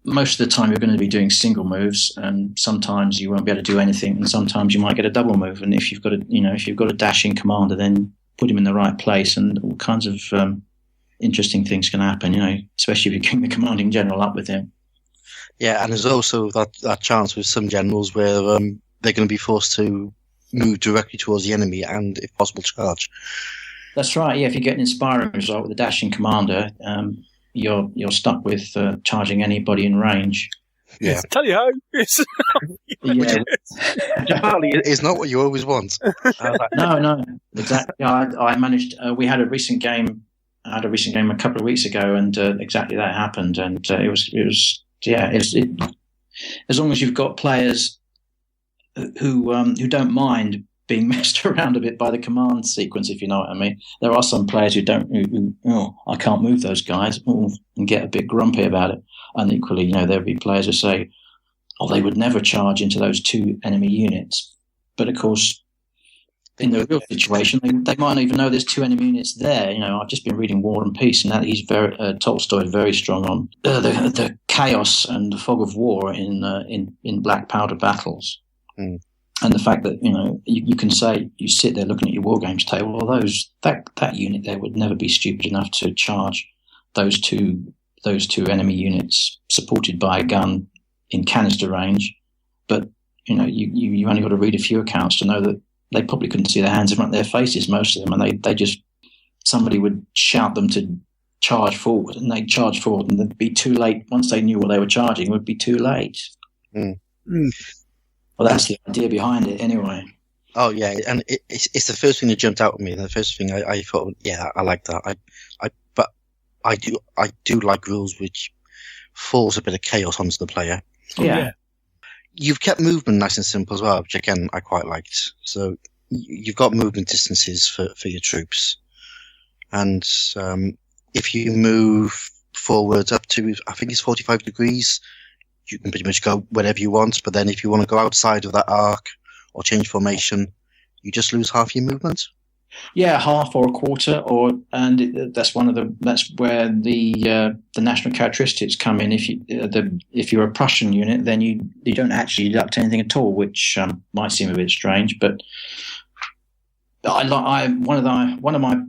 most of the time you're going to be doing single moves, and sometimes you won't be able to do anything, and sometimes you might get a double move. And if you've got a dashing commander, then put him in the right place, and all kinds of interesting things can happen, especially if you're getting the commanding general up with him.
Yeah, and there's also that chance with some generals where they're going to be forced to move directly towards the enemy and, if possible, charge.
That's right, yeah. If you get an inspiring result with a dashing commander, you're stuck with charging anybody in range.
Yeah.
Tell you how. Yes.
Yeah.
Apparently, it's not what you always want.
No, exactly. I managed. We had a recent game. I had a recent game a couple of weeks ago, and exactly that happened. And it was. As long as you've got players who don't mind being messed around a bit by the command sequence, if you know what I mean. There are some players who I can't move those guys, and get a bit grumpy about it. And equally, there'll be players who say, they would never charge into those 2 enemy units. But of course, in the real situation, they might not even know there's 2 enemy units there. I've just been reading War and Peace, and that Tolstoy is very strong on the chaos and the fog of war in black powder battles. Mm. And the fact that, you can say, you sit there looking at your war games table, that unit there would never be stupid enough to charge those two enemy units supported by a gun in canister range. But, you only got to read a few accounts to know that they probably couldn't see their hands in front of their faces, most of them, and somebody would shout them to charge forward, and they'd charge forward, and it'd be too late. Once they knew what they were charging, it would be too late. Mm. Mm. Well, that's the idea behind it, anyway.
Oh yeah, and it's the first thing that jumped out at me. The first thing I thought, yeah, I like that. But I do like rules which force a bit of chaos onto the player.
Yeah.
You've kept movement nice and simple as well, which again I quite liked. So you've got movement distances for your troops, and if you move forward up to, I think it's 45 degrees. You can pretty much go wherever you want, but then if you want to go outside of that arc or change formation, you just lose half your movement.
Yeah, half or a quarter, that's where the national characteristics come in. If you're a Prussian unit, then you don't actually deduct anything at all, which might seem a bit strange. But one of my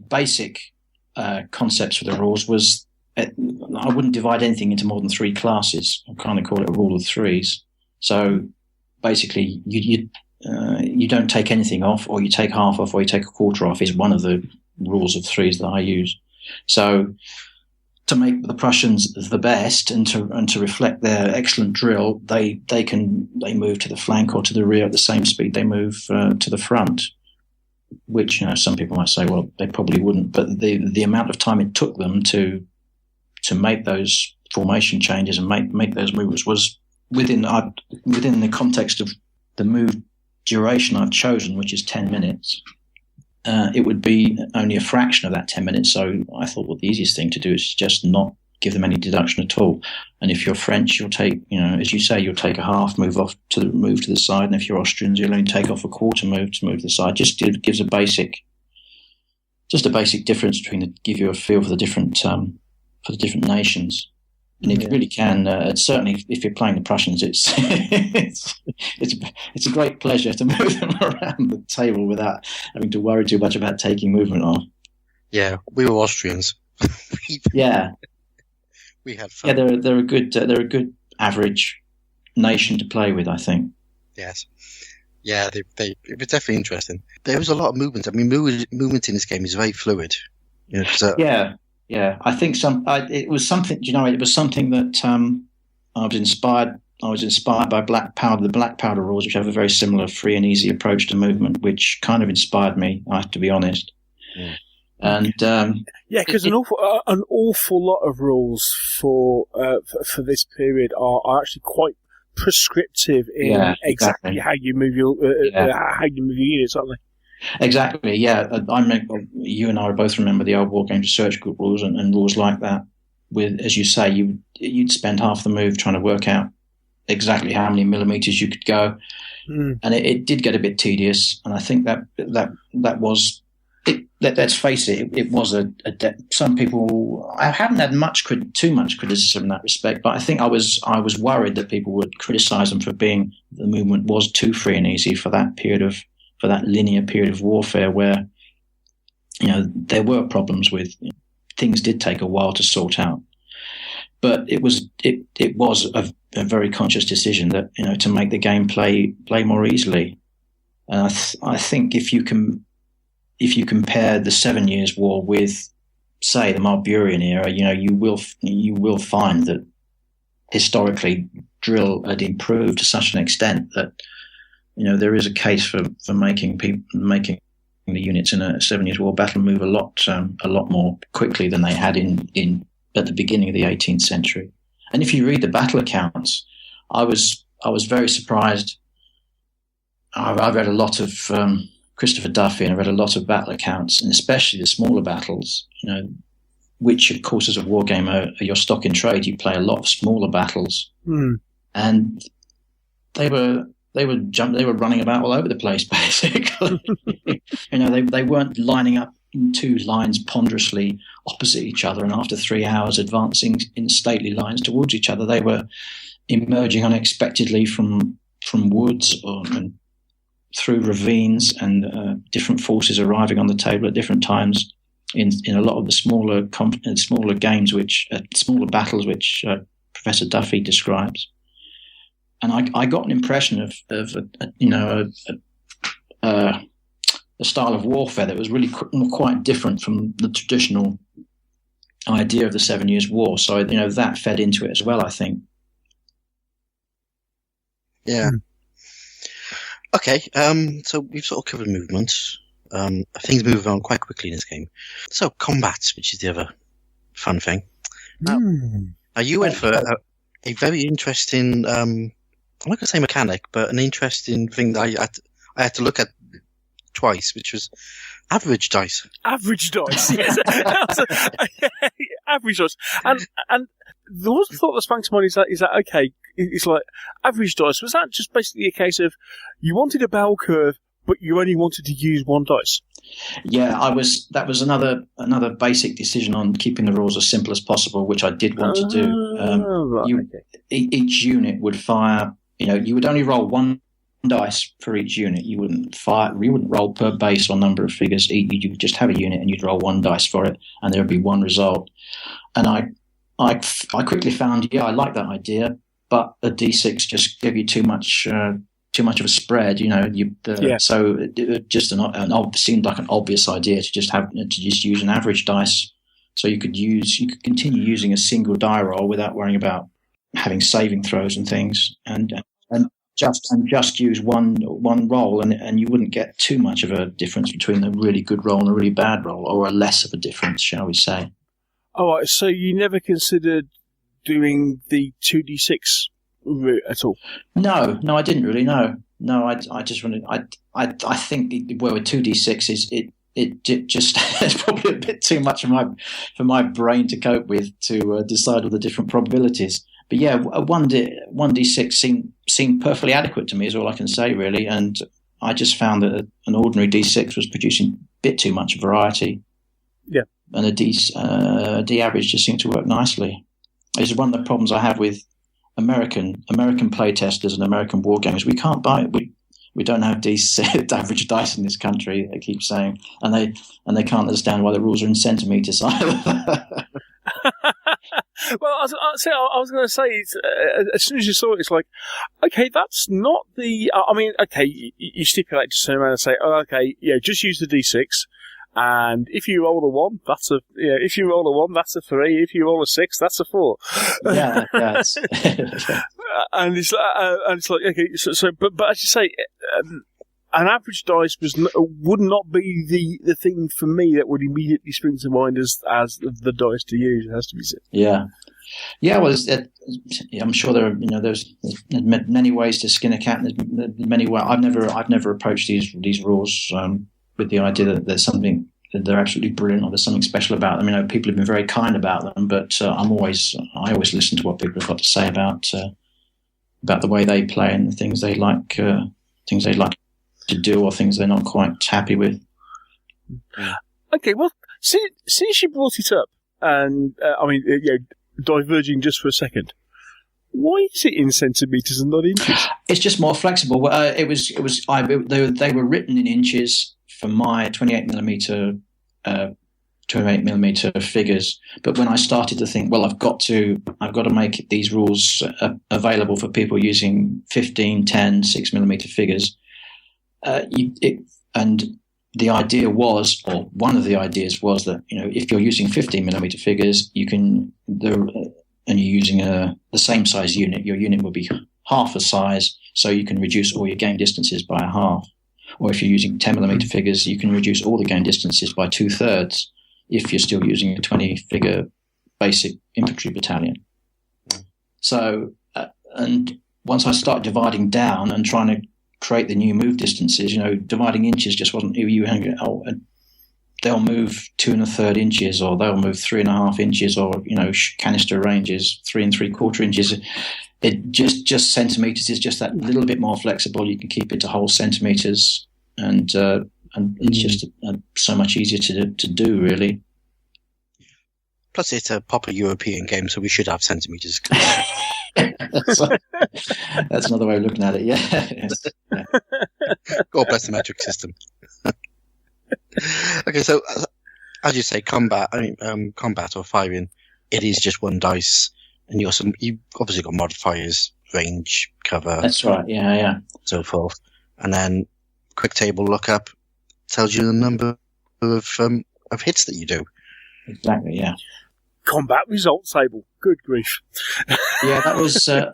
basic concepts for the rules was, I wouldn't divide anything into more than 3 classes. I kind of call it a rule of 3s. So basically, you don't take anything off, or you take half off, or you take a quarter off is one of the rules of 3s that I use. So to make the Prussians the best and to reflect their excellent drill, they move to the flank or to the rear at the same speed they move to the front. Which some people might say, well, they probably wouldn't, but the amount of time it took them to make those formation changes and make those movements was within the context of the move duration I've chosen, which is 10 minutes. It would be only a fraction of that 10 minutes. So I thought, well, the easiest thing to do is just not give them any deduction at all. And if you're French, you'll take, as you say, you'll take a half move to the side. And if you're Austrians, you'll only take off a quarter move to move to the side. Just gives a basic difference give you a feel for the different nations. And it really can. Certainly, if you're playing the Prussians, it's a great pleasure to move them around the table without having to worry too much about taking movement off.
Yeah, we were Austrians.
Yeah,
we had fun.
Yeah, they're a good average nation to play with, I think.
Yes. Yeah, it was definitely interesting. There was a lot of movement. I mean, movement in this game is very fluid.
Yeah, I think it was something. It was something that I was inspired by the Black Powder rules, which have a very similar free and easy approach to movement, which kind of inspired me. I have to be honest.
Yeah.
And
because an awful lot of rules for this period are actually quite prescriptive in exactly how you move your units, aren't they?
Exactly, yeah. I remember, you and I both remember the old Wargame Research Group rules and rules like that. With, as you say, you'd spend half the move trying to work out exactly how many millimeters you could go, and it did get a bit tedious. And I think that was it. Let's face it, it was some people. I haven't had too much criticism in that respect, but I think I was worried that people would criticise them for the movement was too free and easy for that linear period of warfare where, there were problems with things did take a while to sort out. But it was a very conscious decision that, to make the game play more easily. And I think if you compare the 7 Years' War with, say, the Marlburian era, you will find that historically drill had improved to such an extent that there is a case for making the units in a 7 Years' War battle move a lot more quickly than they had in at the beginning of the 18th century. And if you read the battle accounts, I was very surprised. I read a lot of Christopher Duffy, and I read a lot of battle accounts, and especially the smaller battles. Which of course, as a wargamer, are your stock in trade. You play a lot of smaller battles, and they were running about all over the place, basically. They weren't lining up in two lines ponderously opposite each other, and after 3 hours advancing in stately lines towards each other, they were emerging unexpectedly from woods and through ravines, and different forces arriving on the table at different times in a lot of the smaller games, smaller battles, which Professor Duffy describes. And I got an impression of a style of warfare that was really quite different from the traditional idea of the 7 Years' War. So that fed into it as well, I think.
Yeah. Okay. So we've sort of covered movements. Things move on quite quickly in this game. So combats, which is the other fun thing. Now you went for a very interesting. I'm not going to say mechanic, but an interesting thing that I had to look at twice, which was average dice.
Average dice, yes. Average dice. And there was a thought that sprang to mind is that okay, it's like average dice. Was that just basically a case of you wanted a bell curve, but you only wanted to use one dice?
Yeah, that was another basic decision on keeping the rules as simple as possible, which I did want to do. Each unit would fire. You would only roll one dice for each unit. You wouldn't roll per base or number of figures. You would just have a unit and you'd roll one dice for it, and there would be one result. And I quickly found, I like that idea, but a D6 just gave you too much of a spread. So it just seemed like an obvious idea to just use an average dice, so you could continue using a single die roll without worrying about having saving throws and things, and just use one roll, and you wouldn't get too much of a difference between a really good roll and a really bad roll, or a less of a difference, shall we say.
Oh, so you never considered doing the 2d6 route at all?
No, I didn't really. No, I just wanted. I think with 2d6 is it just it's probably a bit too much for my brain to cope with to decide all the different probabilities. But yeah, 1d6 seemed perfectly adequate to me, is all I can say really. And I just found that an ordinary d6 was producing a bit too much variety.
Yeah,
and a D average just seemed to work nicely. It's one of the problems I have with American playtesters and American wargamers. We can't buy it. We don't have average dice in this country. They keep saying, and they can't understand why the rules are in centimeters either.
Well, I was going to say, as soon as you saw it, it's like, okay, that's not the. I mean, okay, you stipulate to turn around and say, oh, okay, yeah, just use the D6, and if you roll a 1, that's a. Yeah, if you roll a 1, that's a 3. If you roll a 6, that's a 4.
Yeah.
And it's like okay, but as you say, an average dice would not be the thing for me that would immediately spring to mind as the dice to use. It has to be said.
Yeah. Well, I'm sure there's many ways to skin a cat. There's many ways. I've never approached these rules with the idea that there's something that they're absolutely brilliant or there's something special about them. People have been very kind about them, but I always listen to what people have got to say about the way they play and the things they like to do or things they're not quite happy with.
Okay, well, since you brought it up, and diverging just for a second, why is it in centimeters and not inches?
It's just more flexible. They were written in inches for my 28mm figures, but when I started to think, well, I've got to make these rules available for people using 15, 10, 6mm figures. And the idea was, or one of the ideas was that, if you're using 15mm figures, and you're using the same size unit, your unit will be half a size, so you can reduce all your game distances by a half. Or if you're using 10mm figures, you can reduce all the game distances by 2/3 if you're still using a 20-figure basic infantry battalion. So, and once I started dividing down and trying to create the new move distances, dividing inches just wasn't, they'll move 2 1/3 inches, or they'll move 3 1/2 inches, or, canister range is 3 3/4 inches. It just centimeters is just that little bit more flexible. You can keep it to whole centimeters, and it's just so much easier to do, really.
Plus, it's a proper European game, so we should have centimeters.
That's another way of looking at it. Yeah.
God bless the metric system. Okay, so as you say, combat or firing, it is just one dice, and you've obviously got modifiers, range, cover.
That's right. Yeah.
So forth, and then quick table lookup tells you the number of hits that you do.
Exactly. Yeah.
Combat result table. Good grief.
Yeah, that was. I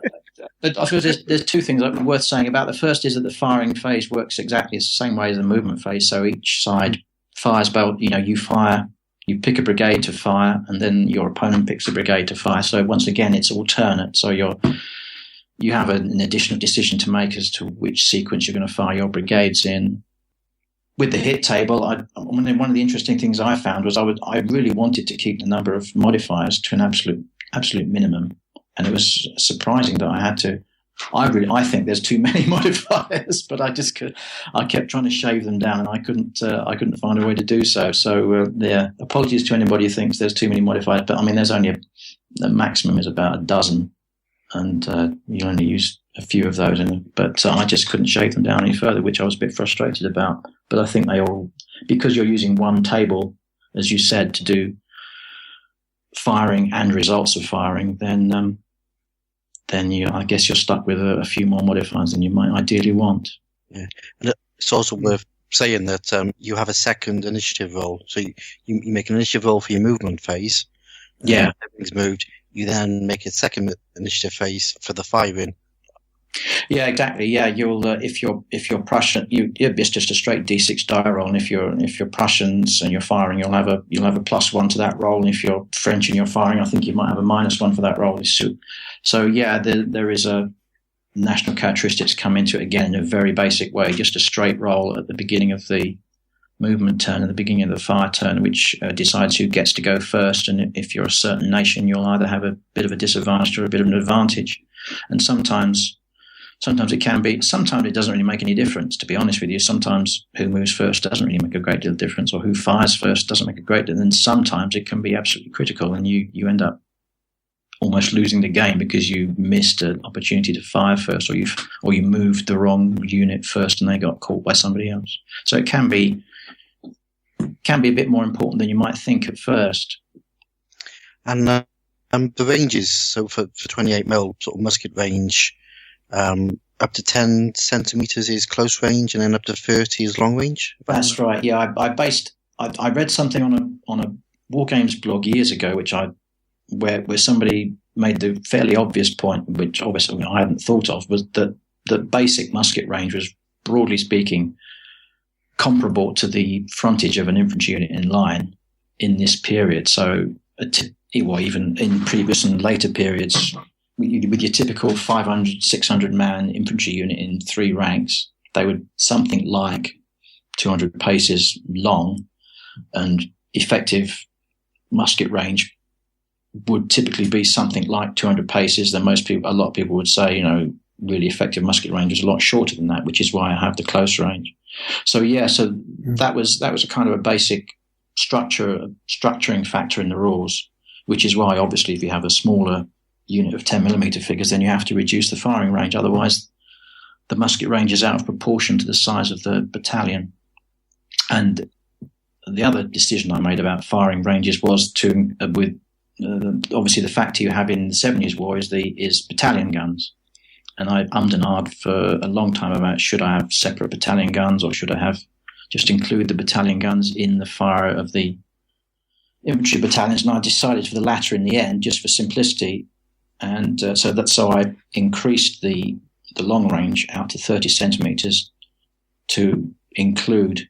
suppose there's two things that are worth saying about. The first is that the firing phase works exactly the same way as the movement phase. So each side fires about. You fire. You pick a brigade to fire, and then your opponent picks a brigade to fire. So once again, it's alternate. So you have an additional decision to make as to which sequence you're going to fire your brigades in. With the hit table, one of the interesting things I found was I really wanted to keep the number of modifiers to an absolute minimum, and it was surprising that I had to. I think there's too many modifiers, but I kept trying to shave them down, and I couldn't find a way to do so. So apologies to anybody who thinks there's too many modifiers, but I mean there's only the maximum is about a dozen, and you only use a few of those, but I just couldn't shave them down any further, which I was a bit frustrated about. But I think they all, because you're using one table, as you said, to do firing and results of firing, then I guess you're stuck with a few more modifiers than you might ideally want.
Yeah, and it's also worth saying that you have a second initiative roll. So you make an initiative roll for your movement phase.
Yeah,
everything's moved. You then make a second initiative phase for the firing.
Yeah, exactly. Yeah, you'll if you're Prussian, it's just a straight D6 die roll. And if you're Prussians and you're firing, you'll have a +1 to that roll. And if you're French and you're firing, I think you might have a -1 for that roll. So yeah, there is a national characteristics come into it again in a very basic way. Just a straight roll at the beginning of the movement turn and the beginning of the fire turn, which decides who gets to go first. And if you're a certain nation, you'll either have a bit of a disadvantage or a bit of an advantage. And sometimes it can be. Sometimes it doesn't really make any difference, to be honest with you. Sometimes who moves first doesn't really make a great deal of difference, or who fires first doesn't make a great deal. And then sometimes it can be absolutely critical, and you end up almost losing the game because you missed an opportunity to fire first, or you moved the wrong unit first and they got caught by somebody else. So it can be a bit more important than you might think at first.
And the ranges, so for 28mm sort of musket range, up to 10 centimeters is close range, and then up to 30 is long range.
That's right. Yeah, I read something on a Wargames blog years ago, where somebody made the fairly obvious point, which obviously I hadn't thought of, was that the basic musket range was, broadly speaking, comparable to the frontage of an infantry unit in line in this period. So, even in previous and later periods, with your typical 500, 600 man infantry unit in 3 ranks, they would something like 200 paces long, and effective musket range would typically be something like 200 paces. Then a lot of people would say, really effective musket range is a lot shorter than that, which is why I have the close range. So that was a kind of a basic structuring factor in the rules, which is why obviously if you have a smaller unit of 10mm figures, then you have to reduce the firing range. Otherwise, the musket range is out of proportion to the size of the battalion. And the other decision I made about firing ranges was obviously the factor you have in the 7 Years' War is battalion guns. And I ummed and ahed for a long time about should I have separate battalion guns, or should I just include the battalion guns in the fire of the infantry battalions. And I decided for the latter in the end, just for simplicity. And so I increased the long range out to 30 centimeters to include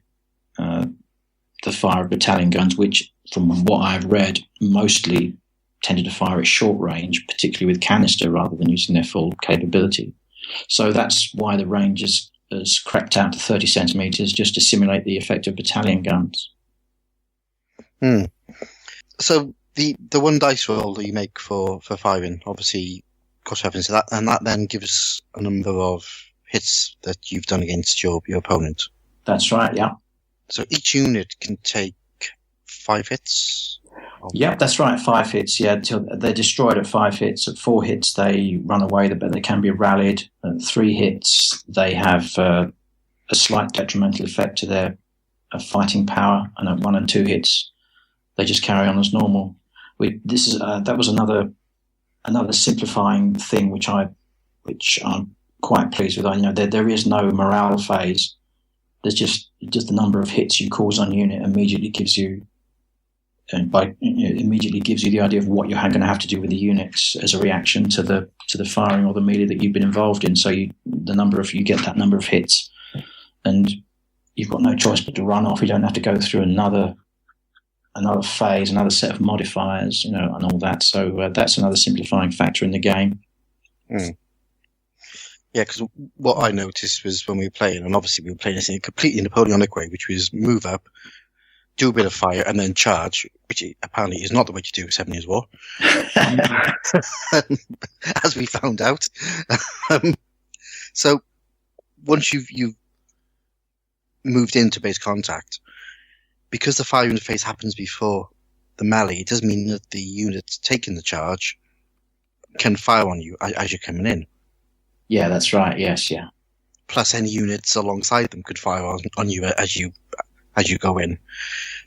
the fire of battalion guns, which, from what I've read, mostly tended to fire at short range, particularly with canister, rather than using their full capability. So that's why the range has crept out to 30 centimeters, just to simulate the effect of battalion guns.
So the one dice roll that you make for firing, obviously, cost reference to that, and that then gives a number of hits that you've done against your opponent.
That's right, yeah.
So each unit can take 5 hits?
Yep, that's right, 5 hits, yeah. They're destroyed at 5 hits. At 4 hits, they run away, but they can be rallied. At 3 hits, they have a slight detrimental effect to their fighting power. And at 1 and 2 hits, they just carry on as normal. That was another simplifying thing, which I'm quite pleased with. There is no morale phase. There's just the number of hits you cause on unit immediately gives you the idea of what you're going to have to do with the units as a reaction to the firing or the melee that you've been involved in. So you get that number of hits, and you've got no choice but to run off. You don't have to go through another phase, another set of modifiers, and all that. So that's another simplifying factor in the game.
Yeah, because what I noticed was when we were playing, and obviously we were playing this in a completely Napoleonic way, which was move up, do a bit of fire, and then charge, which apparently is not the way to do 7 Years' War, as we found out. So once you've moved into base contact, because the fire interface happens before the melee, it doesn't mean that the unit taking the charge can fire on you as you're coming in.
Yeah, that's right. Yes, yeah.
Plus, any units alongside them could fire on you as you go in.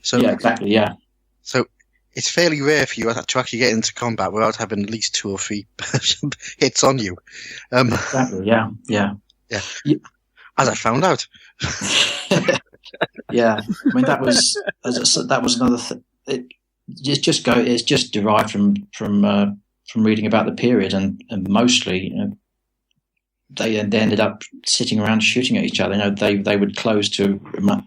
So
yeah, exactly. Yeah.
So it's fairly rare for you to actually get into combat without having at least 2 or 3 hits on you.
Exactly. Yeah.
As I found out.
Yeah, I mean that was another thing. It's just derived from reading about the period, and mostly they ended up sitting around shooting at each other. They would close to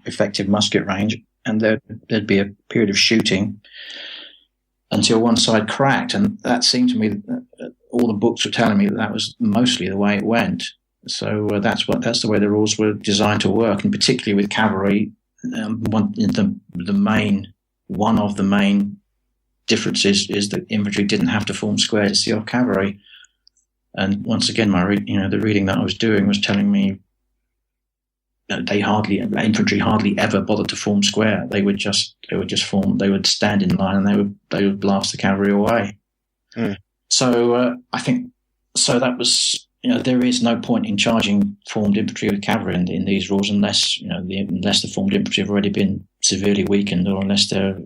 effective musket range, and there'd be a period of shooting until one side cracked. And that seemed to me, all the books were telling me that was mostly the way it went. So that's the way the rules were designed to work, and particularly with cavalry, one of the main differences is that infantry didn't have to form square to see off cavalry. And once again, the reading that I was doing was telling me that infantry hardly ever bothered to form square. They would stand in line, and they would blast the cavalry away. Mm. So I think that was. There is no point in charging formed infantry with cavalry in these rules unless the formed infantry have already been severely weakened, or unless they're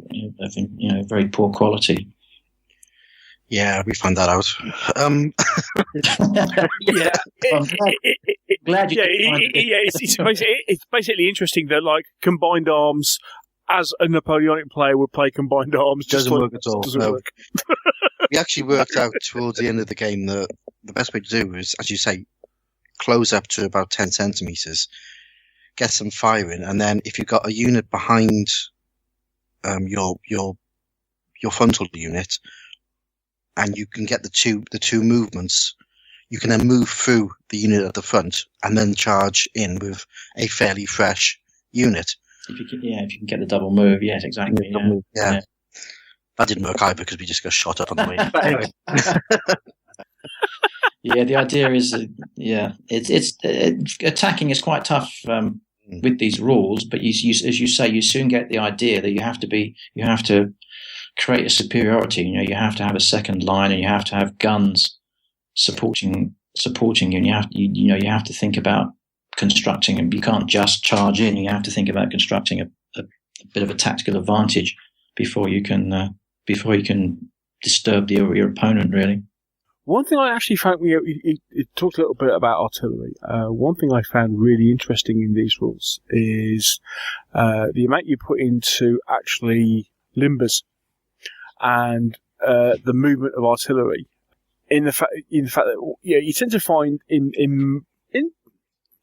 very poor quality.
Yeah, we found that out.
Yeah, glad you.
It's basically interesting that like combined arms, as a Napoleonic player would play combined arms,
doesn't work at all.
Doesn't work.
We actually worked out towards the end of the game that the best way to do is, as you say, close up to about 10 centimeters, get some firing, and then if you've got a unit behind your frontal unit, and you can get the two movements, you can then move through the unit at the front and then charge in with a fairly fresh unit.
If you can get the double move, yes, exactly.
Yeah. That didn't work either because we just got shot up on the way. But anyway.
Yeah, the idea is, it's attacking is quite tough with these rules, but you, as you say, you soon get the idea that you have to create a superiority. You have to have a second line, and you have to have guns supporting you. And you have to think about constructing, and you can't just charge in. You have to think about constructing a bit of a tactical advantage before you can disturb your opponent, really.
One thing I actually found, we talked a little bit about artillery. One thing I found really interesting in these rules is the amount you put into actually limbers and the movement of artillery. In the fact that you tend to find in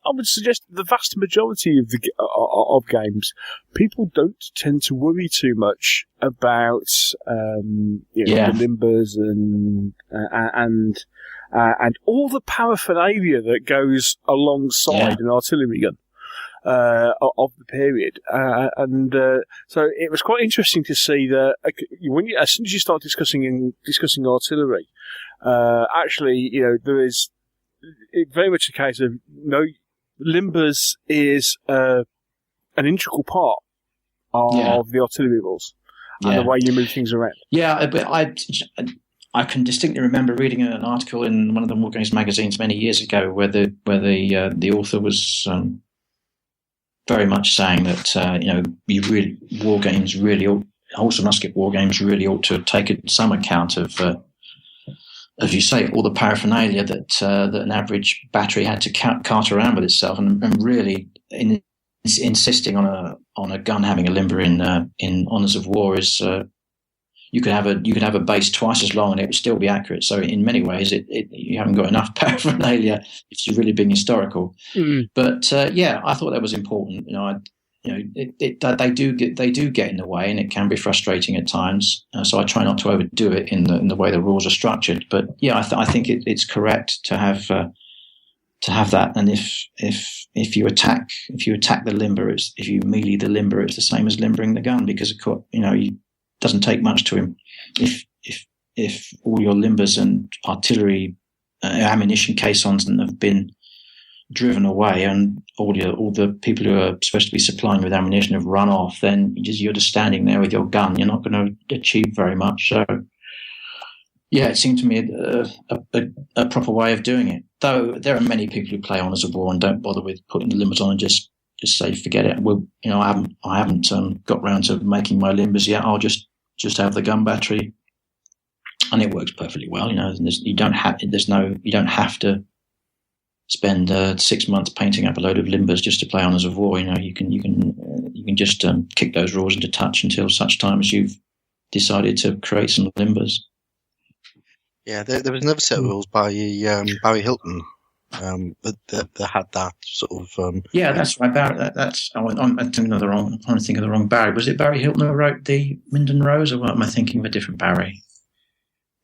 I would suggest the vast majority of games, people don't tend to worry too much about the limbers and all the paraphernalia that goes alongside an artillery gun of the period, so it was quite interesting to see that as soon as you start discussing artillery, actually, there is very much a case of limbers is an integral part of the artillery rules and the way you move things around.
Yeah, but I can distinctly remember reading an article in one of the Wargames magazines many years ago where the author was very much saying that horse and musket war games really ought to have taken some account of. As you say, all the paraphernalia that an average battery had to cart around with itself, and really insisting on a gun having a limber in Honours of War is you could have a base twice as long and it would still be accurate. So in many ways, you haven't got enough paraphernalia if you're really being historical. Mm-hmm. But I thought that was important. They do get in the way, and it can be frustrating at times. So I try not to overdo it in the way the rules are structured. But I think it's correct to have that. And if you attack the limber, if you melee the limber, it's the same as limbering the gun, because it doesn't take much to him. If all your limbers and artillery ammunition caissons have been driven away, and all the people who are supposed to be supplying with ammunition have run off, then you're just standing there with your gun. You're not going to achieve very much. So, it seemed to me a proper way of doing it. Though there are many people who play Honours of War and don't bother with putting the limbers on and just say forget it. Well, I haven't got round to making my limbers yet. I'll just have the gun battery, and it works perfectly well. You don't have to spend 6 months painting up a load of limbers just to play Honours of War. You can just kick those rules into touch until such time as you've decided to create some limbers.
Yeah, there was another set of rules by Barry Hilton that had that sort of.
Yeah, that's right. Barry, that's. I'm thinking of the wrong. I'm trying to think of the wrong Barry. Was it Barry Hilton who wrote the Minden Rose, or what am I thinking of a different Barry?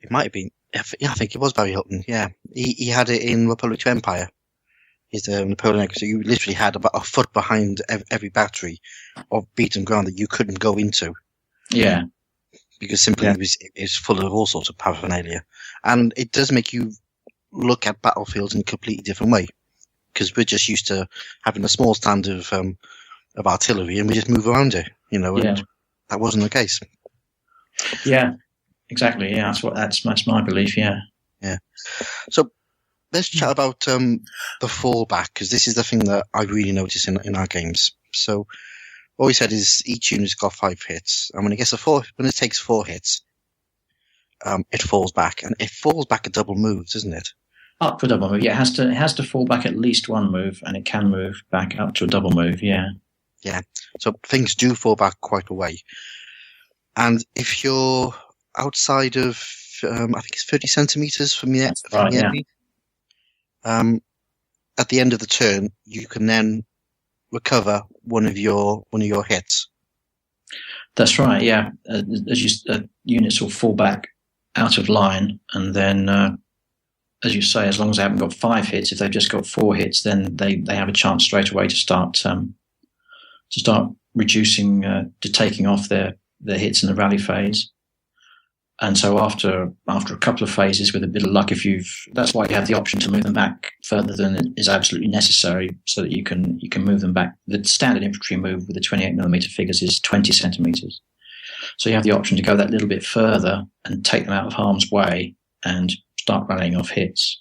It might have been. Yeah, I think it was Barry Hilton. Yeah, he had it in Republic of Empire. His Napoleon. So you literally had about a foot behind every battery of beaten ground that you couldn't go into.
Yeah,
because simply it was full of all sorts of paraphernalia, and it does make you look at battlefields in a completely different way, because we're just used to having a small stand of artillery and we just move around it, and that wasn't the case.
Yeah, exactly. Yeah, that's my belief. Yeah.
So let's chat about the fallback, because this is the thing that I really notice in our games. So what we said is each unit's got 5 hits, and when it takes 4 hits, it falls back, and it falls back a double move, doesn't it?
Up to a double move, yeah. It has to fall back at least one move, and it can move back up to a double move, yeah.
Yeah, so things do fall back quite a way. And if you're outside of, I think it's 30 centimetres from the enemy, at the end of the turn, you can then recover one of your hits.
That's right, yeah. Units will fall back out of line, and then, as you say, as long as they haven't got 5 hits, if they've just got 4 hits, then they have a chance straight away to start reducing, to taking off their hits in the rally phase. And so after a couple of phases, with a bit of luck, that's why you have the option to move them back further than is absolutely necessary, so that you can move them back. The standard infantry move with the 28mm figures is 20 centimetres. So you have the option to go that little bit further and take them out of harm's way and start rallying off hits.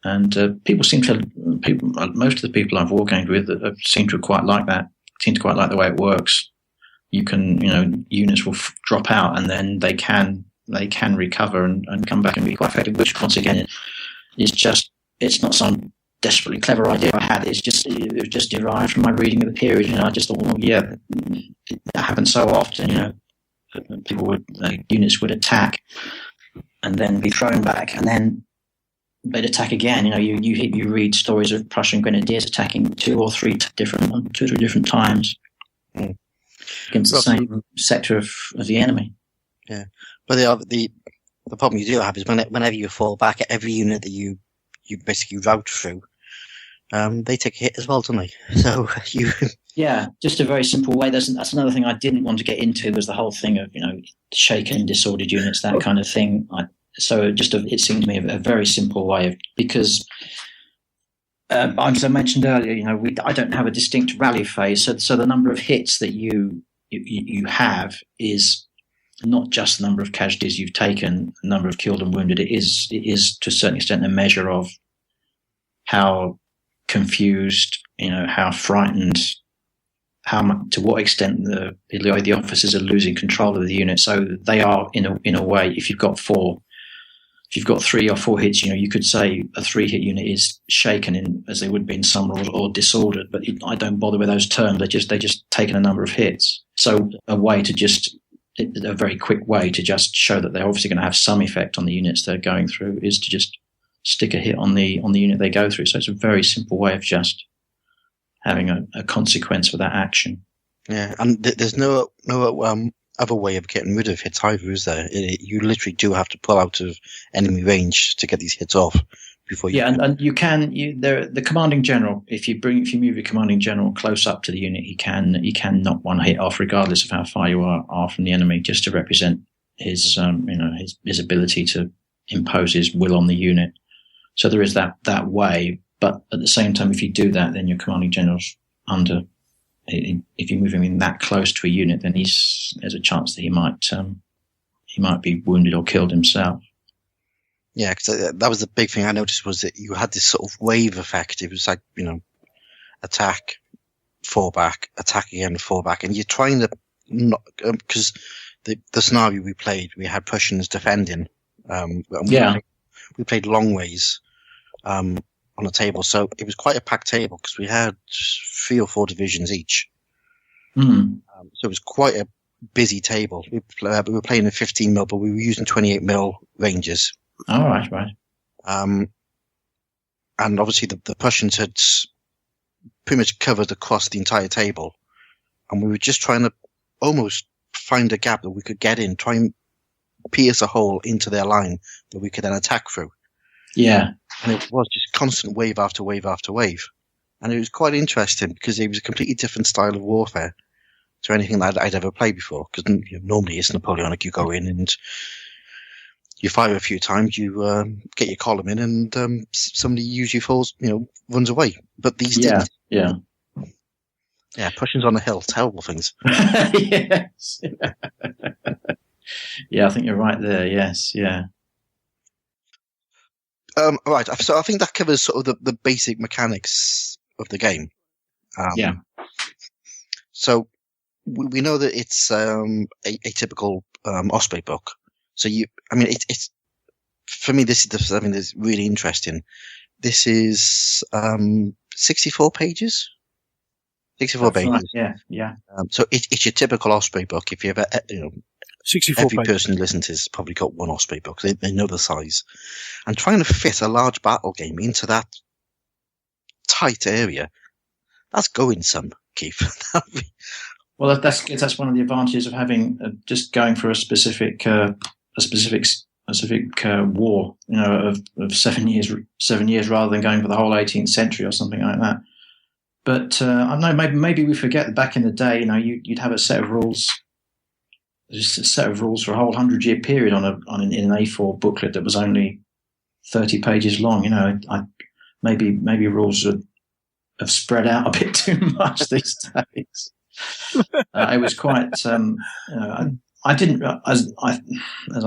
And most of the people I've wargamed with seem to quite like that, seem to quite like the way it works. You can, units will drop out, and then they can recover and come back and be quite effective, which once again it's not some desperately clever idea I had. It was just derived from my reading of the period, and I just thought, that happens so often, units would attack and then be thrown back, and then they'd attack again. You read stories of Prussian grenadiers attacking 2 or 3 different times against the same sector of the enemy.
Yeah, but the problem you do have is whenever you fall back at every unit that you basically route through, they take a hit as well, don't they? So you.
Yeah, just a very simple way. That's another thing I didn't want to get into, was the whole thing of shaken, disordered units, that kind of thing. It seemed to me a very simple way of, because as I mentioned earlier, I don't have a distinct rally phase, so the number of hits that you have is not just the number of casualties you've taken, the number of killed and wounded. It is to a certain extent a measure of how confused, how frightened, to what extent the officers are losing control of the unit. So they are, in a way, if you've got 3 or 4 hits, you could say a 3-hit unit is shaken, as they would be in some rules, or disordered. But I don't bother with those terms. They just taken a number of hits. So a very quick way to just show that they're obviously going to have some effect on the units they're going through is to just stick a hit on the unit they go through. So it's a very simple way of just having a consequence for that action.
Yeah, and there's no other way of getting rid of hits either, is there? You literally do have to pull out of enemy range to get these hits off before you. Yeah,
and you can. The commanding general, if you move your commanding general close up to the unit, he can knock one hit off, regardless of how far you are from the enemy, just to represent his his ability to impose his will on the unit. So there is that way. But at the same time, if you do that, then your commanding general's under. If you move him in that close to a unit, then there's a chance that he might be wounded or killed himself.
Yeah, because that was the big thing I noticed, was that you had this sort of wave effect. It was like, attack, fall back, attack again, fall back, and you're trying to not, because the scenario we played, we had Prussians defending. We played long ways on the table, so it was quite a packed table because we had 3 or 4 divisions each.
Mm.
So it was quite a busy table. We were playing in 15mm, but we were using 28mm ranges.
All right.
and obviously the Prussians had pretty much covered across the entire table, and we were just trying to almost find a gap that we could get in, try and pierce a hole into their line that we could then attack through.
Yeah.
And it was just constant wave after wave after wave. And it was quite interesting because it was a completely different style of warfare to anything that I'd ever played before. Because normally it's Napoleonic. You go in and you fire a few times, you get your column in, and somebody usually falls, runs away. But these didn't.
Yeah.
Yeah, Prussians on the hill, terrible things.
Yes. Yeah, I think you're right there. Yes, yeah.
Right, so I think that covers sort of the basic mechanics of the game.
Yeah. So
we know that it's a typical Osprey book. So it's for me, this is something that's really interesting. This is 64 pages. 64 pages.
Right. Yeah.
So it's your typical Osprey book. If you ever,
64
every
pages.
person who listens to this has probably got one Osprey book. They know the size. And trying to fit a large battle game into that tight area, that's going some, Keith.
Well, that's one of the advantages of having just going for a specific war, of 7 years rather than going for the whole 18th century or something like that. But I don't know, maybe we forget that back in the day, you'd have a set of rules. Just a set of rules for a whole 100-year period in an A4 booklet that was only 30 pages long. Maybe rules have spread out a bit too much these days. It was quite. I didn't, as I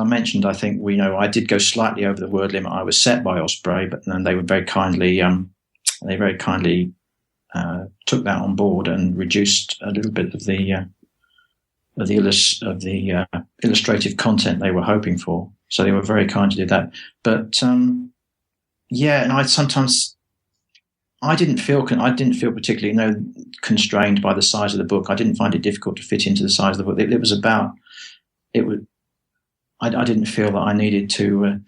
mentioned. I think I did go slightly over the word limit I was set by Osprey, but then they were very kindly. Took that on board and reduced a little bit of the illustrative content they were hoping for. So they were very kind to do that. But and I didn't feel particularly constrained by the size of the book. I didn't find it difficult to fit into the size of the book. I didn't feel that I needed to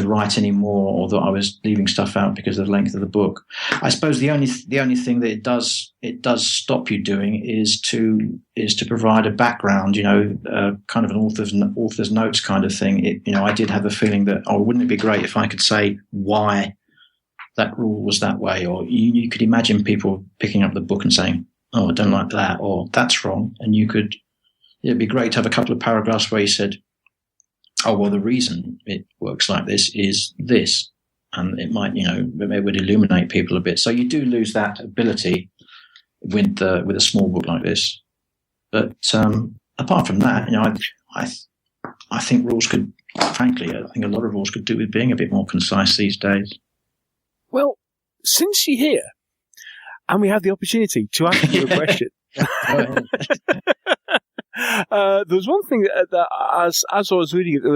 write any more, or that I was leaving stuff out because of the length of the book. I suppose the only thing that it does stop you doing is to provide a background, kind of an author's notes kind of thing. I did have a feeling that, wouldn't it be great if I could say why that rule was that way? Or you could imagine people picking up the book and saying, "Oh, I don't like that," or "That's wrong," and it'd be great to have a couple of paragraphs where you said, "Oh, well, the reason it works like this is this," and it might, it would illuminate people a bit. So you do lose that ability with a small book like this. But apart from that, I think rules could, frankly, I think a lot of rules could do with being a bit more concise these days.
Well, since you're here, and we have the opportunity to ask you a question. There was one thing that as I was reading it, there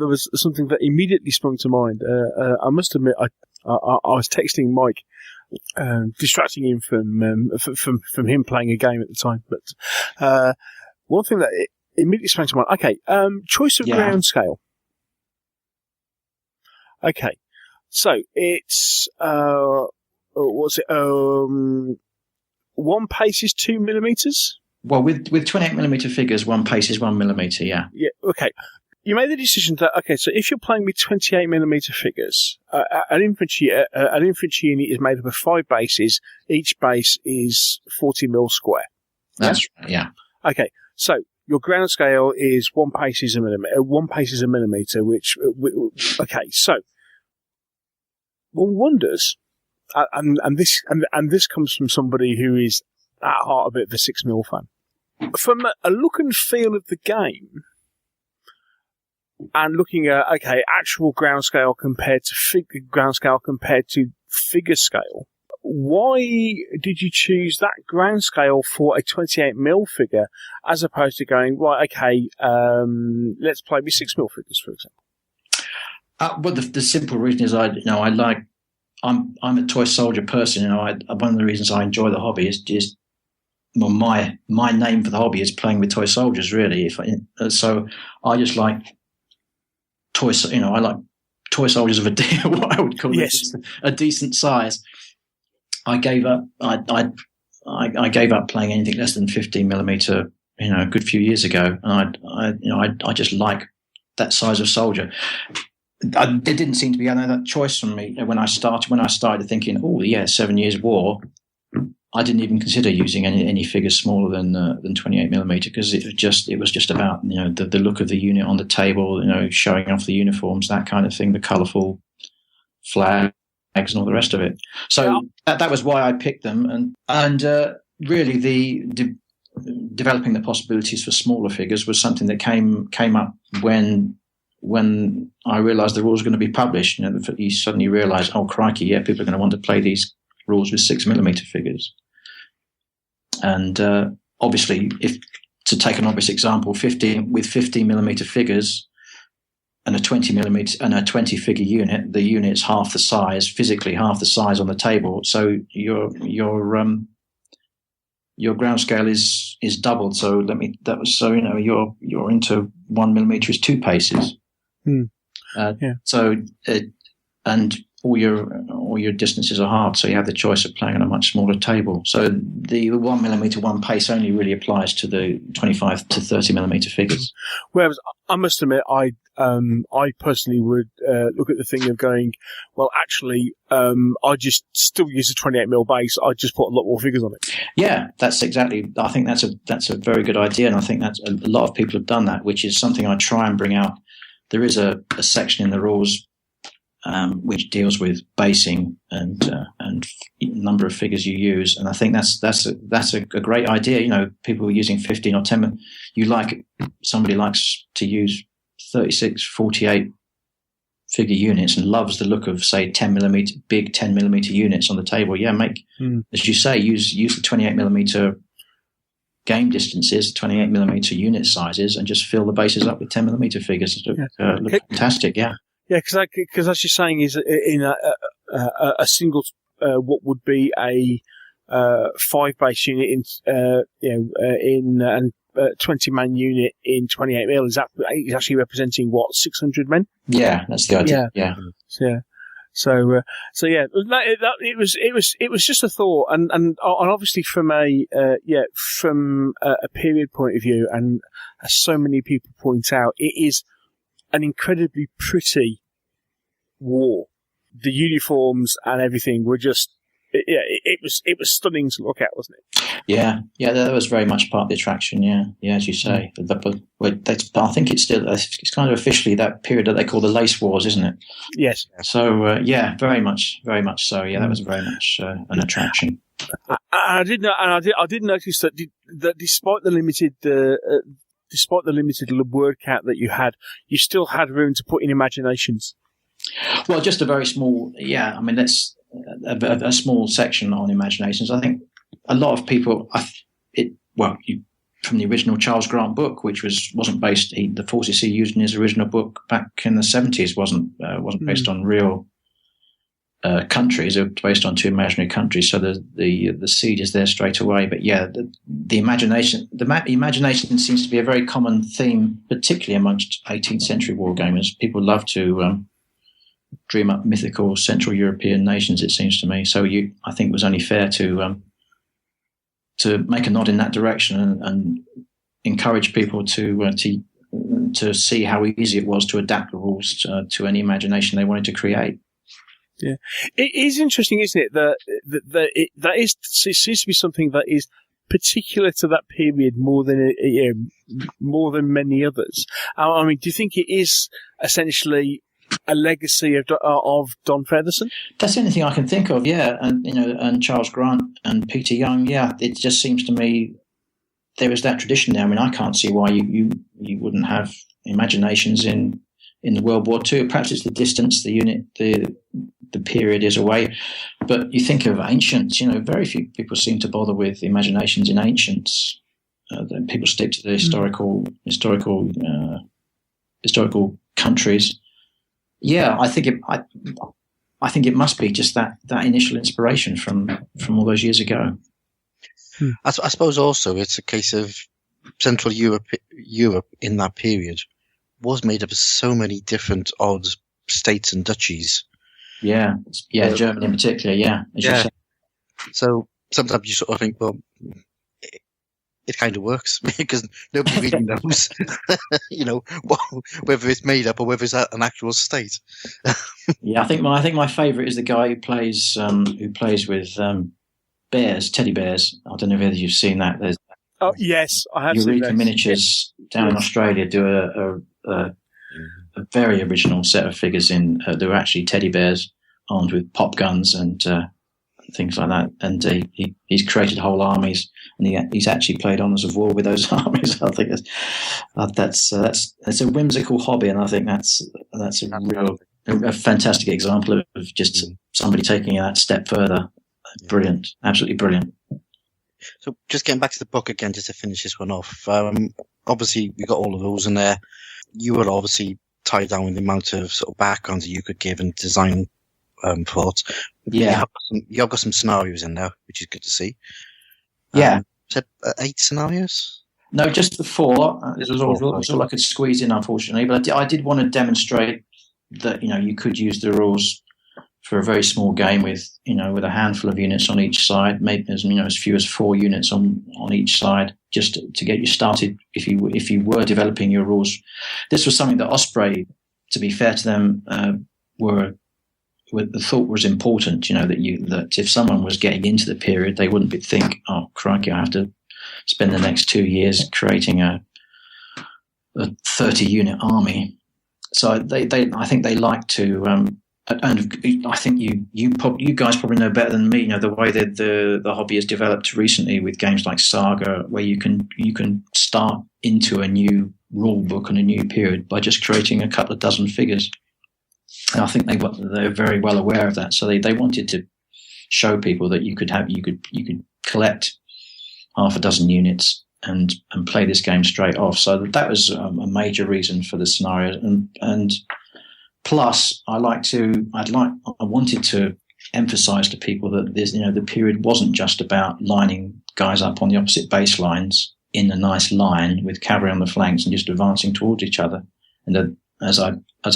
was something that immediately sprung to mind. I must admit, I was texting Mike, distracting him from him playing a game at the time. But one thing that immediately sprang to mind. Okay, choice of ground scale. Okay, so it's what's it? 1 pace is 2 millimeters.
Well, with 28mm figures, 1 pace is 1 millimeter. Yeah.
Yeah. Okay. You made the decision that so if you're playing with 28mm figures, an infantry unit is made up of 5 bases. Each base is 40 mil square.
That's right. Yeah.
Okay. So your ground scale is 1 pace is a millimeter. 1 pace is a millimeter. Okay. So one wonders, and this comes from somebody who is at heart a bit of a 6mm fan. From a look and feel of the game, and looking at actual ground scale compared to figure scale, why did you choose that ground scale for a 28mm figure as opposed to going let's play with 6mm figures, for example?
Well, the simple reason is I'm a toy soldier person. One of the reasons I enjoy the hobby is just. Well, my name for the hobby is playing with toy soldiers, really. So I just like toys. I like toy soldiers of what I would call
Yes.
a decent size, I gave up. I gave up playing anything less than 15mm, a good few years ago, and I just like that size of soldier. It didn't seem to be another choice from me when I started thinking, 7 Years' War. I didn't even consider using any figures smaller than 28mm, because it was just about the look of the unit on the table, showing off the uniforms, that kind of thing, the colourful flags and all the rest of it. So that was why I picked them, and really the developing the possibilities for smaller figures was something that came up when I realised the rules were going to be published. You suddenly realise, oh crikey, yeah, people are going to want to play these rules with 6mm figures. And obviously, if to take an obvious example, 15mm figures and a 20mm and a 20 figure unit, the unit's half the size, physically half the size on the table. So your ground scale is doubled. So you're into 1mm is 2 paces. And all your distances are hard, so you have the choice of playing on a much smaller table. So the 1mm 1 pace only really applies to the 25 to 30mm figures.
Whereas I must admit, I personally would look at the thing of going, well, actually, I just still use a 28mm base. I just put a lot more figures on it.
Yeah, that's exactly. I think that's a very good idea, and I think that's a lot of people have done that, which is something I try and bring out. There is a section in the rules which deals with basing and number of figures you use, and I think that's a great idea. People are using 15 or 10. Somebody likes to use 36, 48 figure units and loves the look of, say, 10mm big 10mm units on the table. Yeah, as you say, use the 28mm game distances, 28mm unit sizes, and just fill the bases up with 10mm figures. Look fantastic. Yeah.
Yeah, because as you're saying, is in a single what would be a 5 base unit in 20-man unit in 28mm is actually representing what, 600 men?
Yeah, that's the idea. Yeah.
So it was just a thought, and obviously from a period point of view, and as so many people point out, it is an incredibly pretty war. The uniforms and everything were just, it was stunning to look at, wasn't it?
Yeah, that was very much part of the attraction. Yeah, as you say. I think it's kind of officially that period that they call the Lace Wars, isn't it?
Yes.
So very much so. Yeah, that was very much an attraction.
I did notice that despite the limited word count that you had, you still had room to put in imaginations.
Well, just a very small, that's a small section on imaginations. I think a lot of people, from the original Charles Grant book, which wasn't based, the forces he used in his original book back in the 70s wasn't based on real countries. It was based on 2 imaginary countries, so the seed is there straight away. But yeah, the imagination seems to be a very common theme, particularly amongst 18th century wargamers. People love to dream up mythical Central European nations, it seems to me. So I think it was only fair to make a nod in that direction and encourage people to see how easy it was to adapt the rules to any imagination they wanted to create.
Yeah, it is interesting, isn't it? That seems to be something that is particular to that period more than many others. I mean, do you think it is essentially a legacy of Don Featherson?
That's the only thing I can think of. Yeah, and Charles Grant and Peter Young. Yeah, it just seems to me there is that tradition there. I mean, I can't see why you wouldn't have imaginations in the World War II. Perhaps it's the distance, the unit, the period is away. But you think of ancients, very few people seem to bother with imaginations in ancients. People stick to the historical countries. Yeah, I think it must be just that initial inspiration from all those years ago.
I suppose also it's a case of Central Europe in that period was made up of so many different odd states and duchies.
Yeah, Germany in particular. Yeah, as you
Yeah.
say.
So sometimes you sort of think, well, it kind of works because nobody really knows, whether it's made up or whether it's an actual state.
Yeah, I think my favourite is the guy who plays with bears, teddy bears. I don't know whether you've seen that. There's
Yes, I have seen
Eureka
that.
Miniatures down in Australia do a very original set of figures they're actually teddy bears armed with pop guns and things like that. And he's created whole armies, and he's actually played honours of war with those armies. I think that's a whimsical hobby, and I think that's a fantastic example of just somebody taking that step further. Brilliant, absolutely brilliant.
So just getting back to the book again, just to finish this one off. Obviously, we got all of those in there. You were obviously tied down with the amount of sort of backgrounds that you could give and design thoughts.
Yeah.
You have got some scenarios in there, which is good to see.
Yeah.
Said 8 scenarios?
No, just the 4. It was all I could squeeze in, unfortunately. But I did want to demonstrate that you could use the rules for a very small game with a handful of units on each side, maybe as few as 4 units on each side, just to get you started. If you were developing your rules, this was something that Osprey, to be fair to them, the thought was important. That if someone was getting into the period, they wouldn't think, "Oh crikey, I have to spend the next 2 years creating a 30-unit army." So I think they like to. And I think you guys probably know better than me. The way that the hobby has developed recently with games like Saga, where you can start into a new rule book and a new period by just creating a couple of dozen figures. And I think they're very well aware of that. So they wanted to show people that you could collect half a dozen units and play this game straight off. So that was a major reason for the scenario. And plus, I wanted to emphasize to people that the period wasn't just about lining guys up on the opposite baselines in a nice line with cavalry on the flanks and just advancing towards each other. And that, as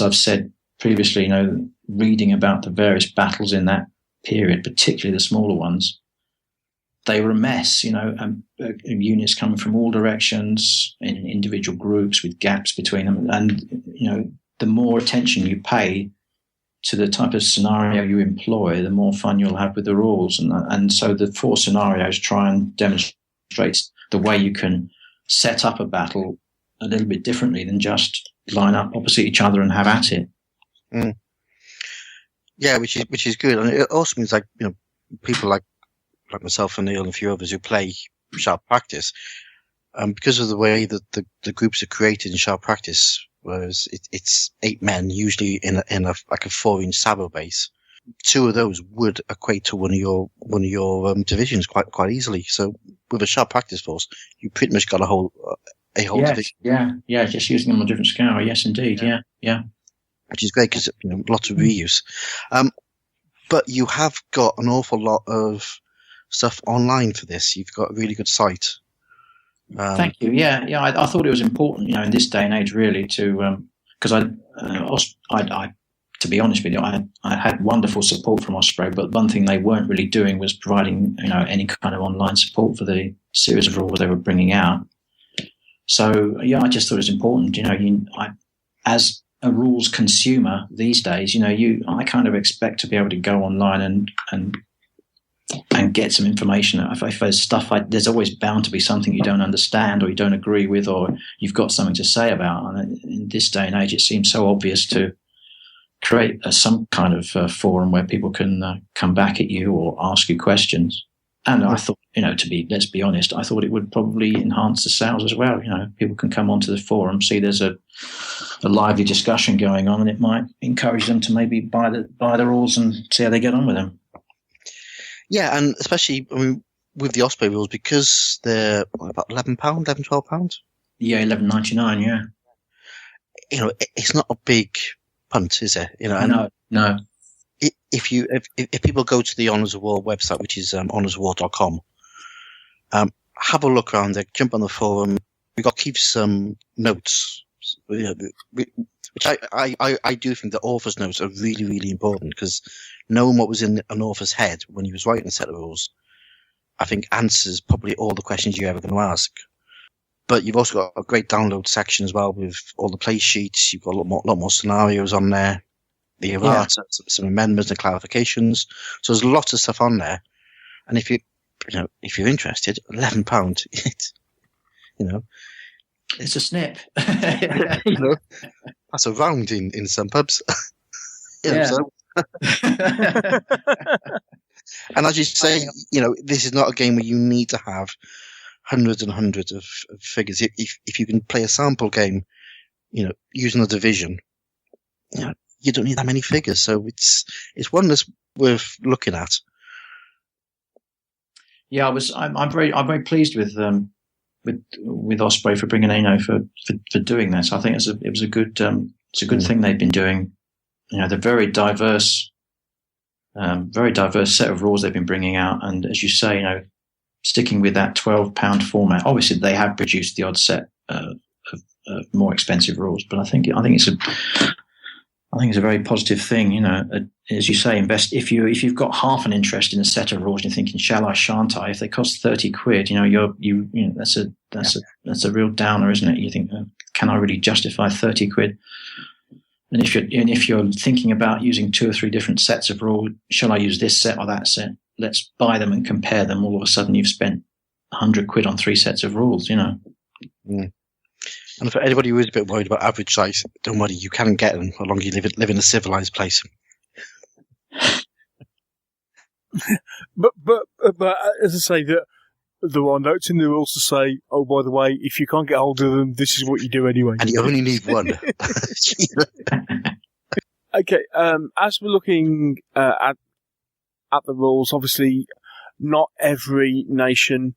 I've said previously, reading about the various battles in that period, particularly the smaller ones, they were a mess. Units coming from all directions in individual groups with gaps between them, and the more attention you pay to the type of scenario you employ, the more fun you'll have with the rules. And so the 4 scenarios try and demonstrate the way you can set up a battle a little bit differently than just line up opposite each other and have at it.
Mm. Yeah, which is good. And it also means people like myself and Neil and a few others who play Sharp Practice, because of the way that the groups are created in Sharp Practice, whereas it's 8 men, usually in a 4-inch sabo base. 2 of those would equate to one of your divisions quite easily. So with a Sharp Practice force, you pretty much got a whole division.
Yeah, just using them on a different scale. Yes, indeed. Yeah.
Which is great because lots of reuse. But you have got an awful lot of stuff online for this. You've got a really good site.
Thank you. Yeah. I thought it was important, in this day and age, really, to because I, to be honest with you, I had wonderful support from Osprey, but one thing they weren't really doing was providing, any kind of online support for the series of rules they were bringing out. So I just thought it was important. As a rules consumer these days, I kind of expect to be able to go online and get some information. If there's stuff, there's always bound to be something you don't understand or you don't agree with or you've got something to say about. And in this day and age, it seems so obvious to create some kind of forum where people can come back at you or ask you questions. And I thought, let's be honest, I thought it would probably enhance the sales as well. People can come onto the forum, see there's a lively discussion going on, and it might encourage them to maybe buy the rules and see how they get on with them.
Yeah, and especially with the Osprey rules, because they're about £11, £12.
Yeah, $11.99. Yeah.
It's not a big punt, is it?
No.
If people go to the Honours of War website, which is honoursofwar.com, have a look around there, jump on the forum. We got Keith's notes which I do think the author's notes are really, really important, because knowing what was in an author's head when he was writing a set of rules, I think answers probably all the questions you're ever going to ask. But you've also got a great download section as well with all the play sheets. You've got a lot more scenarios on there. The errata, some amendments and clarifications. So there's lots of stuff on there. And if you're interested, £11,
it's a snip.
That's a round in some pubs. So. And as you say, this is not a game where you need to have hundreds and hundreds of figures. If you can play a sample game, using a division, you don't need that many figures. So it's one that's worth looking at. Yeah,
I'm very pleased with Osprey for bringing in, for doing this. I think it was a good thing they've been doing. They're very diverse set of rules they've been bringing out, and as you say, sticking with that £12 format. Obviously, they have produced the odd set of more expensive rules, but I think it's a very positive thing. As you say, invest if you've got half an interest in a set of rules and you're thinking, shall I, shan't I? If they cost £30, that's a real downer, isn't it? You think, can I really justify £30? And if you're thinking about using 2 or 3 different sets of rules, shall I use this set or that set? Let's buy them and compare them. All of a sudden, you've spent £100 on 3 sets of rules.
Mm. And for anybody who is a bit worried about average size, don't worry, you can get them as long as you live in a civilized place.
But as I say, there are notes in the rules to say, oh, by the way, if you can't get hold of them, this is what you do anyway.
And you only need one.
Okay, as we're looking at the rules, obviously not every nation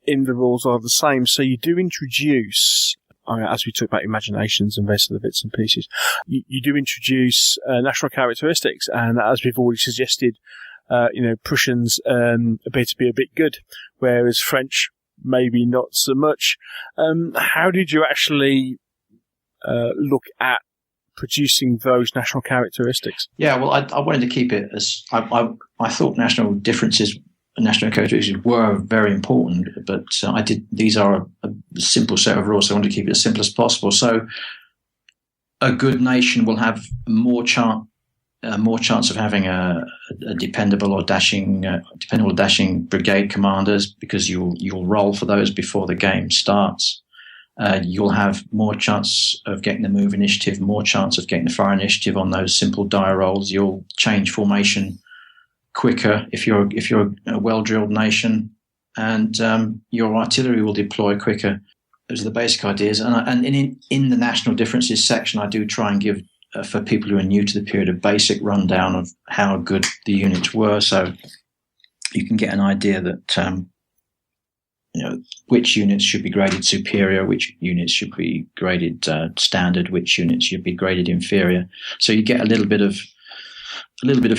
in the rules are the same, so you do introduce, as we talk about imaginations and various other bits and pieces, you do introduce national characteristics, and as we've already suggested, Prussians appear to be a bit good, whereas French maybe not so much. How did you actually look at producing those national characteristics?
Yeah, well, I wanted to keep it as I thought national characteristics were very important, but these are a simple set of rules, so I wanted to keep it as simple as possible. So a good nation will have more chance of having a dependable or dashing brigade commanders, because you'll roll for those before the game starts. You'll have more chance of getting the move initiative, more chance of getting the fire initiative on those simple die rolls. You'll change formation quicker if you're a well-drilled nation, and your artillery will deploy quicker. Those are the basic ideas. And in the national differences section, I do try and give, for people who are new to the period, a basic rundown of how good the units were, so you can get an idea that which units should be graded superior, which units should be graded standard, which units should be graded inferior. So you get a little bit of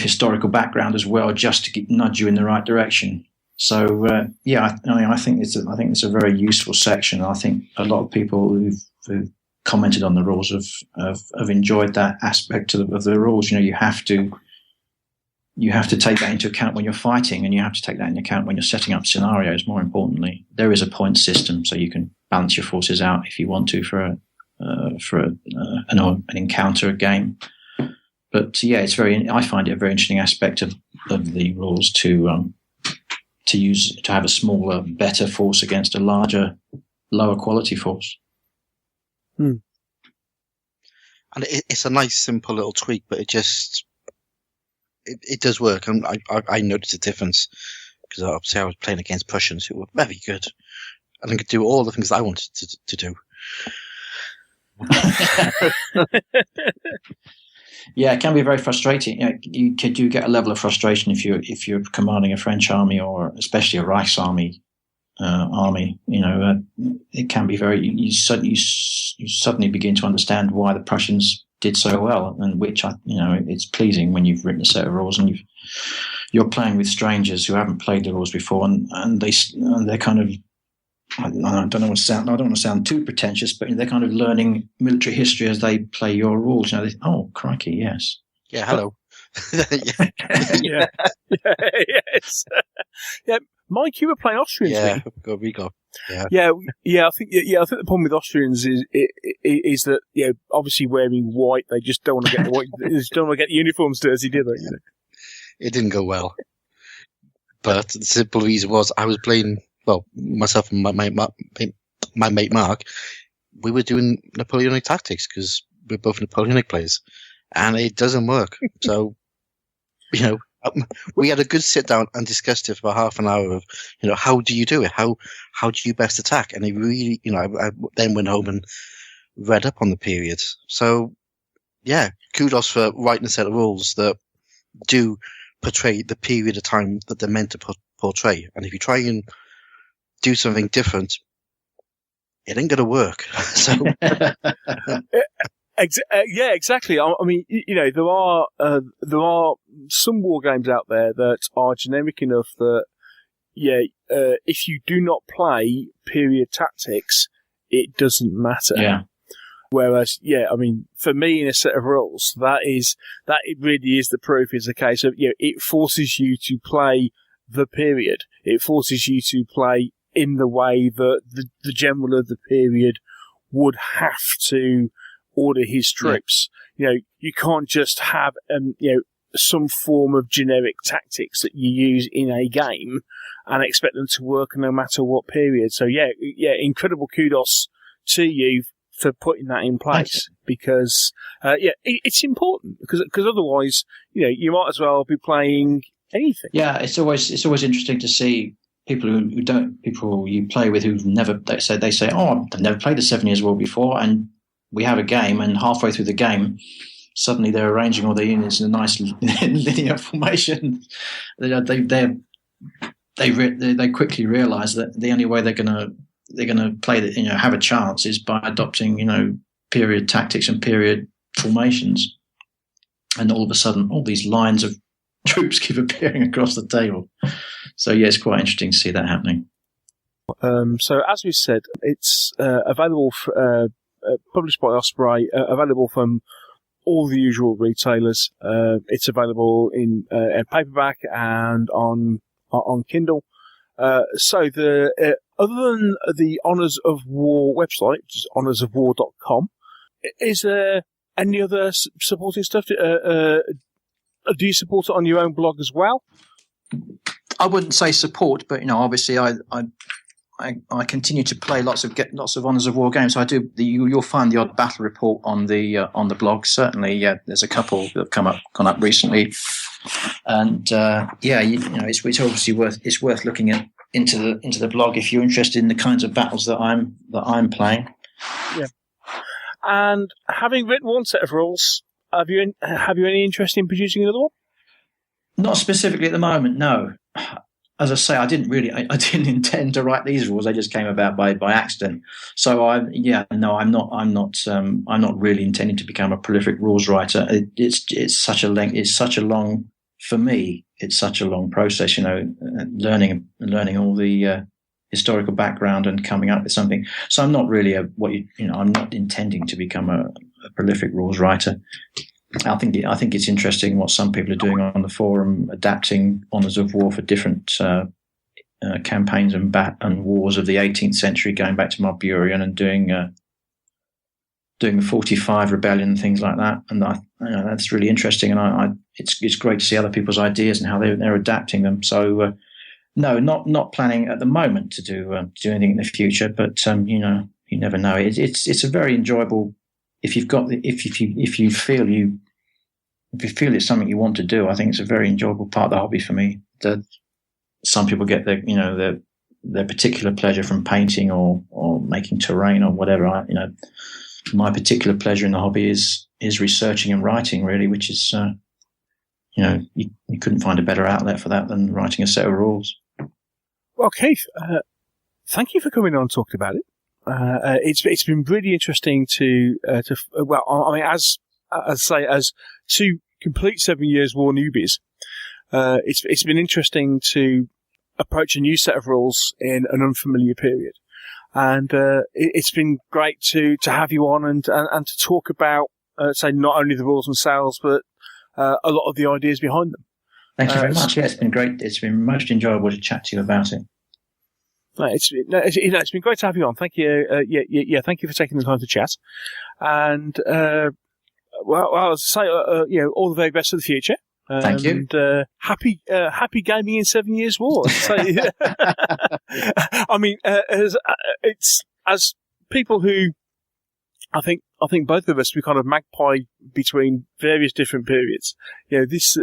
historical background as well, just to nudge you in the right direction. So I think it's a very useful section. I think a lot of people who've commented on the rules have enjoyed that aspect of the rules. You have to take that into account when you're fighting, and you have to take that into account when you're setting up scenarios. More importantly, there is a point system, so you can balance your forces out if you want to for an encounter, a game. But yeah, I find it a very interesting aspect of the rules to have a smaller, better force against a larger, lower quality force.
Hmm.
And it's a nice, simple little tweak, but it does work. And I noticed a difference, because obviously I was playing against Prussians who were very good, and I could do all the things I wanted to do.
Yeah, it can be very frustrating. You do get a level of frustration if you're commanding a French army, or especially a Reichsarmy army. It can be very. You suddenly begin to understand why the Prussians did so well, and which it's pleasing when you've written a set of rules and you're playing with strangers who haven't played the rules before, and they're kind of I don't want to sound too pretentious, but they're kind of learning military history as they play your rules. Oh, crikey, yes.
Yeah, hello.
Yeah. Yes. Yeah, Mike, you were playing Austrians.
Yeah, go Rico.
Yeah. I think the problem with Austrians is that obviously wearing white, they just don't want to get the white, they just don't want to get the uniforms dirty, do they?
Yeah. It didn't go well, but the simple reason was I was playing. Well, myself and my mate Mark, we were doing Napoleonic tactics because we're both Napoleonic players, and it doesn't work. So, we had a good sit down and discussed it for about half an hour of, how do you do it? How do you best attack? And it really, I then went home and read up on the period. So, yeah, kudos for writing a set of rules that do portray the period of time that they're meant to portray. And if you try and do something different, it ain't going to work. So,
yeah, exactly. I mean, there are some war games out there that are generic enough that, if you do not play period tactics, it doesn't matter.
Yeah.
Whereas, I mean, for me in a set of rules, it really is the proof. Is a case of, it forces you to play the period. It forces you to play in the way that the general of the period would have to order his troops. Yeah. You can't just have, some form of generic tactics that you use in a game and expect them to work no matter what period. So incredible kudos to you for putting that in place because, it's important because otherwise, you might as well be playing anything.
Yeah. It's always interesting to see people people you play with who've never, they say, oh, I've never played a 7 Years' War before. And we have a game, and halfway through the game, suddenly they're arranging all their units in a nice linear formation. They quickly realize that the only way they're going to play that, have a chance is by adopting, period tactics and period formations. And all of a sudden, all these lines of troops keep appearing across the table. So it's quite interesting to see that happening.
So as we said, it's available for, published by Osprey, available from all the usual retailers. It's available in paperback and on Kindle. So the other than the Honours of War website, which is honoursofwar.com, is there any other supporting stuff? Do you support it on your own blog as well?
I wouldn't say support, but obviously I continue to play lots of Honours of War games. So I do. You'll find the odd battle report on the blog. Certainly, there's a couple that have gone up recently, and it's obviously worth looking into the blog if you're interested in the kinds of battles that I'm playing.
Yeah. And having written one set of rules, have you any interest in producing another one?
Not specifically at the moment, no. As I say, I didn't intend to write these rules. They just came about by accident. So I'm not really intending to become a prolific rules writer. It's such a long process, learning all the historical background and coming up with something. So I'm not really I'm not intending to become a prolific rules writer. I think it's interesting what some people are doing on the forum, adapting Honours of War for different campaigns and wars of the 18th century, going back to Moburian and doing the 45 rebellion and things like that. And that's really interesting. And it's great to see other people's ideas and how they're adapting them. So no, not planning at the moment to do anything in the future. But you never know. It's a very enjoyable. If you feel it's something you want to do, I think it's a very enjoyable part of the hobby for me. Some people get their particular pleasure from painting or making terrain or whatever. My particular pleasure in the hobby is researching and writing, really, which is you couldn't find a better outlet for that than writing a set of rules.
Well, Keith, thank you for coming on and talking about it. It's been really interesting to as two complete 7 Years' War newbies, it's been interesting to approach a new set of rules in an unfamiliar period. And it's been great to have you on and to talk about, say, not only the rules themselves, but a lot of the ideas behind them.
Thank you very much. Yeah, it's been great. It's been most enjoyable to chat to you about it.
It's been great to have you on. Thank you. Thank you for taking the time to chat. And I'll say all the very best for the future.
Thank you.
And happy gaming in 7 Years' War. So, I mean, as people who I think both of us, we kind of magpie between various different periods. This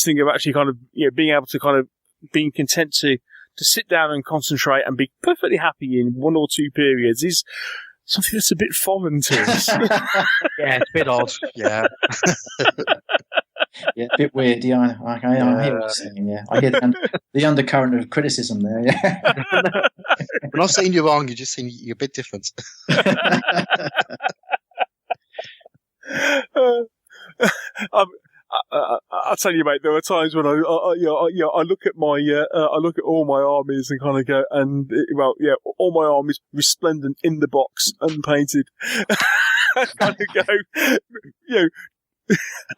thing of actually kind of being able to kind of being content to sit down and concentrate and be perfectly happy in one or two periods is something that's a bit foreign to us.
Yeah, it's a bit odd. Yeah.
Yeah, a bit weird. Yeah, I hear what you're saying. Yeah, I hear the undercurrent of criticism there. Yeah.
I'm not saying you're wrong. You're just saying you're a bit different.
I'll tell you, mate. There are times when I look at my I look at all my armies and kind of go, and all my armies resplendent in the box, unpainted. Kind of go,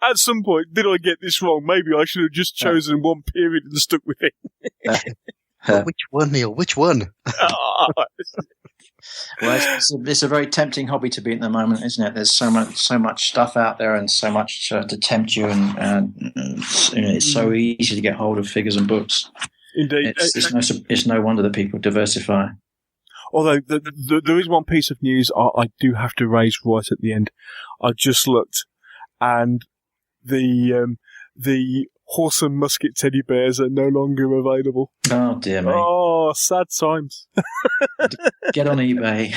at some point, did I get this wrong? Maybe I should have just chosen one period and stuck with it.
Which one, Neil? Which one?
Well, it's a very tempting hobby to be at the moment, isn't it? There's so much stuff out there and so much to tempt you, and it's so easy to get hold of figures and books.
Indeed,
it's no wonder that people diversify.
Although there is one piece of news I do have to raise right at the end. I just looked, and the horse and musket teddy bears are no longer available.
Oh dear me!
Oh, sad times.
Get on eBay.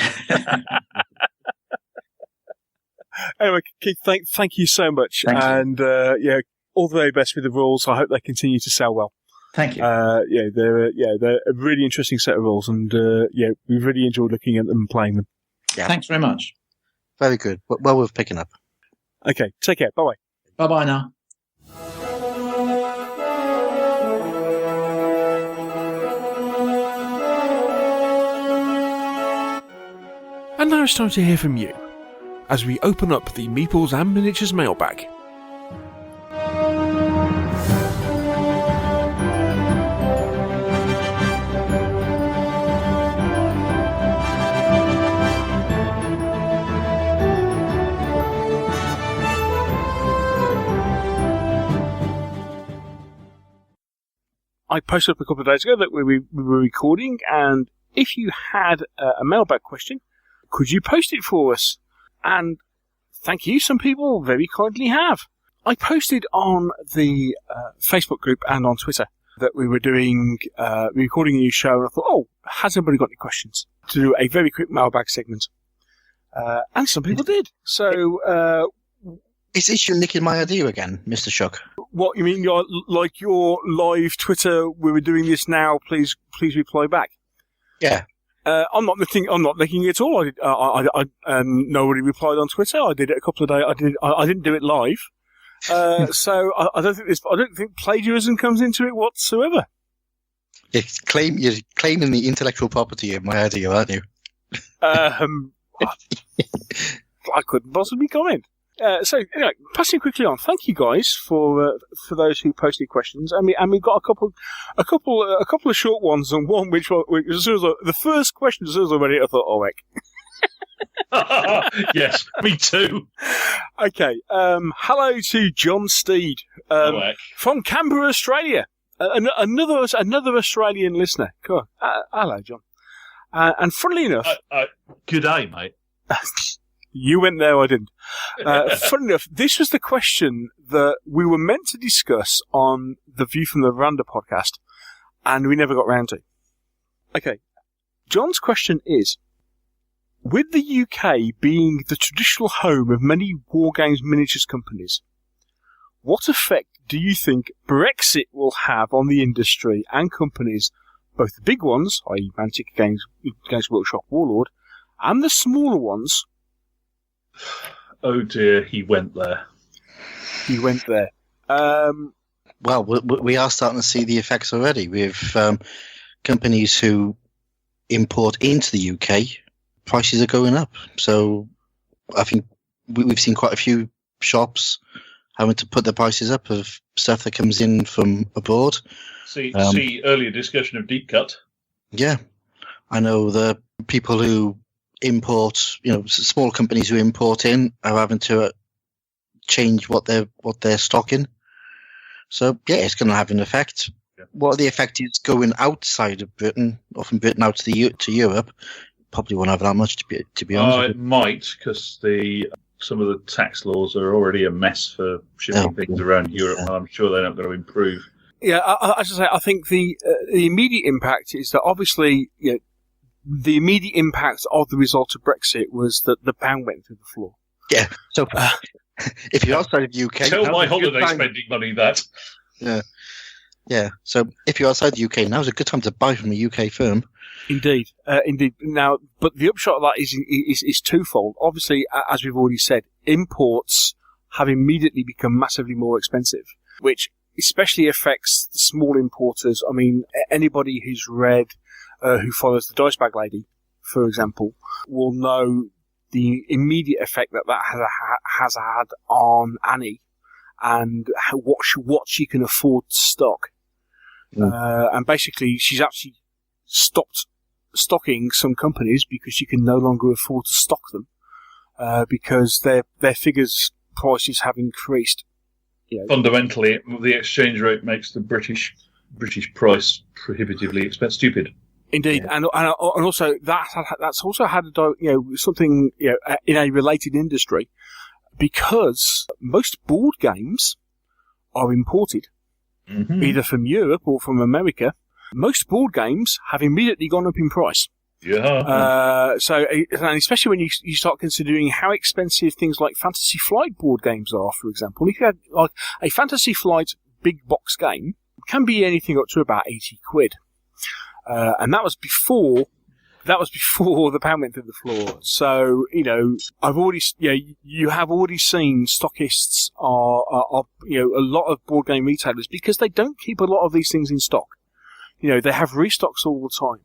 Anyway, Keith, thank you so much,
Thank
you. All the very best with the rules. I hope they continue to sell well.
Thank you.
They're a really interesting set of rules, and we've really enjoyed looking at them and playing them.
Yeah.
Thanks very much.
Very good. Well worth picking up.
Okay, take care. Bye bye.
Bye bye now.
And now it's time to hear from you, as we open up the Meeples and Miniatures mailbag.
I posted up a couple of days ago that we were recording, and if you had a mailbag question, could you post it for us? And thank you, some people very kindly have. I posted on the Facebook group and on Twitter that we were doing recording a new show, and I thought, has anybody got any questions? To do a very quick mailbag segment. And some people did. So
Is this you nicking my idea again, Mr. Shuck?
what you mean? Your live Twitter? We were doing this now. Please reply back.
Yeah.
I'm not nicking it at all. Nobody replied on Twitter. I did it a couple of days. I didn't do it live. So I don't think plagiarism comes into it whatsoever.
You're claiming the intellectual property of my idea, aren't you?
I couldn't possibly comment. So anyway, passing quickly on. Thank you guys for those who posted questions. And we got a couple of short ones, and one which as soon as the first question, as soon as I read it, I thought, oh heck.
Yes, me too.
Okay. Hello to John Steed from Canberra, Australia. Another Australian listener. Cool. Hello, John. And funnily enough,
good day, mate.
You went there, I didn't. Funnily enough, this was the question that we were meant to discuss on the View from the Veranda podcast, and we never got round to. Okay. John's question is, with the UK being the traditional home of many Wargames miniatures companies, what effect do you think Brexit will have on the industry and companies, both the big ones, i.e. Mantic Games Workshop, Warlord, and the smaller ones?
Oh dear, he went there.
Well, we are starting to see the effects already with companies who, import into the UK, prices are going up. So I think we've seen quite a few shops having to put their prices up of stuff that comes in from abroad.
See earlier discussion of deep cut.
Yeah, I know the people who import, small companies who import in are having to change what they're stocking. So yeah, it's going to have an effect.
Yeah.
What the effect is going outside of Britain, or from Britain out to Europe, probably won't have that much to be honest.
It might, because some of the tax laws are already a mess for shipping things around Europe, and I'm sure they're not going to improve.
Yeah, as I say, I think the immediate impact is that obviously, the immediate impact of the result of Brexit was that the pound went through the floor.
Yeah. So if you're outside of the UK,
Tell my holiday spending money that.
Yeah. Yeah. So if you're outside the UK, now's a good time to buy from a UK firm.
Indeed. Now, but the upshot of that is twofold. Obviously, as we've already said, imports have immediately become massively more expensive, which especially affects the small importers. I mean, anybody who's read, who follows the Dice Bag Lady, for example, will know the immediate effect that has had on Annie and what she can afford to stock. And basically, she's actually stopped stocking some companies because she can no longer afford to stock them because their figures prices have increased.
Fundamentally, the exchange rate makes the British price prohibitively stupid.
Indeed,
Yeah.
and also that's also had something in a related industry, because most board games are imported either from Europe or from America. Most board games have immediately gone up in price.
Yeah.
And especially when you start considering how expensive things like Fantasy Flight board games are, for example. If you had like a Fantasy Flight big box game, it can be anything up to about £80. And that was before the pound went through the floor. So, you have already seen stockists are a lot of board game retailers, because they don't keep a lot of these things in stock. They have restocks all the time.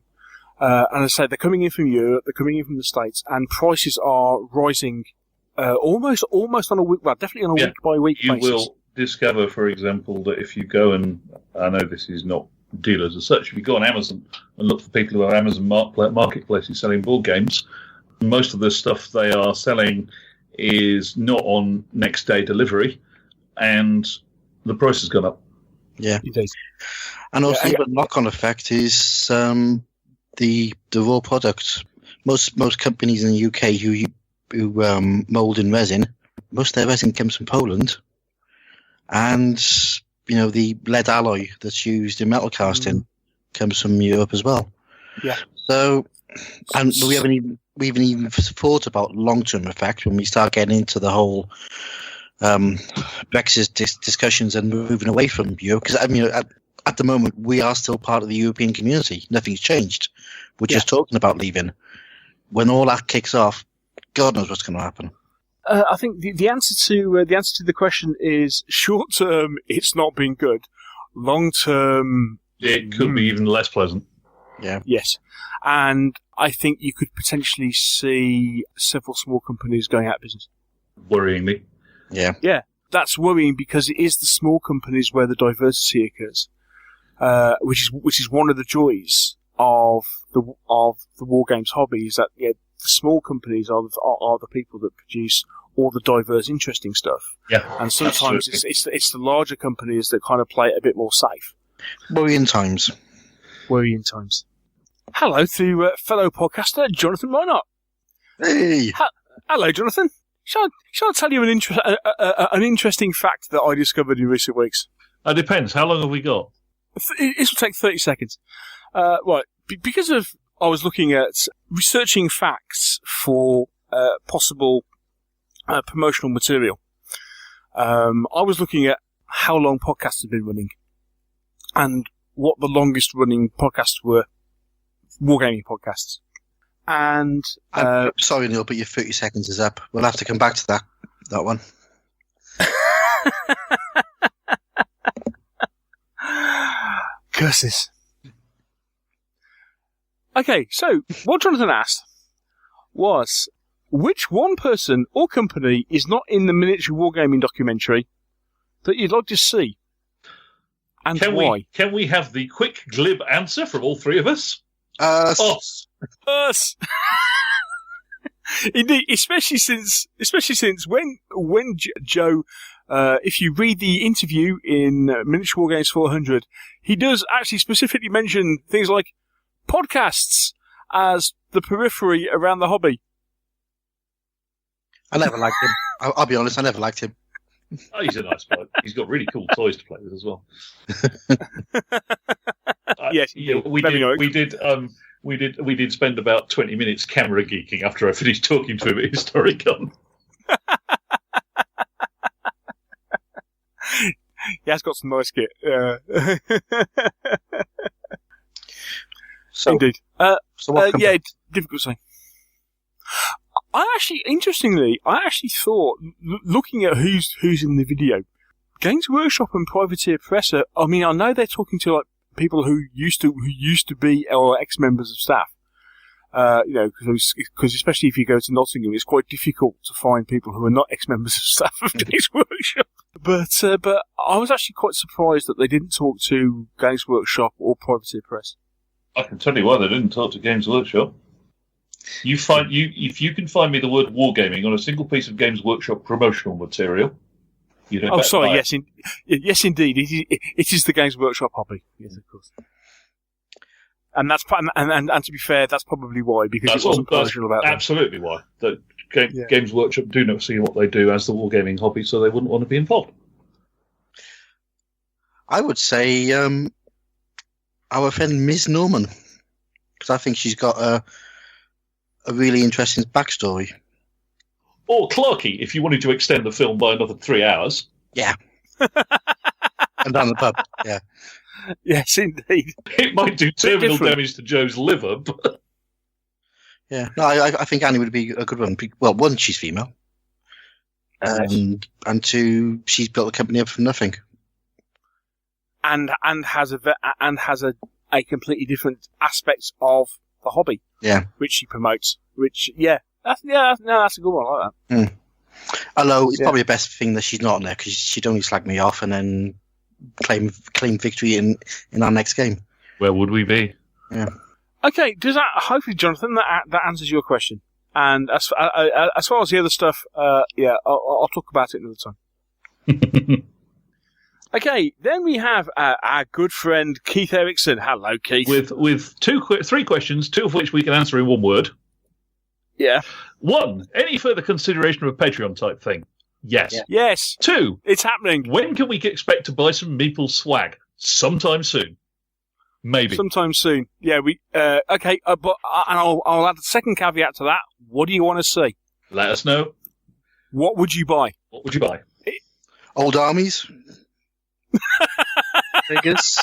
And as I say, they're coming in from Europe, they're coming in from the States, and prices are rising, almost on a week, well, definitely on a week by week basis.
You will discover, for example, that if you go and, I know this is not dealers as such, if you go on Amazon and look for people who are Amazon marketplaces selling board games, most of the stuff they are selling is not on next day delivery, and the price has gone up.
Yeah.
Indeed.
And also the knock-on effect is the raw product. Most companies in the UK who mould in resin, most of their resin comes from Poland, and the lead alloy that's used in metal casting comes from Europe as well. Yeah. So, and we haven't even thought about long-term effect when we start getting into the whole Brexit discussions and moving away from Europe. Because at the moment we are still part of the European community. Nothing's changed. We're just talking about leaving. When all that kicks off, God knows what's going to happen.
I think the answer to the question is, short term it's not been good. Long term,
it could be even less pleasant.
Yeah.
Yes, and I think you could potentially see several small companies going out of business.
Worryingly.
Yeah.
Yeah, that's worrying, because it is the small companies where the diversity occurs, which is one of the joys of the war games hobby, is that the small companies are the people that produce all the diverse, interesting stuff.
Yeah,
and sometimes it's the larger companies that kind of play it a bit more safe.
Worrying times.
Hello to fellow podcaster Jonathan Minot.
Hey.
Hello, Jonathan. Shall I tell you an interesting fact that I discovered in recent weeks?
It depends. How long have we got?
This will take 30 seconds. Right, because I was looking at researching facts for possible promotional material. I was looking at how long podcasts have been running and what the longest running podcasts were, wargaming podcasts. And
I'm sorry, Neil, but your 30 seconds is up. We'll have to come back to that one.
Curses. Okay, so what Jonathan asked was, which one person or company is not in the miniature wargaming documentary that you'd like to see? And why?
Can we have the quick, glib answer from all three of us?
Us.
Indeed, especially since when Joe, if you read the interview in Miniature Wargames 400, he does actually specifically mention things like podcasts as the periphery around the hobby.
I never liked him. I'll be honest, I never liked him.
Oh, he's a nice bloke. He's got really cool toys to play with as well.
Yes,
we did spend about 20 minutes camera geeking after I finished talking to him at Historicon.
He has got some nice kit.
So,
Indeed.
so what company?
Yeah, difficult to say. Interestingly, I actually thought, looking at who's in the video, Games Workshop and Privateer Press are, I mean, I know they're talking to like people who used to be or ex-members of staff. Because especially if you go to Nottingham, it's quite difficult to find people who are not ex-members of staff of Games Workshop. But I was actually quite surprised that they didn't talk to Games Workshop or Privateer Press.
I can tell you why they didn't talk to Games Workshop. If you can find me the word wargaming on a single piece of Games Workshop promotional material, you don't.
Oh, sorry. Yes, indeed. It is the Games Workshop hobby. Yes, of course. And that's and to be fair, that's probably why, because it wasn't promotional about them.
Absolutely why. Games Workshop do not see what they do as the wargaming hobby, so they wouldn't want to be involved.
I would say our friend Ms. Norman, because I think she's got a really interesting backstory.
Or Clarkey, if you wanted to extend the film by another 3 hours.
Yeah. And down the pub, yeah.
Yes, indeed.
It might do terminal damage to Joe's liver, but...
Yeah, no, I think Annie would be a good one. Well, one, she's female. And two, she's built a company up from nothing.
And has a completely different aspect of the hobby.
Yeah.
Which she promotes. Which, that's a good one. I like that.
Although it's probably the best thing that she's not on there, because she'd only slag me off and then claim victory in our next game.
Where would we be?
Yeah.
Okay, does that, hopefully, Jonathan, that answers your question. And as far as the other stuff, I'll talk about it another time. Okay, then we have our good friend Keith Erickson. Hello, Keith.
With three questions, two of which we can answer in one word.
Yeah.
1, any further consideration of a Patreon type thing? Yes.
Yeah. Yes.
2,
it's happening.
When can we expect to buy some Meeples swag? Sometime soon. Maybe.
Sometime soon. Yeah, okay, but I'll add a second caveat to that. What do you want to see?
Let us know.
What would you buy?
What would you buy?
Old armies. Figures.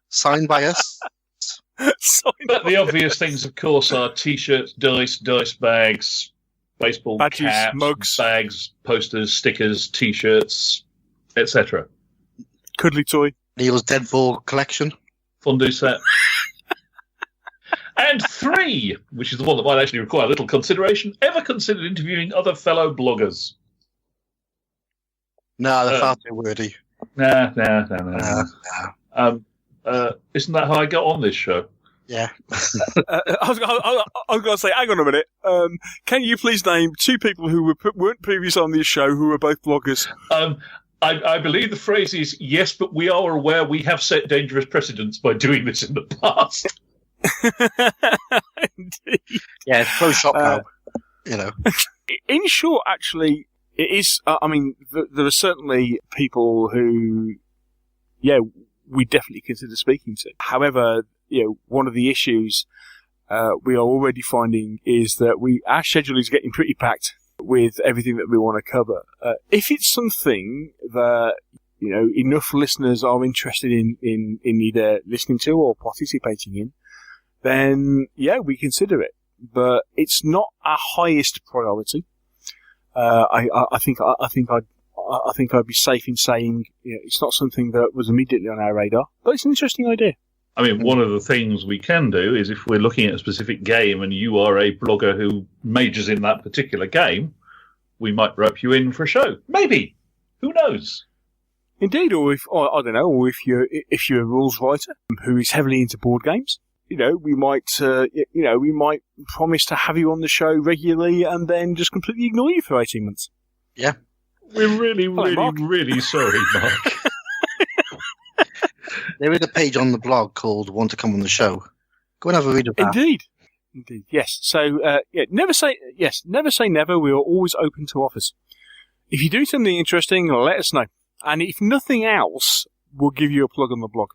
Signed by us.
But the obvious things, of course, are T-shirts, dice bags, baseball
badges,
caps,
mugs,
bags, posters, stickers, T-shirts, etc.
Cuddly toy.
Neil's Deadfall collection.
Fondue set. And 3, which is the one that might actually require a little consideration, ever considered interviewing other fellow bloggers?
No, they're far too wordy.
No. Isn't that how I got on this show?
Yeah.
I was going to say, hang on a minute. Can you please name 2 people who weren't previously on this show who were both bloggers?
I believe the phrase is, yes, but we are aware we have set dangerous precedents by doing this in the past.
Indeed.
Yeah, it's pro shop now.
In short, actually, it is, there are certainly people who, we definitely consider speaking to. However, one of the issues we are already finding is that our schedule is getting pretty packed with everything that we want to cover. If it's something that, enough listeners are interested in either listening to or participating in, then, we consider it. But it's not our highest priority. I think I'd be safe in saying it's not something that was immediately on our radar, but it's an interesting idea.
I mean, one of the things we can do is if we're looking at a specific game and you are a blogger who majors in that particular game, we might rope you in for a show. Maybe. Who knows?
Indeed, or I don't know, or if you're a rules writer who is heavily into board games, we might promise to have you on the show regularly and then just completely ignore you for 18 months.
Yeah.
We're really, really sorry, Mark.
There is a page on the blog called "Want to Come on the Show." Go and have a read of that.
Indeed, yes. So, never say never. We are always open to offers. If you do something interesting, let us know. And if nothing else, we'll give you a plug on the blog.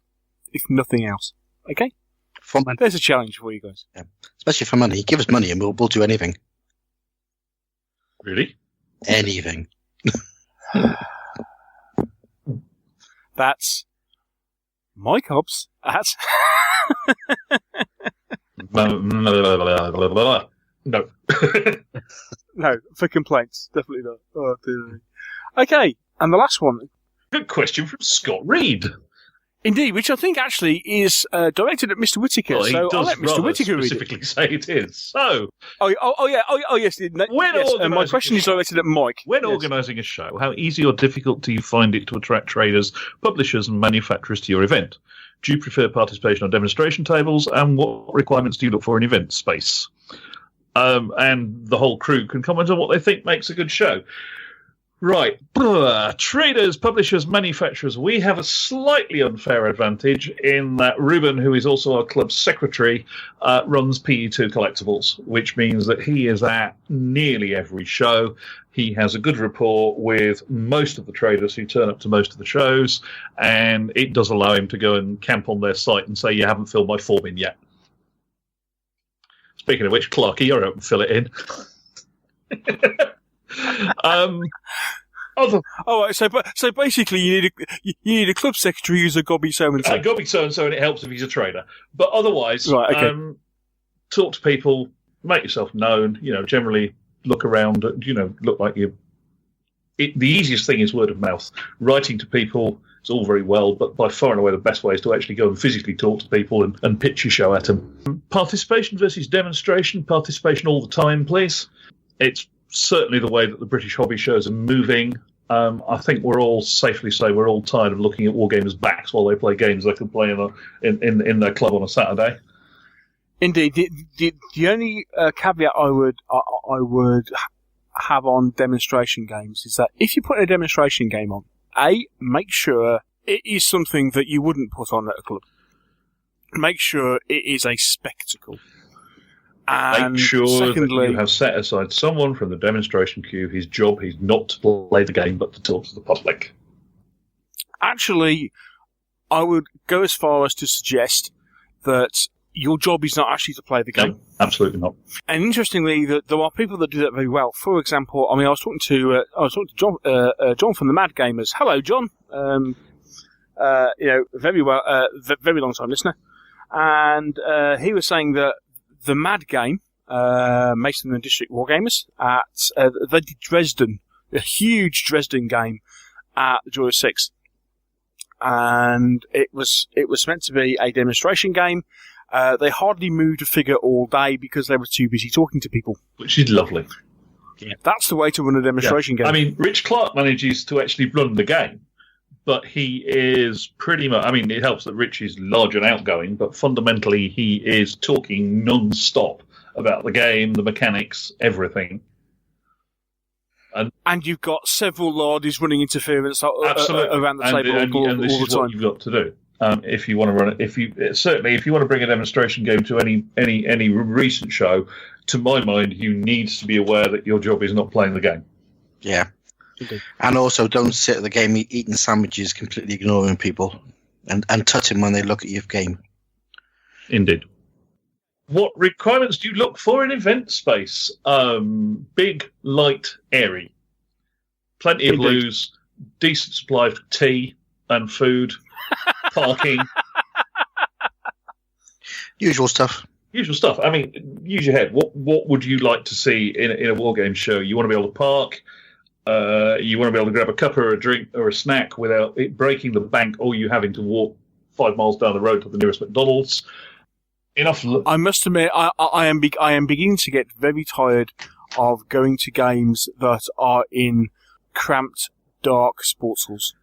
If nothing else, okay?
For money.
There's a challenge for you guys.
Yeah. Especially for money. Give us money and we'll do anything.
Really?
Anything.
That's Mike Hobbs at...
No.
No, for complaints. Definitely not. Oh, dear. Okay, and the last one.
Good question from Scott Reed.
Indeed, which I think actually is directed at Mr. Whitaker.
Well,
so I'll let Mr. Whitaker read it.
Specifically say it is. So,
yes. My question is directed at Mike.
When organising a show, how easy or difficult do you find it to attract traders, publishers, and manufacturers to your event? Do you prefer participation on demonstration tables, and what requirements do you look for in event space? And the whole crew can comment on what they think makes a good show. Right. Traders, publishers, manufacturers, we have a slightly unfair advantage in that Ruben, who is also our club secretary, runs PE2 Collectibles, which means that he is at nearly every show. He has a good rapport with most of the traders who turn up to most of the shows, and it does allow him to go and camp on their site and say, you haven't filled my form in yet. Speaking of which, Clarky, you're up and fill it in.
So basically, you need a club secretary who's a gobby so-and-so.
Gobby so-and-so, and it helps if he's a trader. But otherwise,
right, okay.
Talk to people, make yourself known. Generally look around. Look like you. The easiest thing is word of mouth. Writing to people is all very well, but by far and away the best way is to actually go and physically talk to people and pitch your show at them. Participation versus demonstration. Participation all the time, please. It's certainly the way that the British hobby shows are moving. I think we're all safely say we're all tired of looking at wargamers' backs while they play games they can play in their club on a Saturday.
Indeed, the only caveat I would have on demonstration games is that if you put a demonstration game on, make sure it is something that you wouldn't put on at a club. Make sure it is a spectacle. And
make sure
secondly,
that you have set aside someone from the demonstration queue. His job is not to play the game, but to talk to the public.
Actually, I would go as far as to suggest that your job is not actually to play the game.
No, absolutely not.
And interestingly, there are people that do that very well. For example, I was talking to John from the Mad Gamers. Hello, John. Very well, very long time listener, and he was saying that the Mad Game, Mason and District Wargamers, they did Dresden, a huge Dresden game at the Joy of Six. And it was meant to be a demonstration game. They hardly moved a figure all day because they were too busy talking to people.
Which is lovely.
Yeah. That's the way to run a demonstration game.
I mean, Rich Clark manages to actually run the game, but he is pretty much... I mean, it helps that Rich is large and outgoing, but fundamentally he is talking non-stop about the game, the mechanics, everything.
And you've got several lardies running interference around the table
and this
all the
is
time.
what you've got to do. If you want to run it, if you want to bring a demonstration game to any recent show, to my mind, you need to be aware that your job is not playing the game.
Yeah. Okay. And also, don't sit at the game eating sandwiches, completely ignoring people, and touching when they look at your game.
Indeed. What requirements do you look for in event space? Big, light, airy. Plenty of blues, decent supply of tea and food, parking.
Usual stuff.
I mean, use your head. What would you like to see in a wargame show? You want to be able to park. You want to be able to grab a cup or a drink or a snack without it breaking the bank or you having to walk 5 miles down the road to the nearest McDonald's.
I must admit, I am beginning to get very tired of going to games that are in cramped, dark sports halls.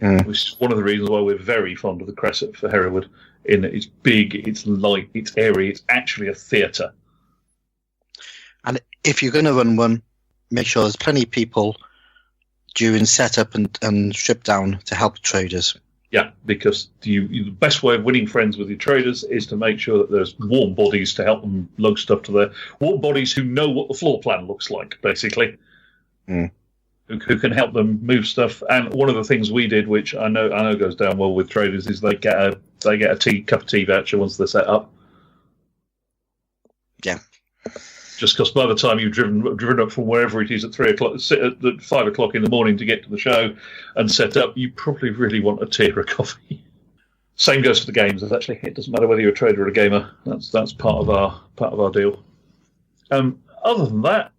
Yeah. Which is one of the reasons why we're very fond of the Crescent for Hereward, in that it's big, it's light, it's airy, it's actually a theatre.
And if you're going to run one, make sure there's plenty of people during setup and strip down to help traders.
Yeah, because the best way of winning friends with your traders is to make sure that there's warm bodies to help them lug stuff to their warm bodies who know what the floor plan looks like, basically, who can help them move stuff. And one of the things we did, which I know goes down well with traders, is they get a cup of tea voucher once they're set up.
Yeah.
Just because by the time you've driven up from wherever it is at 3 o'clock, at 5 o'clock in the morning to get to the show and set up, you probably really want a tea or a coffee. Same goes for the games. Actually, it doesn't matter whether you're a trader or a gamer. That's part of our deal. Other than that,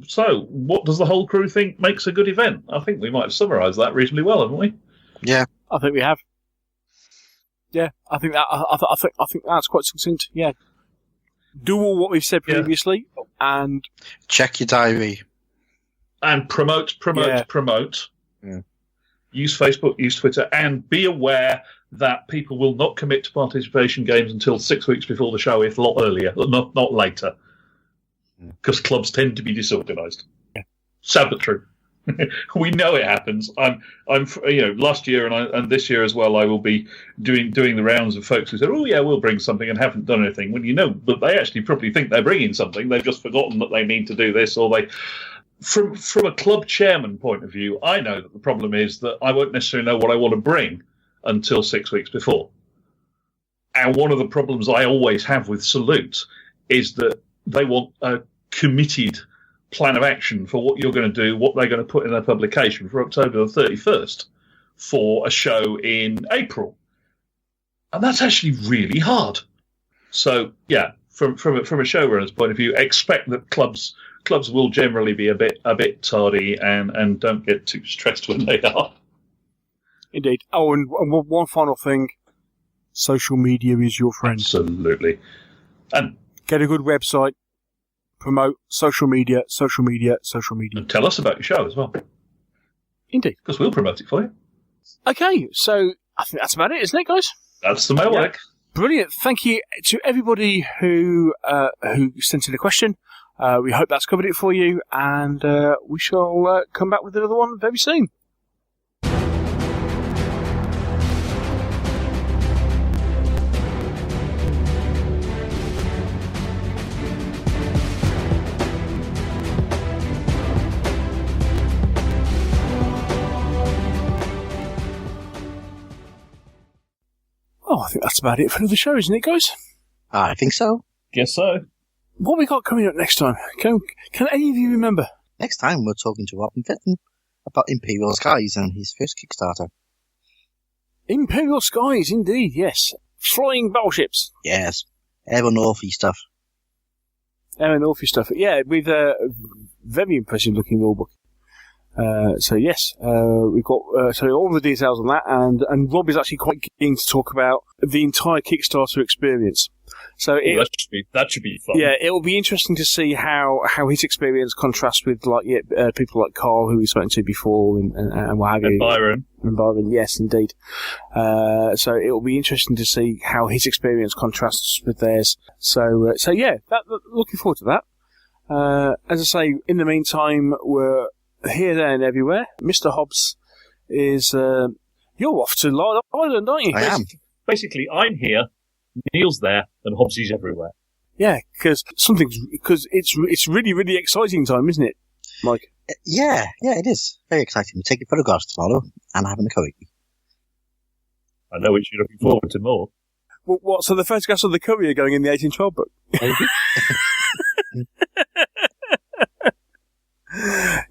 so what does the whole crew think makes a good event? I think we might have summarised that reasonably well, haven't we?
Yeah,
I think we have. Yeah, I think that's quite succinct. Yeah. Do all what we've said previously, and
check your diary,
and promote.
Yeah.
Use Facebook, use Twitter, and be aware that people will not commit to participation games until 6 weeks before the show, if a lot earlier, not later, because clubs tend to be disorganised.
Yeah.
Sad but true. We know it happens. I'm last year and this year as well, I will be doing the rounds of folks who said, "Oh yeah, we'll bring something," and haven't done anything. When you know that they actually probably think they're bringing something, they've just forgotten that they need to do this, or they. From a club chairman point of view, I know that the problem is that I won't necessarily know what I want to bring until 6 weeks before. And one of the problems I always have with Salute is that they want a committed plan of action for what you're going to do, what they're going to put in their publication for October the 31st for a show in April. And that's actually really hard. So, yeah, from a showrunner's point of view, expect that clubs will generally be a bit tardy and don't get too stressed when they are.
Indeed. Oh, and one final thing. Social media is your friend.
Absolutely. And
get a good website. Promote social media.
And tell us about your show as well.
Indeed.
Because we'll promote it for you.
Okay, so I think that's about it, isn't it, guys?
That's the mailbag.
Yeah. Brilliant. Thank you to everybody who sent in a question. We hope that's covered it for you, and we shall come back with another one very soon. Oh, I think that's about it for another show, isn't it, guys?
I think so.
Guess so.
What we got coming up next time? Can any of you remember?
Next time we're talking to Robin Fitton about Imperial Skies and his first Kickstarter.
Imperial Skies, indeed, yes. Flying battleships.
Yes. Aeronorthy stuff.
Aeronorthy stuff. Yeah, with a very impressive looking rulebook. So yes, we've got all the details on that, and Rob is actually quite keen to talk about the entire Kickstarter experience. So
that should be fun.
Yeah, it will be interesting to see how his experience contrasts with people like Carl, who we spoke to before, and what have you. And Byron, yes, indeed. So it will be interesting to see how his experience contrasts with theirs. So yeah, looking forward to that. As I say, in the meantime, we're here, there, and everywhere. Mr. Hobbs is you're off to Lard Island, aren't you?
I am.
Basically, I'm here, Neil's there, and Hobbsy's everywhere.
Yeah, because it's really, really exciting time, isn't it, Mike?
Yeah, it is. Very exciting. We're taking photographs tomorrow and having a curry.
I know which you're looking forward to more.
Well, what? So the photographs of the curry are going in the 1812 book?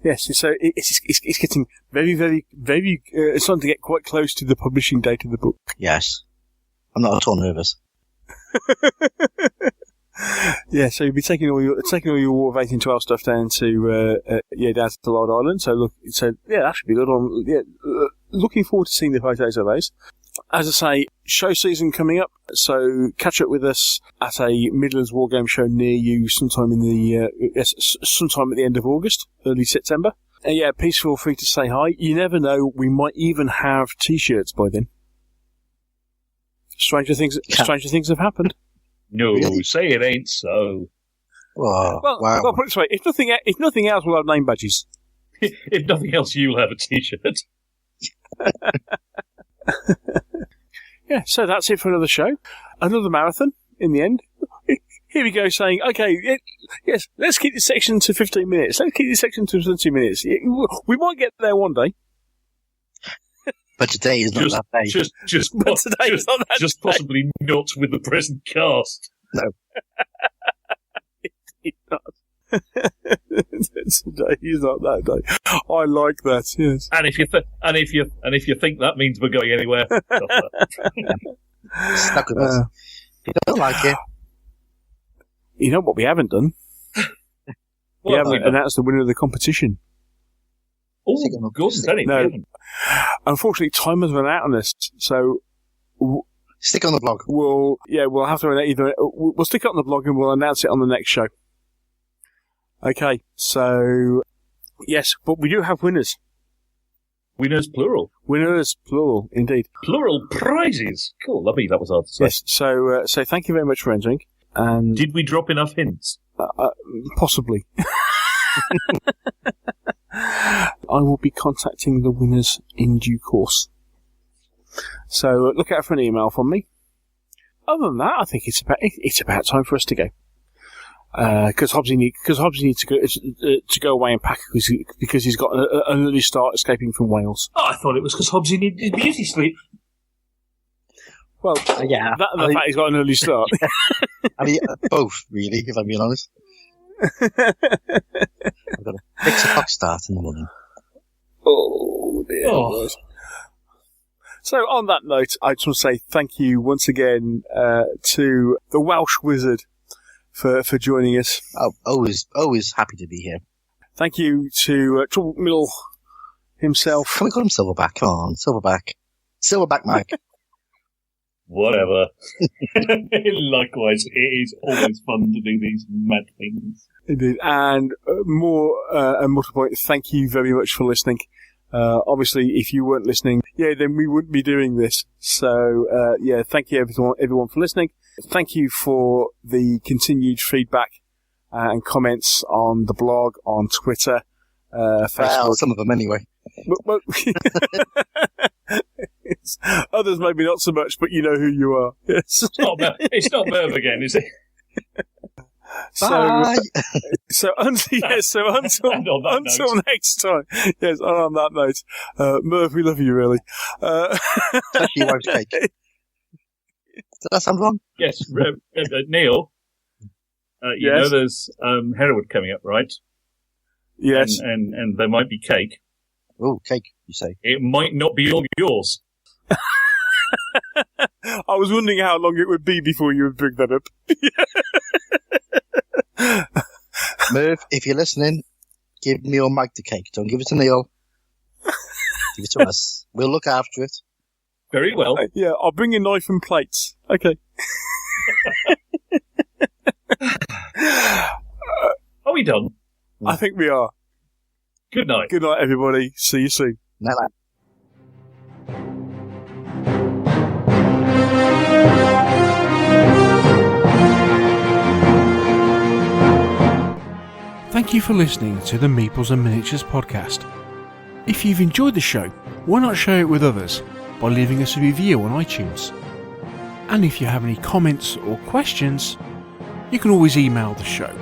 Yes, so it's getting very, very, very. It's starting to get quite close to the publishing date of the book.
Yes, I'm not at all nervous.
Yeah, so you'll be taking all your War of 1812 stuff down to Lard Island. So that should be good. Looking forward to seeing the photos of those. as I say, show season coming up, so catch up with us at a Midlands Wargame show near you sometime sometime at the end of August, early September. And yeah, please feel free to say hi. You never know, we might even have T-shirts by then. Stranger things have happened.
No,
Really?
say it ain't so.
Oh,
Well,
wow.
put it this way, if nothing else, we'll have name badges.
If nothing else, you'll have a T-shirt.
Yeah, so that's it for another show. Another marathon in the end. Here we go saying, okay, yes, let's keep this section to 15 minutes. Let's keep this section to 20 minutes. We might get there one day.
But today is not that day.
Just possibly not with the present cast.
No.
Today is not that day. I like that. Yes.
And if you think that means we're going anywhere,
Stuck with us. If you don't like it,
You know what we haven't done? We haven't announced the winner of the competition.
Oh, Gordon's done it.
No. Unfortunately, time has run out on this, so
stick on the blog.
we'll have to we'll stick it on the blog and we'll announce it on the next show. Okay, so yes, but we do have winners.
Winners plural.
Winners plural, indeed.
Plural prizes. Cool, lovely. That was hard to say.
Yes. So thank you very much for entering. And
Did we drop enough hints?
possibly. I will be contacting the winners in due course. So look out for an email from me. Other than that, I think it's about time for us to go. Because Hobbsy needs to go away and pack because he's got an early start escaping from Wales.
Oh, I thought it was because Hobbsy needed his beauty sleep.
Well,
Yeah.
the fact he's got an early start.
I mean, both, really, if I'm being honest. I've got a 6 o'clock start in the morning.
Oh dear.
Oh.
So on that note, I just want to say thank you once again to the Welsh Wizard for joining us.
Oh, always happy to be here.
Thank you to Trouble Middle himself.
Can we call him Silverback? Come on, Silverback. Silverback Mike.
Whatever. Likewise, it is always fun to do these mad things.
Indeed. And more to the point, thank you very much for listening. Obviously, if you weren't listening, then we wouldn't be doing this. So, thank you everyone for listening. Thank you for the continued feedback and comments on the blog, on Twitter, Facebook.
Well, some of them anyway.
Well, others maybe not so much, but you know who you are. Yes.
It's not Merv again, is it?
Bye.
So until next time. Yes, on that note, Merv, we love you really.
Especially your wife's cake. Did that sound wrong?
Yes, Neil. You know there's Hereward coming up, right?
Yes.
And there might be cake.
Oh, cake, you say.
It might not be all yours.
I was wondering how long it would be before you would bring that up.
Merv, if you're listening, give me or Mike the cake. Don't give it to Neil. Give it to us. We'll look after it.
Very well.
Yeah, I'll bring a knife and plates. Okay.
Are we done?
I think we are.
Good night.
Good night, everybody. See you soon.
Night.
Thank you for listening to the Meeples and Miniatures podcast. If you've enjoyed the show, why not share it with others by leaving us a review on iTunes? And if you have any comments or questions, you can always email the show.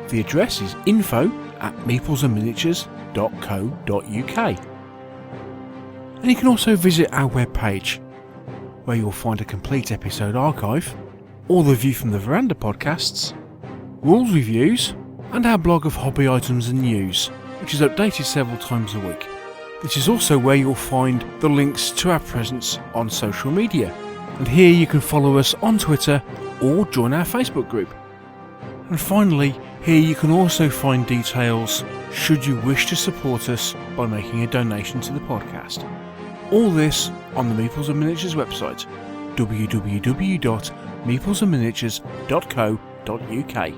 The address is info@meeplesandminiatures.co.uk. And you can also visit our webpage, where you'll find a complete episode archive, all the View from the Veranda podcasts, rules reviews, and our blog of hobby items and news, which is updated several times a week. This is also where you'll find the links to our presence on social media, and here you can follow us on Twitter or join our Facebook group. And finally, here you can also find details should you wish to support us by making a donation to the podcast. All this on the Meeples and Miniatures website, www.meeplesandminiatures.co.uk.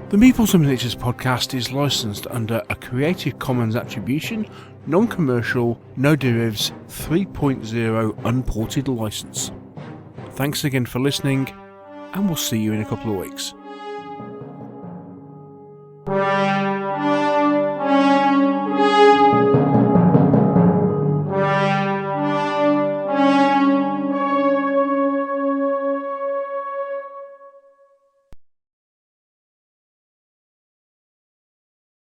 The Meeples and Miniatures podcast is licensed under a Creative Commons Attribution, Non-Commercial, No Derivatives 3.0 Unported license. Thanks again for listening, and we'll see you in a couple of weeks.